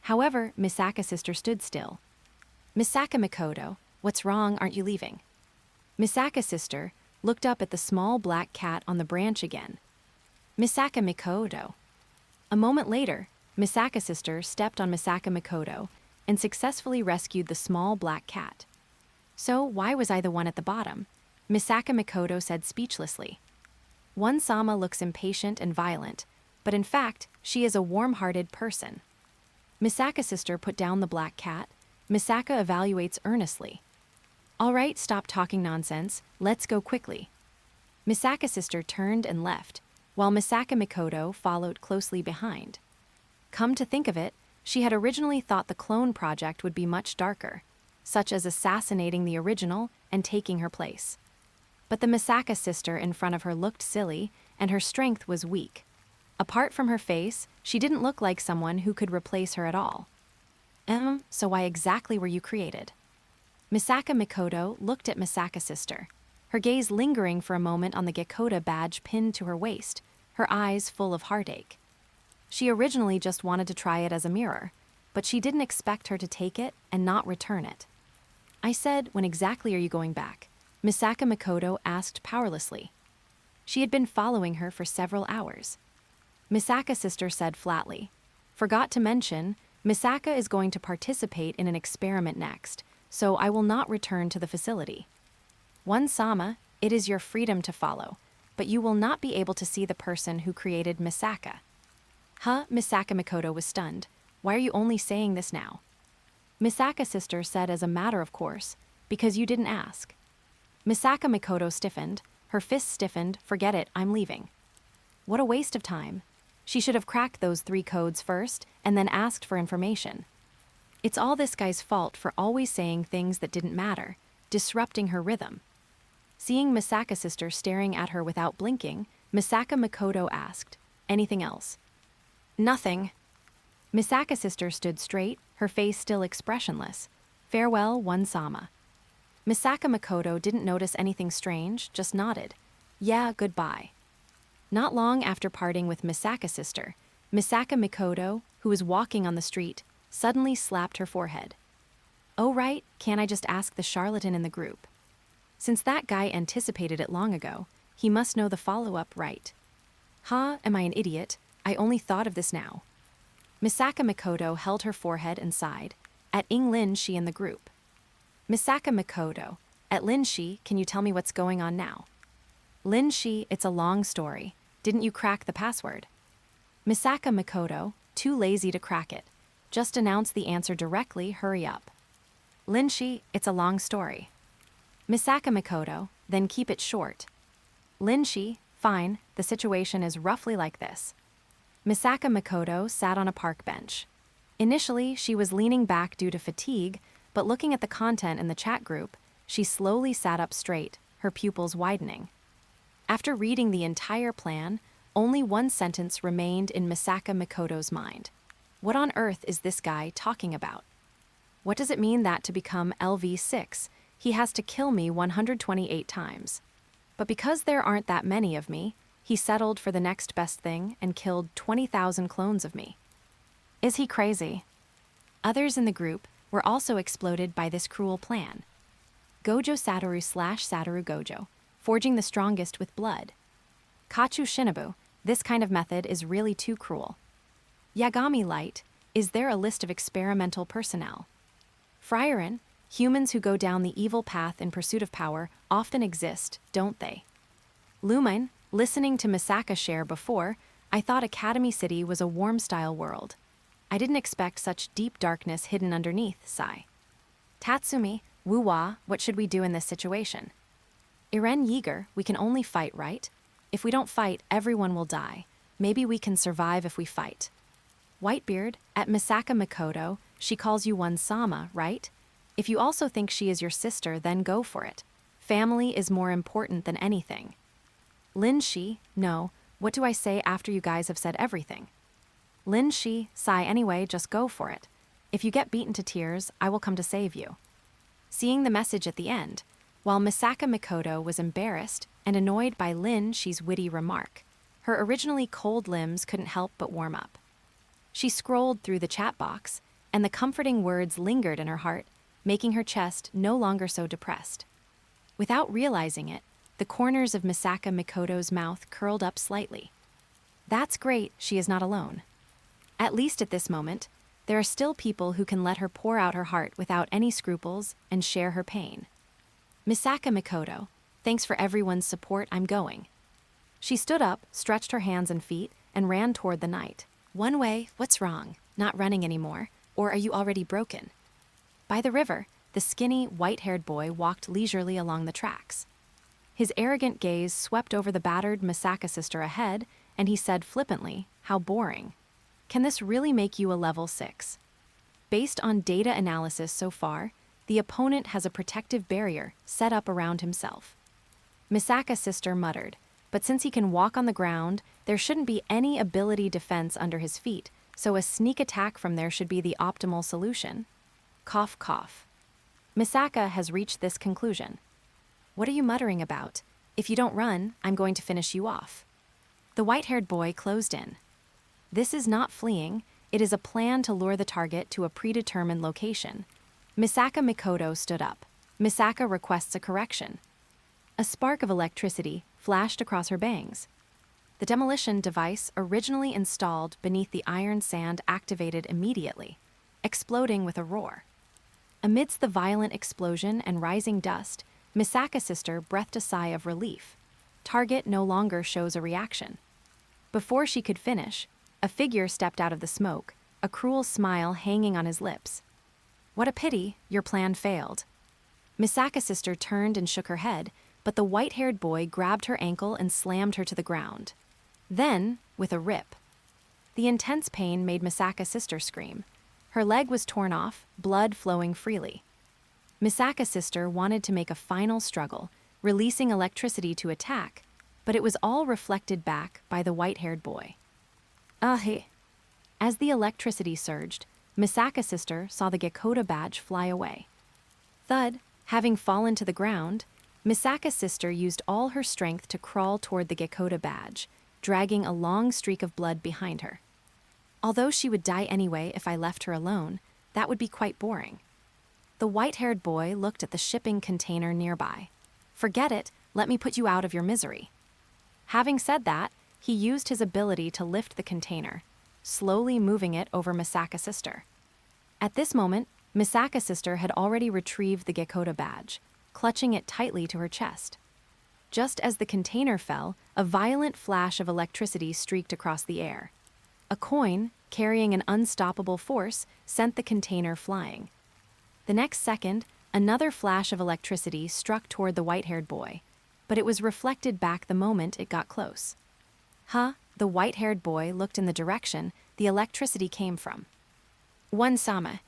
However, Misaka sister stood still. Misaka Mikoto, what's wrong, aren't you leaving? Misaka sister looked up at the small black cat on the branch again. Misaka Mikoto. A moment later, Misaka sister stepped on Misaka Mikoto and successfully rescued the small black cat. So why was I the one at the bottom? Misaka Mikoto said speechlessly. One Sama looks impatient and violent, but in fact, she is a warm-hearted person. Misaka sister put down the black cat Misaka evaluates earnestly. All right, stop talking nonsense, let's go quickly. Misaka's sister turned and left, while Misaka Mikoto followed closely behind. Come to think of it, she had originally thought the clone project would be much darker, such as assassinating the original and taking her place. But the Misaka sister in front of her looked silly, and her strength was weak. Apart from her face, she didn't look like someone who could replace her at all. So why exactly were you created? Misaka Mikoto looked at Misaka's sister, her gaze lingering for a moment on the Gekkouta badge pinned to her waist, her eyes full of heartache. She originally just wanted to try it as a mirror, but she didn't expect her to take it and not return it. I said, when exactly are you going back? Misaka Mikoto asked powerlessly. She had been following her for several hours. Misaka's sister said flatly, forgot to mention, Misaka is going to participate in an experiment next, so I will not return to the facility. One-sama, it is your freedom to follow, but you will not be able to see the person who created Misaka. Misaka Mikoto was stunned. Why are you only saying this now? Misaka's sister said as a matter of course, because you didn't ask. Misaka Mikoto stiffened, her fists stiffened, forget it, I'm leaving. What a waste of time. She should have cracked those 3 codes first and then asked for information. It's all this guy's fault for always saying things that didn't matter, disrupting her rhythm. Seeing Misaka's sister staring at her without blinking, Misaka Mikoto asked, anything else? Nothing. Misaka's sister stood straight, her face still expressionless. Farewell, One-sama. Misaka Mikoto didn't notice anything strange, just nodded. Yeah, goodbye. Not long after parting with Misaka's sister, Misaka Mikoto, who was walking on the street, suddenly slapped her forehead. Oh right, can't I just ask the charlatan in the group? Since that guy anticipated it long ago, he must know the follow-up, right? Am I an idiot? I only thought of this now. Misaka Mikoto held her forehead and sighed. At Lin Shi in the group. Misaka Mikoto, at Lin Shi, can you tell me what's going on now? Lin Shi, it's a long story. Didn't you crack the password? Misaka Mikoto, too lazy to crack it. Just announce the answer directly, hurry up. Lin Shi, it's a long story. Misaka Mikoto, then keep it short. Lin Shi, fine, the situation is roughly like this. Misaka Mikoto sat on a park bench. Initially, she was leaning back due to fatigue, but looking at the content in the chat group, she slowly sat up straight, her pupils widening. After reading the entire plan, only one sentence remained in Misaka Mikoto's mind. What on earth is this guy talking about? What does it mean that to become LV6, he has to kill me 128 times? But because there aren't that many of me, he settled for the next best thing and killed 20,000 clones of me. Is he crazy? Others in the group were also exploded by this cruel plan. Gojo Satoru/Satoru Gojo, forging the strongest with blood. Kachu Shinobu, this kind of method is really too cruel. Yagami Light, is there a list of experimental personnel? Friarin, humans who go down the evil path in pursuit of power often exist, don't they? Lumine, listening to Misaka share before, I thought Academy City was a warm-style world. I didn't expect such deep darkness hidden underneath, sigh. Tatsumi, Wu-wa, what should we do in this situation? Iren Yeager, we can only fight, right? If we don't fight, everyone will die. Maybe we can survive if we fight. Whitebeard, at Misaka Mikoto, she calls you One-sama, right? If you also think she is your sister, then go for it. Family is more important than anything. Lin Shi, no, what do I say after you guys have said everything? Lin Shi, sigh anyway, just go for it. If you get beaten to tears, I will come to save you. Seeing the message at the end, while Misaka Mikoto was embarrassed and annoyed by Lin Shi's witty remark, her originally cold limbs couldn't help but warm up. She scrolled through the chat box, and the comforting words lingered in her heart, making her chest no longer so depressed. Without realizing it, the corners of Misaka Mikoto's mouth curled up slightly. That's great, she is not alone. At least at this moment, there are still people who can let her pour out her heart without any scruples and share her pain. Misaka Mikoto, thanks for everyone's support, I'm going. She stood up, stretched her hands and feet, and ran toward the night. One way, what's wrong? Not running anymore? Or are you already broken? By the river, the skinny, white-haired boy walked leisurely along the tracks. His arrogant gaze swept over the battered Misaka sister ahead, and he said flippantly, "How boring. Can this really make you a level 6? Based on data analysis so far, the opponent has a protective barrier set up around himself." Misaka's sister muttered, "But since he can walk on the ground, there shouldn't be any ability defense under his feet, so a sneak attack from there should be the optimal solution." Cough, cough. Misaka has reached this conclusion. "What are you muttering about? If you don't run, I'm going to finish you off." The white-haired boy closed in. "This is not fleeing, it is a plan to lure the target to a predetermined location." Misaka Mikoto stood up. Misaka requests a correction. A spark of electricity flashed across her bangs. The demolition device originally installed beneath the iron sand activated immediately, exploding with a roar. Amidst the violent explosion and rising dust, Misaka's sister breathed a sigh of relief. Target no longer shows a reaction. Before she could finish, a figure stepped out of the smoke, a cruel smile hanging on his lips. "What a pity, your plan failed." Misaka's sister turned and shook her head, but the white-haired boy grabbed her ankle and slammed her to the ground. Then, with a rip. The intense pain made Misaka's sister scream. Her leg was torn off, blood flowing freely. Misaka's sister wanted to make a final struggle, releasing electricity to attack, but it was all reflected back by the white-haired boy. Hey. As the electricity surged, Misaka's sister saw the Gekoda badge fly away. Thud, having fallen to the ground, Misaka's sister used all her strength to crawl toward the Gekoda badge, dragging a long streak of blood behind her. Although she would die anyway if I left her alone, that would be quite boring. The white-haired boy looked at the shipping container nearby. "Forget it, let me put you out of your misery." Having said that, he used his ability to lift the container, slowly moving it over Misaka's sister. At this moment, Misaka's sister had already retrieved the Gekoda badge, clutching it tightly to her chest. Just as the container fell, a violent flash of electricity streaked across the air. A coin, carrying an unstoppable force, sent the container flying. The next second, another flash of electricity struck toward the white-haired boy, but it was reflected back the moment it got close. The white-haired boy looked in the direction the electricity came from. "One Sama."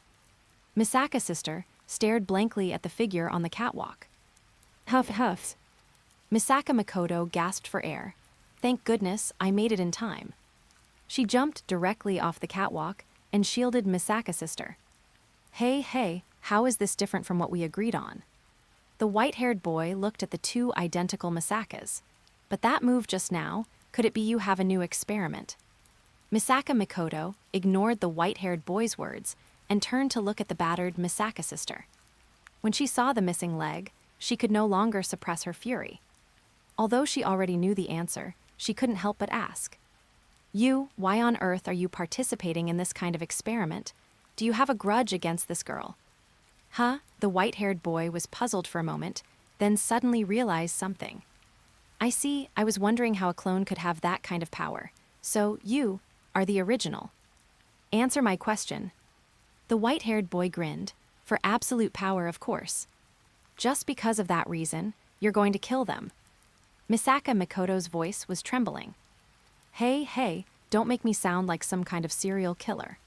Misaka's sister stared blankly at the figure on the catwalk. "Huff, huff." Misaka Mikoto gasped for air. "Thank goodness, I made it in time." She jumped directly off the catwalk and shielded Misaka's sister. Hey, how is this different from what we agreed on?" The white-haired boy looked at the two identical Misakas. "But that move just now, could it be you have a new experiment?" Misaka Mikoto ignored the white-haired boy's words and turned to look at the battered Misaka sister. When she saw the missing leg, she could no longer suppress her fury. Although she already knew the answer, she couldn't help but ask. Why on earth are you participating in this kind of experiment? Do you have a grudge against this girl?" The white-haired boy was puzzled for a moment, then suddenly realized something. "I see, I was wondering how a clone could have that kind of power. So, you are the original. Answer my question." The white-haired boy grinned. "For absolute power, of course. Just because of that reason, you're going to kill them." Misaka Mikoto's voice was trembling. Hey, don't make me sound like some kind of serial killer."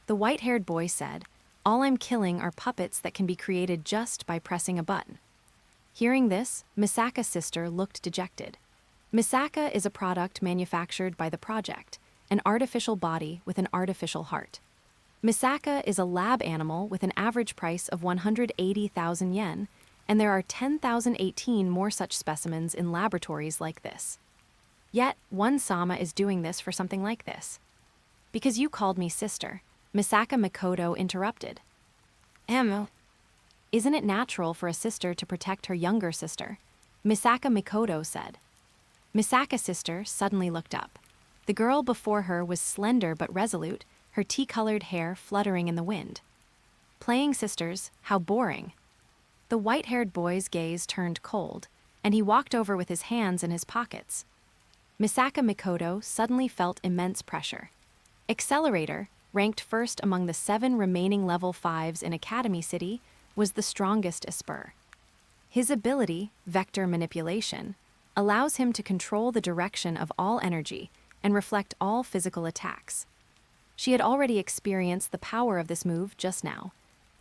The white-haired boy said, "All I'm killing are puppets that can be created just by pressing a button." Hearing this, Misaka's sister looked dejected. Misaka is a product manufactured by the project, an artificial body with an artificial heart. Misaka is a lab animal with an average price of 180,000 yen, and there are 10,018 more such specimens in laboratories like this. Yet, one Sama is doing this for something like this. "Because you called me sister," Misaka Mikoto interrupted. "Isn't it natural for a sister to protect her younger sister?" Misaka Mikoto said. Misaka's sister suddenly looked up. The girl before her was slender but resolute, her tea-colored hair fluttering in the wind. Playing sisters, how boring. The white-haired boy's gaze turned cold, and he walked over with his hands in his pockets. Misaka Mikoto suddenly felt immense pressure. Accelerator, ranked first among the 7 remaining level 5s in Academy City, was the strongest Esper. His ability, Vector Manipulation, allows him to control the direction of all energy and reflect all physical attacks. She had already experienced the power of this move just now.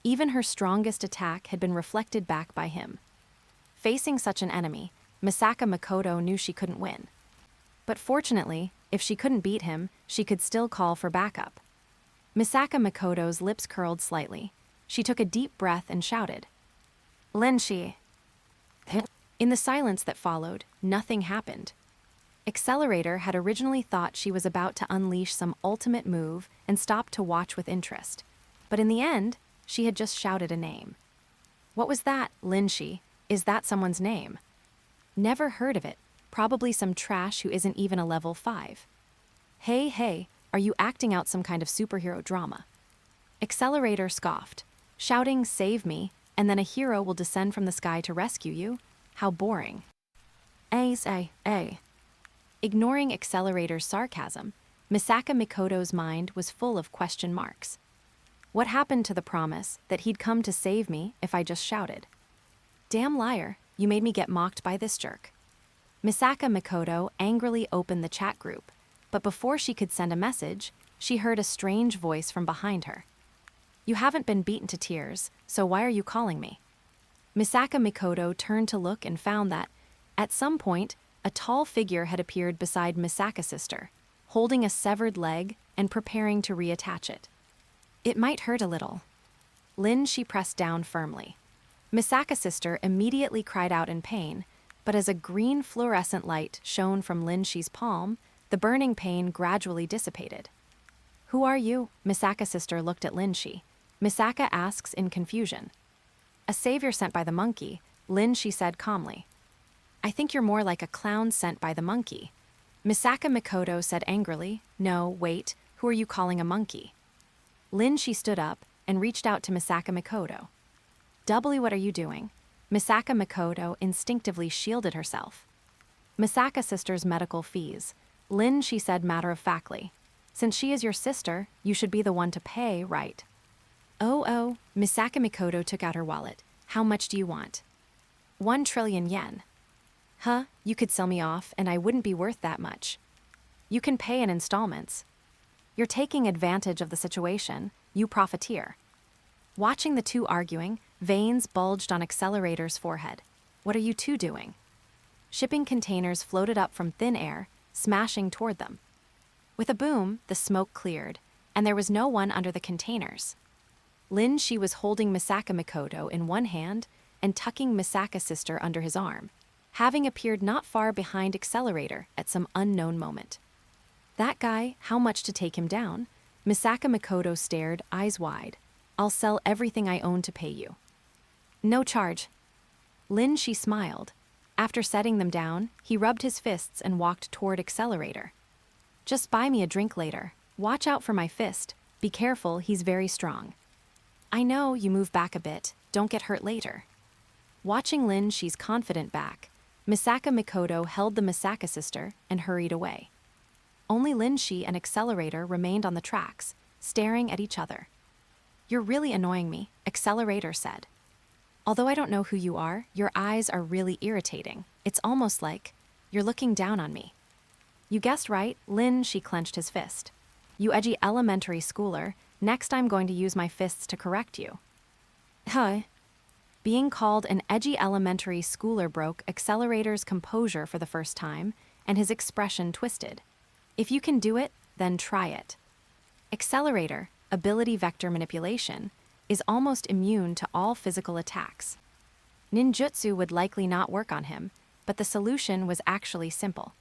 Even her strongest attack had been reflected back by him. Facing such an enemy, Misaka Mikoto knew she couldn't win. But fortunately, if she couldn't beat him, she could still call for backup. Misaka Mikoto's lips curled slightly. She took a deep breath and shouted, "Linshi!" In the silence that followed, nothing happened. Accelerator had originally thought she was about to unleash some ultimate move and stopped to watch with interest. But in the end, she had just shouted a name. What was that, Linshi? Is that someone's name? Never heard of it. Probably some trash who isn't even a level 5. Hey, are you acting out some kind of superhero drama? Accelerator scoffed, shouting, "Save me," and then a hero will descend from the sky to rescue you? How boring. Ignoring Accelerator's sarcasm, Misaka Mikoto's mind was full of question marks. What happened to the promise that he'd come to save me if I just shouted? Damn liar, you made me get mocked by this jerk. Misaka Mikoto angrily opened the chat group, but before she could send a message, she heard a strange voice from behind her. You haven't been beaten to tears, so why are you calling me? Misaka Mikoto turned to look and found that, at some point, a tall figure had appeared beside Misaka's sister, holding a severed leg and preparing to reattach it. It might hurt a little. She pressed down firmly. Misaka's sister immediately cried out in pain, but as a green fluorescent light shone from Linshi's palm, the burning pain gradually dissipated. Who are you? Misaka's sister looked at Linshi. Misaka asks in confusion. A savior sent by the monkey, Linshi said calmly. I think you're more like a clown sent by the monkey. Misaka Mikoto said angrily, No, wait, who are you calling a monkey? Linshi stood up and reached out to Misaka Mikoto. W, what are you doing? Misaka Mikoto instinctively shielded herself. Misaka's sister's medical fees. She said matter-of-factly. Since she is your sister, you should be the one to pay, right? Oh, Misaka Mikoto took out her wallet. How much do you want? 1 trillion yen. Huh, you could sell me off and I wouldn't be worth that much. You can pay in installments. You're taking advantage of the situation, you profiteer. Watching the two arguing, veins bulged on Accelerator's forehead. What are you two doing? Shipping containers floated up from thin air, smashing toward them. With a boom, the smoke cleared, and there was no one under the containers. She was holding Misaka Mikoto in one hand and tucking Misaka's sister under his arm, having appeared not far behind Accelerator at some unknown moment. That guy, how much to take him down? Misaka Mikoto stared, eyes wide. I'll sell everything I own to pay you. No charge. She smiled. After setting them down, he rubbed his fists and walked toward Accelerator. Just buy me a drink later. Watch out for my fist. Be careful, he's very strong. I know, you move back a bit. Don't get hurt later. Watching she's confident back, Misaka Mikoto held the Misaka sister and hurried away. Only Linshi and Accelerator remained on the tracks, staring at each other. You're really annoying me, Accelerator said. Although I don't know who you are, your eyes are really irritating. It's almost like you're looking down on me. You guessed right, She clenched his fist. You edgy elementary schooler, next I'm going to use my fists to correct you. Huh. Being called an edgy elementary schooler broke Accelerator's composure for the first time, and his expression twisted. If you can do it, then try it. Accelerator, ability vector manipulation, is almost immune to all physical attacks. Ninjutsu would likely not work on him, but the solution was actually simple.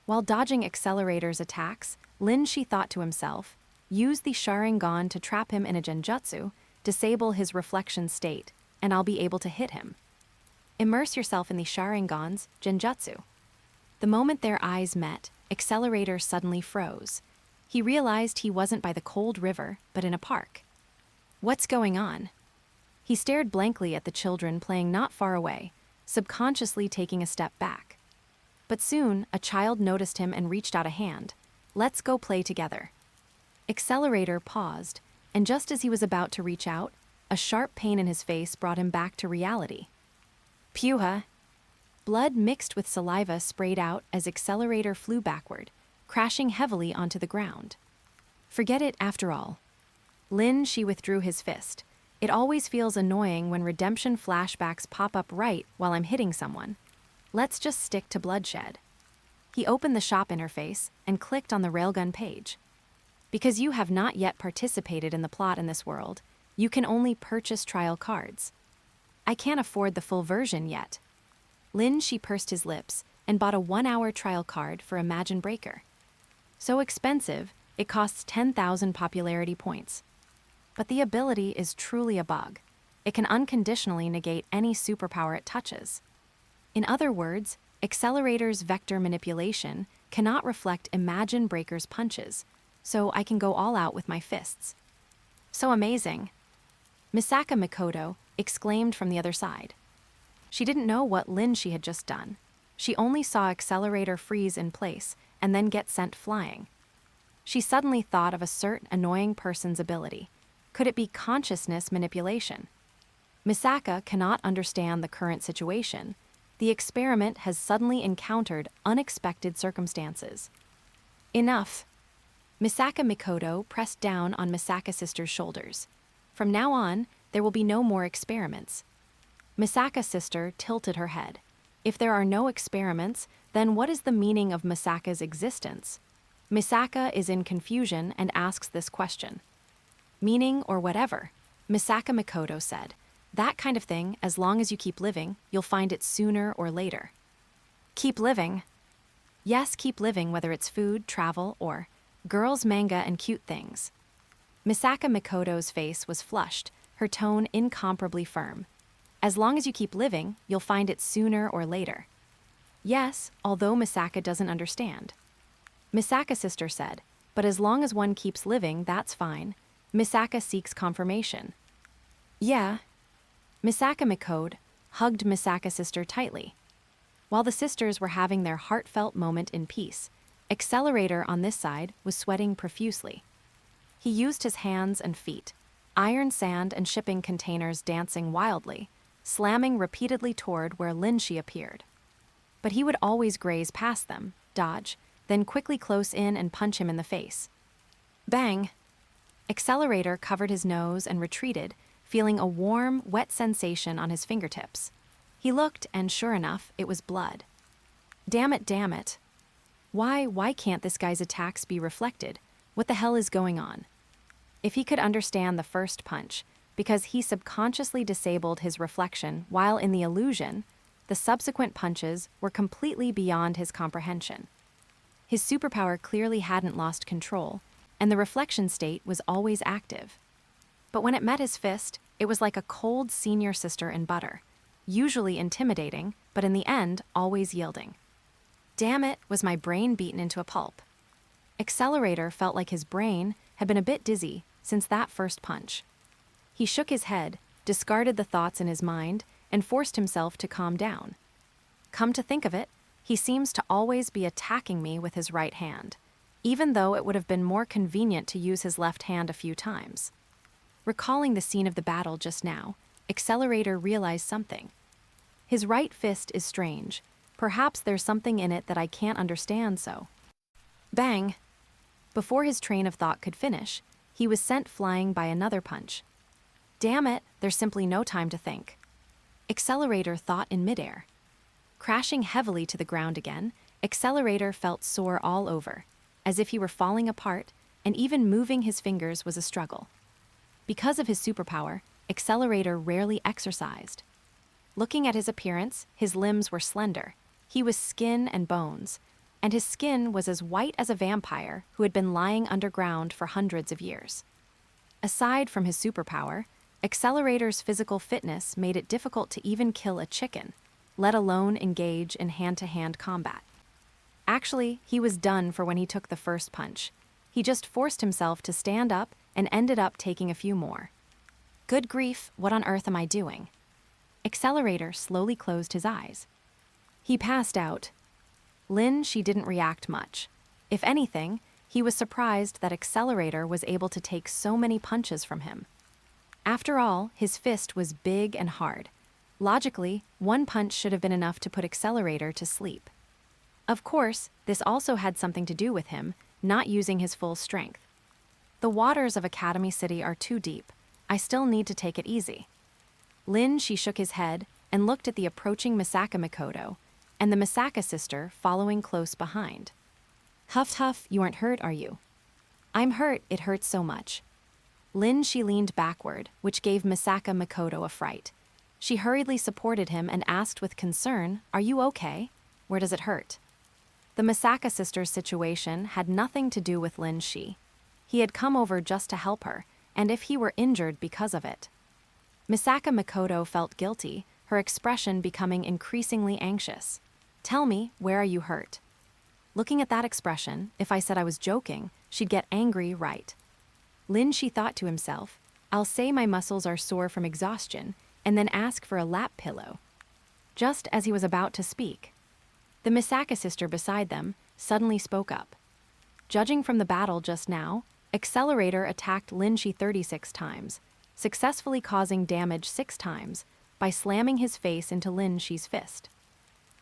While dodging Accelerator's attacks, She thought to himself, use the Sharingan to trap him in a genjutsu, disable his reflection state, and I'll be able to hit him. Immerse yourself in the Sharingan's genjutsu. The moment their eyes met, Accelerator suddenly froze. He realized he wasn't by the cold river, but in a park. What's going on? He stared blankly at the children playing not far away, subconsciously taking a step back. But soon, a child noticed him and reached out a hand. Let's go play together. Accelerator paused, and just as he was about to reach out, a sharp pain in his face brought him back to reality. Puha! Blood mixed with saliva sprayed out as Accelerator flew backward, crashing heavily onto the ground. Forget it after all. Lin, she withdrew his fist. It always feels annoying when redemption flashbacks pop up right while I'm hitting someone. Let's just stick to bloodshed. He opened the shop interface and clicked on the railgun page. Because you have not yet participated in the plot in this world, you can only purchase trial cards. I can't afford the full version yet. Lin, she pursed his lips and bought a 1-hour trial card for Imagine Breaker. So expensive, it costs 10,000 popularity points. But the ability is truly a bug. It can unconditionally negate any superpower it touches. In other words, Accelerator's vector manipulation cannot reflect Imagine Breaker's punches, so I can go all out with my fists. So amazing. Misaka Mikoto exclaimed from the other side. She didn't know what Lin she had just done. She only saw Accelerator freeze in place and then get sent flying. She suddenly thought of a certain annoying person's ability. Could it be consciousness manipulation? Misaka cannot understand the current situation. The experiment has suddenly encountered unexpected circumstances. Enough. Misaka Mikoto pressed down on Misaka sister's shoulders. From now on, there will be no more experiments. Misaka sister tilted her head. If there are no experiments, then what is the meaning of Misaka's existence? Misaka is in confusion and asks this question. Meaning or whatever, Misaka Mikoto said. That kind of thing, as long as you keep living, you'll find it sooner or later. Keep living? Yes, keep living, whether it's food, travel, or girls, manga, and cute things. Misaka Mikoto's face was flushed, her tone incomparably firm. As long as you keep living, you'll find it sooner or later. Yes, although Misaka doesn't understand. Misaka sister said, but as long as one keeps living, that's fine. Misaka seeks confirmation. Yeah. Misaka Mikoto hugged Misaka sister tightly. While the sisters were having their heartfelt moment in peace, Accelerator on this side was sweating profusely. He used his hands and feet, iron sand and shipping containers dancing wildly, slamming repeatedly toward where Linshi appeared. But he would always graze past them, dodge, then quickly close in and punch him in the face. Bang! Accelerator covered his nose and retreated, feeling a warm, wet sensation on his fingertips. He looked, and sure enough, it was blood. Damn it. Why can't this guy's attacks be reflected? What the hell is going on? If he could understand the first punch, because he subconsciously disabled his reflection while in the illusion, the subsequent punches were completely beyond his comprehension. His superpower clearly hadn't lost control, and the reflection state was always active. But when it met his fist, it was like a cold senior sister in butter, usually intimidating, but in the end, always yielding. Damn it, was my brain beaten into a pulp. Accelerator felt like his brain had been a bit dizzy since that first punch. He shook his head, discarded the thoughts in his mind, and forced himself to calm down. Come to think of it, he seems to always be attacking me with his right hand, even though it would have been more convenient to use his left hand a few times. Recalling the scene of the battle just now, Accelerator realized something. His right fist is strange. Perhaps there's something in it that I can't understand, so. Bang! Before his train of thought could finish, he was sent flying by another punch. Damn it, there's simply no time to think. Accelerator thought in midair. Crashing heavily to the ground again, Accelerator felt sore all over, as if he were falling apart, and even moving his fingers was a struggle. Because of his superpower, Accelerator rarely exercised. Looking at his appearance, his limbs were slender. He was skin and bones, and his skin was as white as a vampire who had been lying underground for hundreds of years. Aside from his superpower, Accelerator's physical fitness made it difficult to even kill a chicken, let alone engage in hand-to-hand combat. Actually, he was done for when he took the first punch. He just forced himself to stand up and ended up taking a few more. Good grief, what on earth am I doing? Accelerator slowly closed his eyes. He passed out. Lin, she didn't react much. If anything, He was surprised that Accelerator was able to take so many punches from him. After all, his fist was big and hard. Logically, one punch should have been enough to put Accelerator to sleep. Of course, this also had something to do with him not using his full strength. The waters of Academy City are too deep. I still need to take it easy. She shook his head and looked at the approaching Misaka Mikoto, and the Misaka sister following close behind. Huff, you aren't hurt, are you? I'm hurt, it hurts so much. She leaned backward, which gave Misaka Mikoto a fright. She hurriedly supported him and asked with concern, "Are you okay? Where does it hurt?" The Misaka sister's situation had nothing to do with Shi. He had come over just to help her, and if he were injured because of it. Misaka Mikoto felt guilty, her expression becoming increasingly anxious. "Tell me, where are you hurt?" Looking at that expression, if I said I was joking, she'd get angry, right? Shi thought to himself, "I'll say my muscles are sore from exhaustion, and then ask for a lap pillow." Just as he was about to speak, the Misaka sister beside them suddenly spoke up. Judging from the battle just now, Accelerator attacked Shi 36 times, successfully causing damage 6 times by slamming his face into Shi's fist.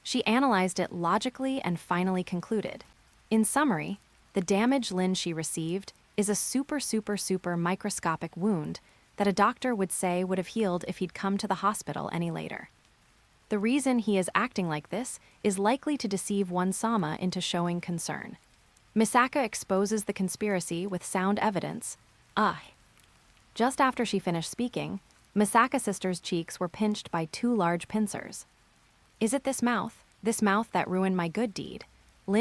She analyzed it logically and finally concluded. In summary, the damage Shi received is a super microscopic wound that a doctor would say would have healed if he'd come to the hospital any later. The reason he is acting like this is likely to deceive one Sama into showing concern. Misaka exposes the conspiracy with sound evidence. Just after she finished speaking, Misaka sister's cheeks were pinched by 2 large pincers. "Is it this mouth that ruined my good deed?"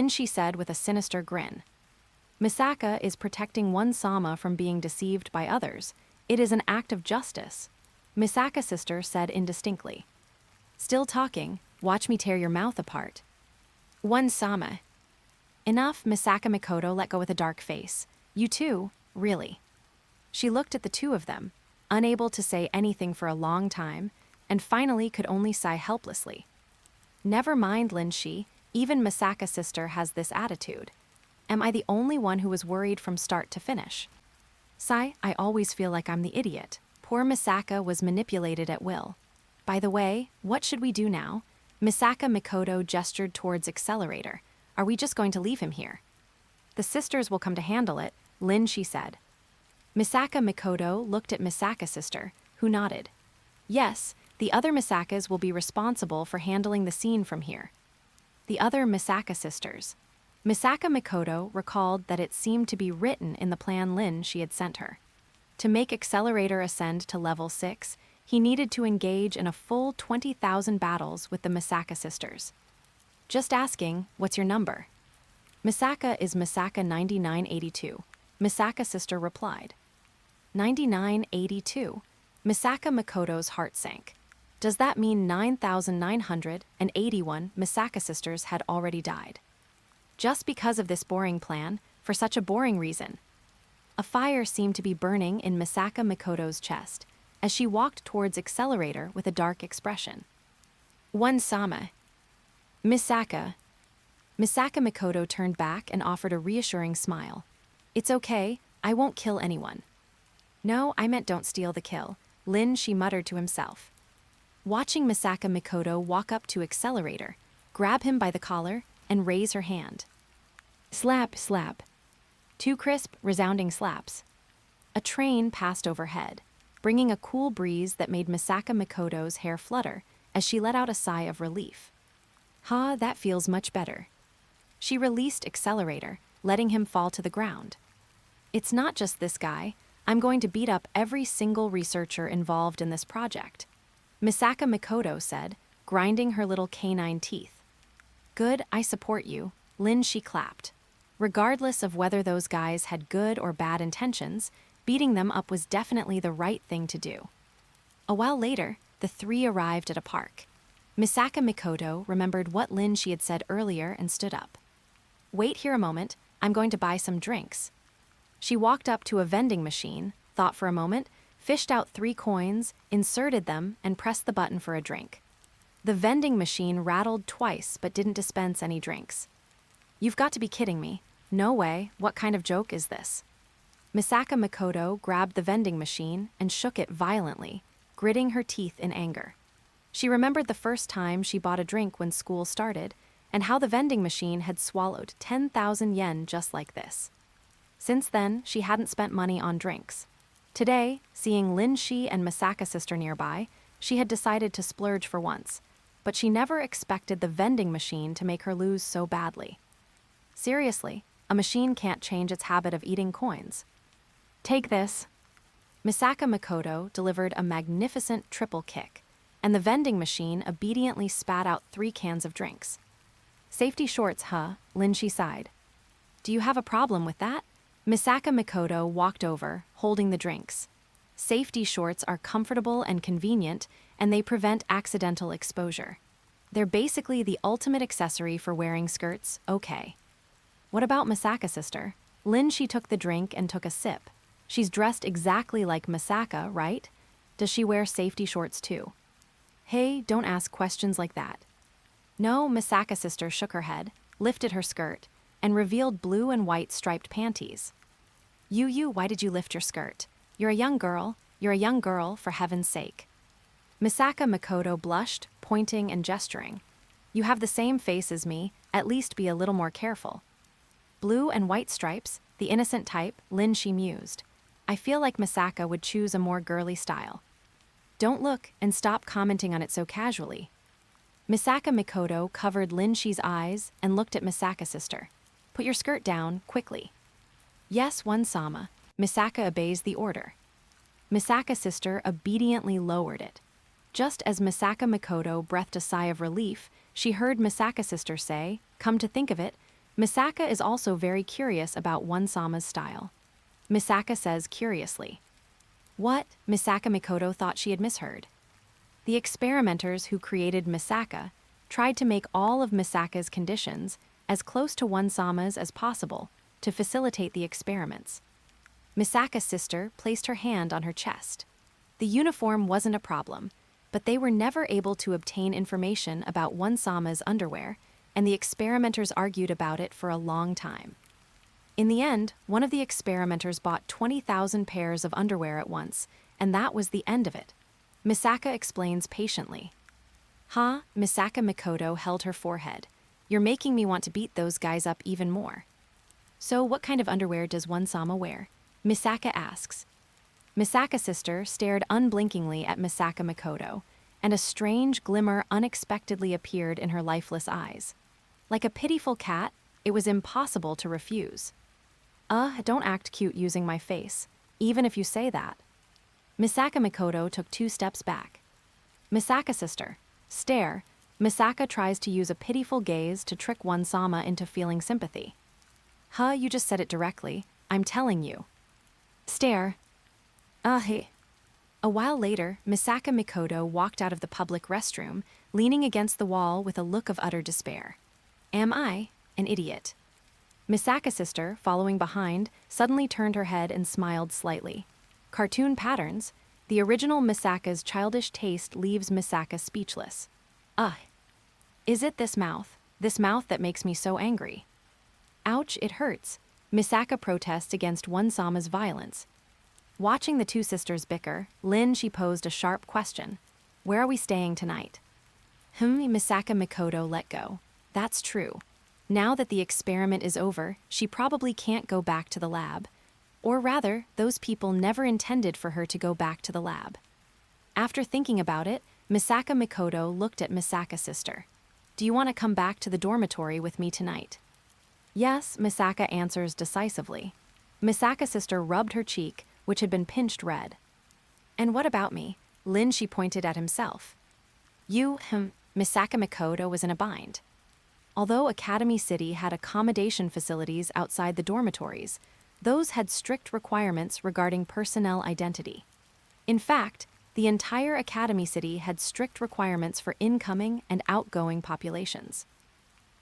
Shi said with a sinister grin. Misaka is protecting one Sama from being deceived by others. It is an act of justice, Misaka sister said indistinctly. "Still talking, watch me tear your mouth apart." "One Sama." "Enough," Misaka Mikoto let go with a dark face. "You too, really." She looked at the two of them, unable to say anything for a long time, and finally could only sigh helplessly. "Never mind, Shi, even Misaka sister has this attitude. Am I the only one who was worried from start to finish?" "Sigh, I always feel like I'm the idiot. Poor Misaka was manipulated at will. By the way, what should we do now?" Misaka Mikoto gestured towards Accelerator. "Are we just going to leave him here?" "The sisters will come to handle it," Shi said. Misaka Mikoto looked at Misaka sister, who nodded. "Yes, the other Misakas will be responsible for handling the scene from here." The other Misaka sisters. Misaka Mikoto recalled that it seemed to be written in the plan she had sent her. To make Accelerator ascend to level 6, he needed to engage in a full 20,000 battles with the Misaka sisters. "Just asking, what's your number?" "Misaka is Misaka 9982, Misaka sister replied. 9982. Misaka Mikoto's heart sank. Does that mean 9,981 Misaka sisters had already died? Just because of this boring plan, for such a boring reason. A fire seemed to be burning in Misaka Mikoto's chest, as she walked towards Accelerator with a dark expression. "One Sama." "Misaka." Misaka Mikoto turned back and offered a reassuring smile. "It's okay, I won't kill anyone." "No, I meant don't steal the kill," she muttered to himself. Watching Misaka Mikoto walk up to Accelerator, grab him by the collar, and raise her hand. Slap, slap. 2 crisp, resounding slaps. A train passed overhead, bringing a cool breeze that made Misaka Mikoto's hair flutter as she let out a sigh of relief. That feels much better." She released Accelerator, letting him fall to the ground. "It's not just this guy. I'm going to beat up every single researcher involved in this project," Misaka Mikoto said, grinding her little canine teeth. "Good, I support you," she clapped. Regardless of whether those guys had good or bad intentions, beating them up was definitely the right thing to do. A while later, the 3 arrived at a park. Misaka Mikoto remembered what she had said earlier and stood up. "Wait here a moment, I'm going to buy some drinks." She walked up to a vending machine, thought for a moment, fished out 3 coins, inserted them, and pressed the button for a drink. The vending machine rattled twice but didn't dispense any drinks. "You've got to be kidding me. No way, what kind of joke is this? Misaka Mikoto grabbed the vending machine and shook it violently, gritting her teeth in anger. She remembered the first time she bought a drink when school started, and how the vending machine had swallowed 10,000 yen just like this. Since then, she hadn't spent money on drinks. Today, seeing Lin Shi and Misaka's sister nearby, she had decided to splurge for once, but she never expected the vending machine to make her lose so badly. Seriously, a machine can't change its habit of eating coins. Take this. Misaka Mikoto delivered a magnificent triple kick, and the vending machine obediently spat out 3 cans of drinks. Safety shorts, huh? Lin Shi sighed. Do you have a problem with that? Misaka Mikoto walked over, holding the drinks. Safety shorts are comfortable and convenient, and they prevent accidental exposure. They're basically the ultimate accessory for wearing skirts, okay. What about Misaka's sister? Lin Shi took the drink and took a sip. She's dressed exactly like Misaka, right? Does she wear safety shorts too? Hey, don't ask questions like that. No, Misaka's sister shook her head, lifted her skirt, and revealed blue and white striped panties. Why did you lift your skirt? You're a young girl, for heaven's sake. Misaka Mikoto blushed, pointing and gesturing. You have the same face as me, at least be a little more careful. Blue and white stripes, the innocent type, Lin Shi mused. I feel like Misaka would choose a more girly style. Don't look and stop commenting on it so casually. Misaka Mikoto covered Lin Shi's eyes and looked at Misaka's sister. Put your skirt down, quickly. Yes, one-sama. Misaka obeys the order. Misaka's sister obediently lowered it. Just as Misaka Mikoto breathed a sigh of relief, she heard Misaka's sister say, come to think of it, Misaka is also very curious about one-sama's style. Misaka says curiously. What? Misaka Mikoto thought she had misheard. The experimenters who created Misaka tried to make all of Misaka's conditions as close to one-sama's as possible to facilitate the experiments. Misaka's sister placed her hand on her chest. The uniform wasn't a problem, but they were never able to obtain information about one-sama's underwear, and the experimenters argued about it for a long time. In the end, one of the experimenters bought 20,000 pairs of underwear at once, and that was the end of it. Misaka explains patiently. Huh? Misaka Mikoto held her forehead. You're making me want to beat those guys up even more. So what kind of underwear does one-sama wear? Misaka asks. Misaka's sister stared unblinkingly at Misaka Mikoto, and a strange glimmer unexpectedly appeared in her lifeless eyes. Like a pitiful cat, it was impossible to refuse. Don't act cute using my face, even if you say that. Misaka Mikoto took 2 steps back. Misaka's sister. Stare. Misaka tries to use a pitiful gaze to trick one-sama into feeling sympathy. You just said it directly. I'm telling you. Stare. Hey. A while later, Misaka Mikoto walked out of the public restroom, leaning against the wall with a look of utter despair. Am I an idiot? Misaka's sister, following behind, suddenly turned her head and smiled slightly. Cartoon patterns. The original Misaka's childish taste leaves Misaka speechless. Is it this mouth that makes me so angry? Ouch, it hurts. Misaka protests against one-sama's violence. Watching the 2 sisters bicker, Lin Shi posed a sharp question. Where are we staying tonight? Misaka Mikoto let go. That's true. Now that the experiment is over, she probably can't go back to the lab. Or rather, those people never intended for her to go back to the lab. After thinking about it, Misaka Mikoto looked at Misaka's sister. Do you want to come back to the dormitory with me tonight? Yes, Misaka answers decisively. Misaka's sister rubbed her cheek, which had been pinched red. And what about me? Lin Shi pointed at himself. Misaka Mikoto was in a bind. Although Academy City had accommodation facilities outside the dormitories, those had strict requirements regarding personnel identity. In fact, the entire Academy City had strict requirements for incoming and outgoing populations.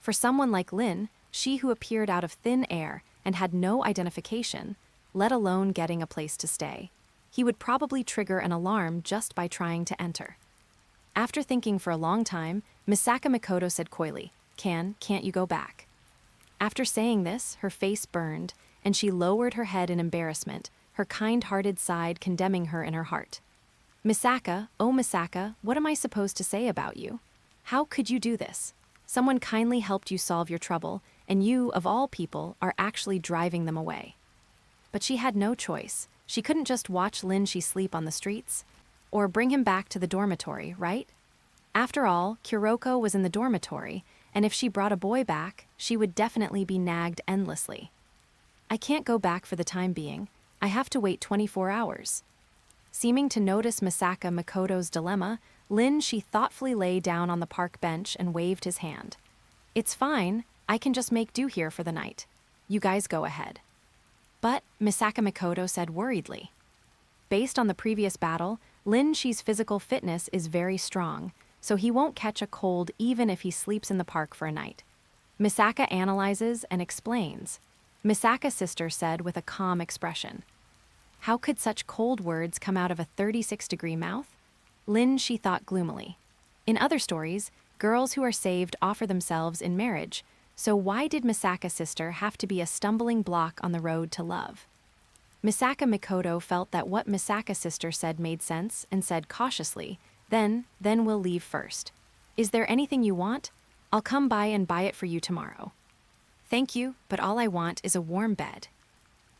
For someone like Lin, she who appeared out of thin air and had no identification, let alone getting a place to stay, he would probably trigger an alarm just by trying to enter. After thinking for a long time, Misaka Mikoto said coyly, Can't you go back? After saying this, her face burned, and she lowered her head in embarrassment, her kind-hearted side condemning her in her heart. Misaka, oh Misaka, what am I supposed to say about you? How could you do this? Someone kindly helped you solve your trouble, and you, of all people, are actually driving them away. But she had no choice. She couldn't just watch Linshi sleep on the streets. Or bring him back to the dormitory, right? After all, Kuroko was in the dormitory, and if she brought a boy back, she would definitely be nagged endlessly. I can't go back for the time being. I have to wait 24 hours. Seeming to notice Misaka Makoto's dilemma, Linshi thoughtfully lay down on the park bench and waved his hand. It's fine, I can just make do here for the night. You guys go ahead. But, Misaka Makoto said worriedly. Based on the previous battle, Linshi's physical fitness is very strong, so he won't catch a cold even if he sleeps in the park for a night. Misaka analyzes and explains. Misaka's sister said with a calm expression. How could such cold words come out of a 36-degree mouth? Linshi thought gloomily. In other stories, girls who are saved offer themselves in marriage, so why did Misaka's sister have to be a stumbling block on the road to love? Misaka Makoto felt that what Misaka's sister said made sense and said cautiously, then we'll leave first. Is there anything you want? I'll come by and buy it for you tomorrow. Thank you, but all I want is a warm bed.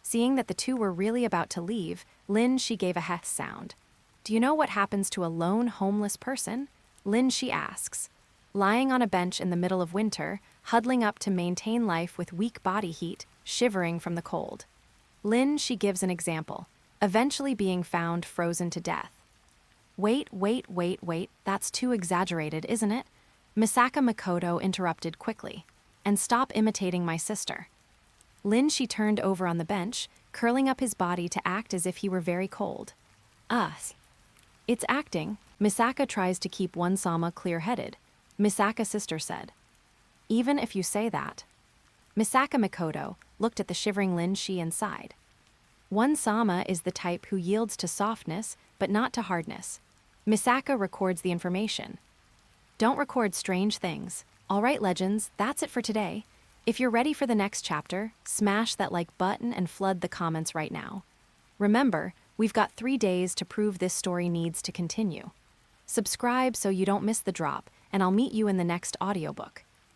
Seeing that the two were really about to leave, Linshi gave a heh sound. Do you know what happens to a lone homeless person? Linshi asks. Lying on a bench in the middle of winter, huddling up to maintain life with weak body heat, shivering from the cold. Linshi gives an example, eventually being found frozen to death. Wait, that's too exaggerated, isn't it? Misaka Makoto interrupted quickly. And stop imitating my sister. Linshi turned over on the bench, curling up his body to act as if he were very cold. It's acting. Misaka tries to keep one Sama clear-headed. Misaka's sister said. Even if you say that. Misaka Makoto looked at the shivering Linshi and sighed. One Sama is the type who yields to softness, but not to hardness. Misaka records the information. Don't record strange things. All right, legends, that's it for today. If you're ready for the next chapter, smash that like button and flood the comments right now. Remember, we've got 3 days to prove this story needs to continue. Subscribe so you don't miss the drop, and I'll meet you in the next audiobook.